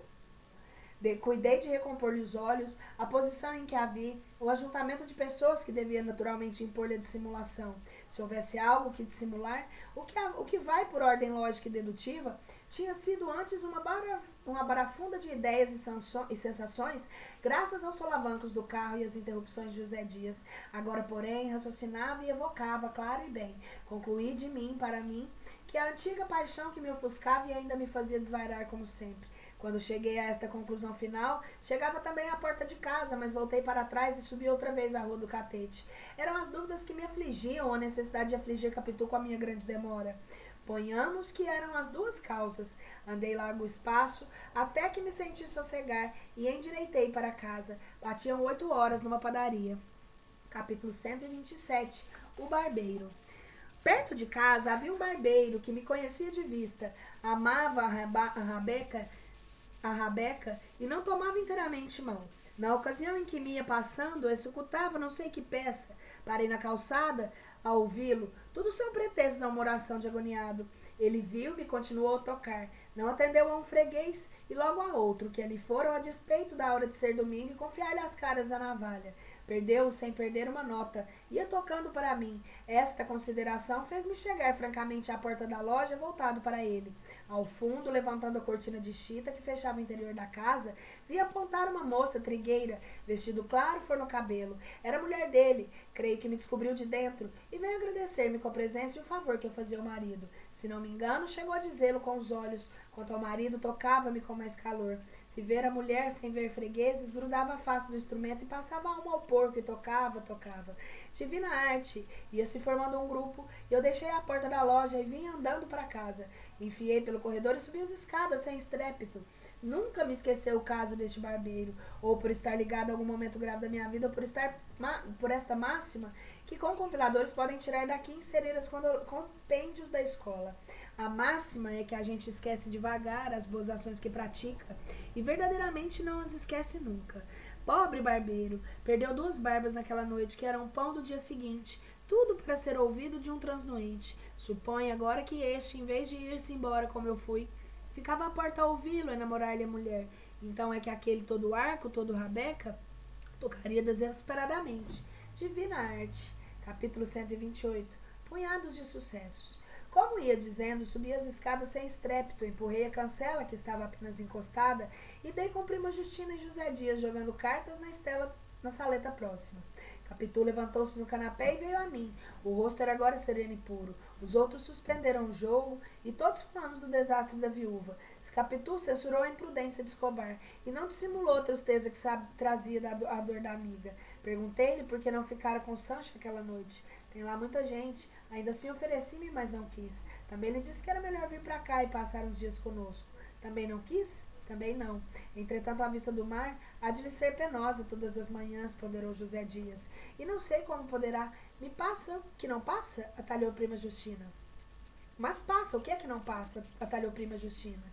Cuidei de recompor-lhe os olhos, a posição em que a vi, o ajuntamento de pessoas que devia naturalmente impor-lhe a dissimulação. Se houvesse algo que dissimular, o que vai por ordem lógica e dedutiva, tinha sido antes uma barafunda de ideias e sensações, graças aos solavancos do carro e às interrupções de José Dias. Agora, porém, raciocinava e evocava, claro e bem. Concluí de mim, para mim, que a antiga paixão que me ofuscava e ainda me fazia desvairar como sempre. Quando cheguei a esta conclusão final, chegava também à porta de casa, mas voltei para trás e subi outra vez a rua do Catete. Eram as dúvidas que me afligiam, ou a necessidade de afligir Capitu com a minha grande demora. Ponhamos que eram as duas causas. Andei largo espaço, até que me senti sossegar, e endireitei para casa. Batiam 8 horas numa padaria. Capítulo 127. O barbeiro. Perto de casa havia um barbeiro que me conhecia de vista. Amava a rabeca e não tomava inteiramente mão. Na ocasião em que me ia passando, executava não sei que peça. Parei na calçada a ouvi-lo. Tudo são pretextos a uma oração de agoniado. Ele viu-me e continuou a tocar. Não atendeu a um freguês e logo a outro, que ali foram a despeito da hora de ser domingo e confiar-lhe as caras da navalha. Perdeu-o sem perder uma nota. Ia tocando para mim. Esta consideração fez-me chegar francamente à porta da loja, voltado para ele. Ao fundo, levantando a cortina de chita que fechava o interior da casa, vi apontar uma moça trigueira, vestido claro, flor no cabelo. Era a mulher dele. Creio que me descobriu de dentro e veio agradecer-me com a presença e o favor que eu fazia ao marido. Se não me engano, chegou a dizê-lo com os olhos. Quanto ao marido, tocava-me com mais calor. Se ver a mulher sem ver fregueses, grudava a face do instrumento e passava a alma ao porco e tocava. Divina arte. Ia se formando um grupo e eu deixei a porta da loja e vim andando para casa. Enfiei pelo corredor e subi as escadas sem estrépito. Nunca me esqueceu o caso deste barbeiro, ou por estar ligado a algum momento grave da minha vida, ou por esta máxima, que com compiladores podem tirar daqui e inserir as compêndios da escola. A máxima é que a gente esquece devagar as boas ações que pratica, e verdadeiramente não as esquece nunca. Pobre barbeiro, perdeu 2 barbas naquela noite, que eram o pão do dia seguinte, tudo para ser ouvido de um transnoente. Suponha agora que este, em vez de ir-se embora como eu fui, ficava à porta a ouvi-lo e namorar-lhe a mulher. Então é que aquele todo arco, todo rabeca, tocaria desesperadamente. Divina arte. Capítulo 128. Punhados de sucessos. Como ia dizendo, subi as escadas sem estrépito, empurrei a cancela, que estava apenas encostada, e dei com prima Justina e José Dias jogando cartas na saleta próxima. Capitu levantou-se no canapé e veio a mim. O rosto era agora sereno e puro. Os outros suspenderam o jogo e todos falamos do desastre da viúva. Capitu censurou a imprudência de Escobar e não dissimulou a tristeza que trazia a dor da amiga. Perguntei-lhe por que não ficara com Sancho aquela noite. Tem lá muita gente. Ainda assim ofereci-me, mas não quis. Também lhe disse que era melhor vir para cá e passar uns dias conosco. Também não quis? Também não. Entretanto, a vista do mar há de lhe ser penosa todas as manhãs, ponderou José Dias. E não sei como poderá. Me passa, que não passa? Atalhou prima Justina. Mas passa, o que é que não passa? Atalhou prima Justina.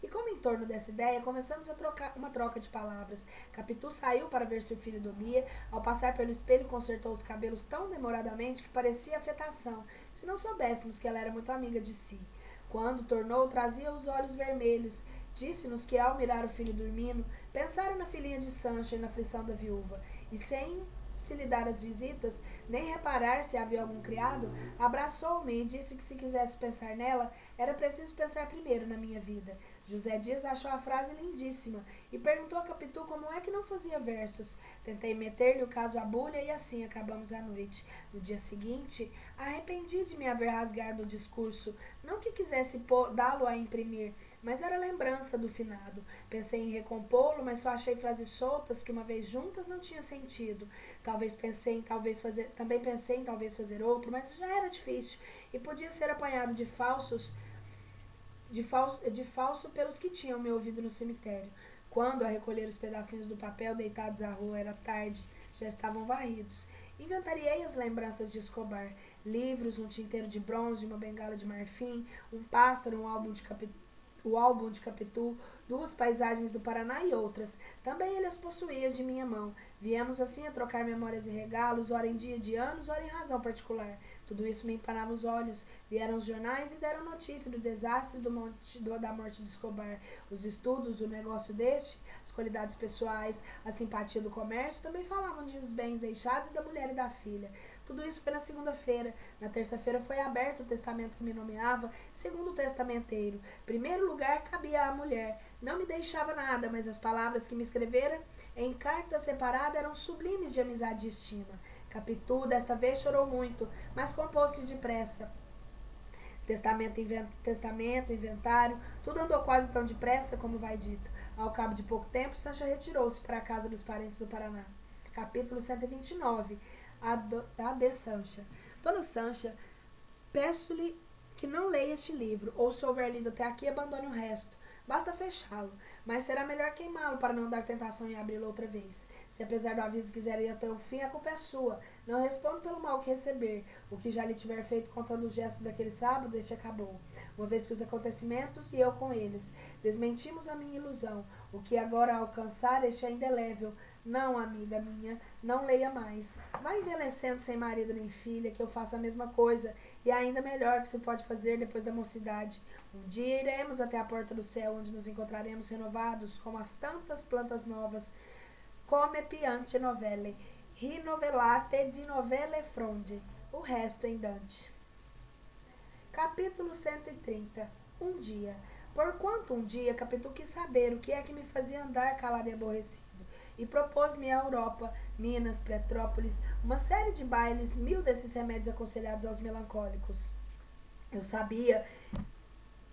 E como em torno dessa ideia, começamos a trocar uma troca de palavras. Capitu saiu para ver se o filho dormia. Ao passar pelo espelho, consertou os cabelos tão demoradamente que parecia afetação, se não soubéssemos que ela era muito amiga de si. Quando tornou, trazia os olhos vermelhos. Disse-nos que, ao mirar o filho dormindo, pensara na filhinha de Sancho e na aflição da viúva. E sem se lhe dar as visitas, nem reparar se havia algum criado, abraçou-me e disse que se quisesse pensar nela, era preciso pensar primeiro na minha vida. José Dias achou a frase lindíssima e perguntou a Capitu como é que não fazia versos. Tentei meter-lhe o caso à bulha e assim acabamos a noite. No dia seguinte, arrependi de me haver rasgado o discurso, não que quisesse dá-lo a imprimir, mas era lembrança do finado. Pensei em recompô-lo, mas só achei frases soltas que uma vez juntas não tinha sentido. Também pensei em talvez fazer outro, mas já era difícil e podia ser apanhado de falso pelos que tinham me ouvido no cemitério. Quando, a recolher os pedacinhos do papel deitados à rua, era tarde, já estavam varridos. Inventariei as lembranças de Escobar: livros, um tinteiro de bronze, uma bengala de marfim, um pássaro, o álbum de Capitu, duas paisagens do Paraná e outras. Também ele as possuía de minha mão. Viemos assim a trocar memórias e regalos, ora em dia de anos, ora em razão particular. Tudo isso me empanava os olhos. Vieram os jornais e deram notícia do desastre da morte de Escobar. Os estudos, o negócio deste, as qualidades pessoais, a simpatia do comércio, também falavam dos bens deixados e da mulher e da filha. Tudo isso foi na segunda-feira. Na terça-feira foi aberto o testamento que me nomeava segundo testamenteiro. Primeiro lugar cabia à mulher. Não me deixava nada, mas as palavras que me escrevera em carta separada eram sublimes de amizade e estima. Capitu desta vez chorou muito, mas compôs-se depressa. Testamento, inventário, tudo andou quase tão depressa como vai dito. Ao cabo de pouco tempo, Sancha retirou-se para a casa dos parentes do Paraná. Capítulo 129. A de Sancha. Dona Sancha, peço-lhe que não leia este livro, ou se houver lido até aqui, abandone o resto. Basta fechá-lo, mas será melhor queimá-lo para não dar tentação em abri-lo outra vez. Se apesar do aviso quiser ir até o fim, a culpa é sua. Não respondo pelo mal que receber. O que já lhe tiver feito contando os gestos daquele sábado, este acabou. Uma vez que os acontecimentos, e eu com eles, desmentimos a minha ilusão. O que agora alcançar, este é indelével. Não, amiga minha, não leia mais. Vá envelhecendo sem marido nem filha, que eu faça a mesma coisa, e ainda melhor que se pode fazer depois da mocidade. Um dia iremos até a porta do céu, onde nos encontraremos renovados, como as tantas plantas novas. Come piante novelle, rinovelate di novelle fronde. O resto em Dante. Capítulo 130. Um dia. Porquanto um dia Capitu quis saber o que é que me fazia andar calado e aborrecido, e propôs-me a Europa, Minas, Petrópolis, uma série de bailes, 1000 desses remédios aconselhados aos melancólicos.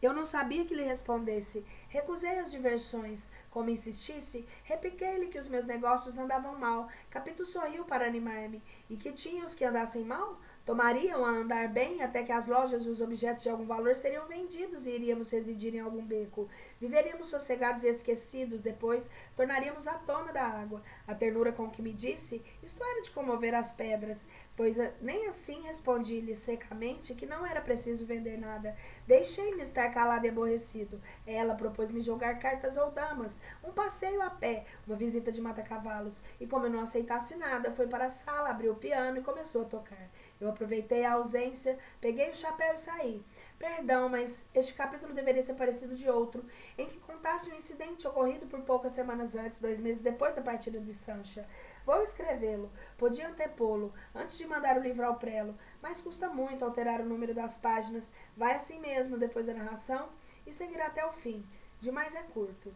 Eu não sabia que lhe respondesse. Recusei as diversões. Como insistisse, repliquei-lhe que os meus negócios andavam mal. Capitu sorriu para animar-me. E que tinha os que andassem mal? Tomariam a andar bem até que as lojas e os objetos de algum valor seriam vendidos e iríamos residir em algum beco. Viveríamos sossegados e esquecidos, depois tornaríamos à tona da água. A ternura com que me disse, isto era de comover as pedras, pois nem assim respondi-lhe secamente que não era preciso vender nada. Deixei-me estar calado e aborrecido. Ela propôs-me jogar cartas ou damas, um passeio a pé, uma visita de mata-cavalos, e como eu não aceitasse nada, foi para a sala, abriu o piano e começou a tocar. Eu aproveitei a ausência, peguei o chapéu e saí. Perdão, mas este capítulo deveria ser parecido de outro, em que contasse um incidente ocorrido por poucas semanas antes, 2 meses depois da partida de Sancha. Vou escrevê-lo. Podia antepô-lo, antes de mandar o livro ao prelo, mas custa muito alterar o número das páginas. Vai assim mesmo, depois da narração, e seguirá até o fim. Demais é curto.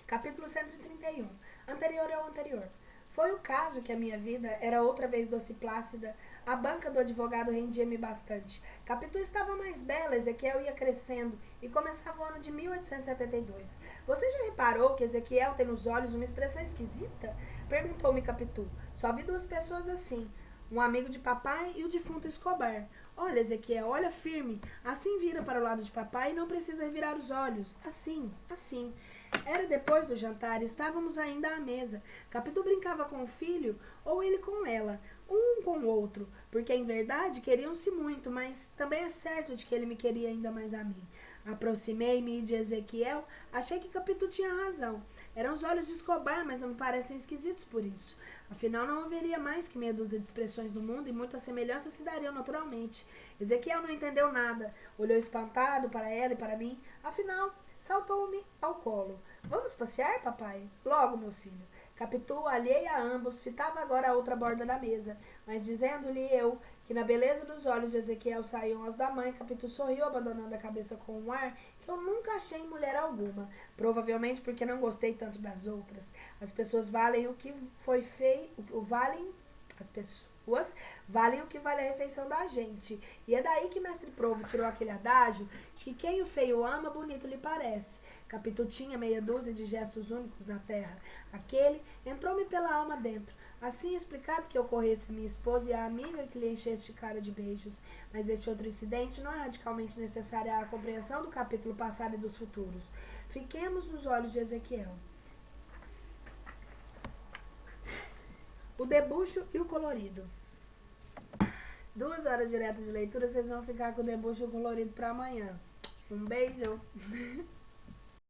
Capítulo 131. Anterior ao anterior. Foi o caso que a minha vida era outra vez doce e plácida. A banca do advogado rendia-me bastante. Capitu estava mais bela, Ezequiel ia crescendo, e começava o ano de 1872. Você já reparou que Ezequiel tem nos olhos uma expressão esquisita? Perguntou-me Capitu. Só vi 2 pessoas assim, um amigo de papai e o defunto Escobar. Olha, Ezequiel, olha firme. Assim vira para o lado de papai e não precisa revirar os olhos. Assim, assim. Era depois do jantar e estávamos ainda à mesa. Capitu brincava com o filho ou ele com ela, um com o outro, porque em verdade queriam-se muito, mas também é certo de que ele me queria ainda mais a mim. Aproximei-me de Ezequiel, achei que Capitu tinha razão. Eram os olhos de Escobar, mas não me parecem esquisitos por isso. Afinal, não haveria mais que meia dúzia de expressões no mundo e muitas semelhanças se dariam naturalmente. Ezequiel não entendeu nada, olhou espantado para ela e para mim. Afinal, saltou-me ao colo. Vamos passear, papai? Logo, meu filho. Capitu, alheia a ambos, fitava agora a outra borda da mesa, mas dizendo-lhe eu que na beleza dos olhos de Ezequiel saíam os da mãe, Capitu sorriu, abandonando a cabeça com um ar que eu nunca achei em mulher alguma, provavelmente porque não gostei tanto das outras. As pessoas valem o que foi feito, as pessoas valem o que vale a refeição da gente. E é daí que mestre Provo tirou aquele adágio de que quem o feio ama, bonito lhe parece. Capitu tinha meia dúzia de gestos únicos na terra. Aquele entrou-me pela alma dentro. Assim explicado que ocorresse a minha esposa e a amiga que lhe enchesse de cara de beijos. Mas este outro incidente não é radicalmente necessário à compreensão do capítulo passado e dos futuros. Fiquemos nos olhos de Ezequiel. O debuxo e o colorido. 2 horas diretas de leitura, vocês vão ficar com o debuxo e o colorido para amanhã. Um beijo!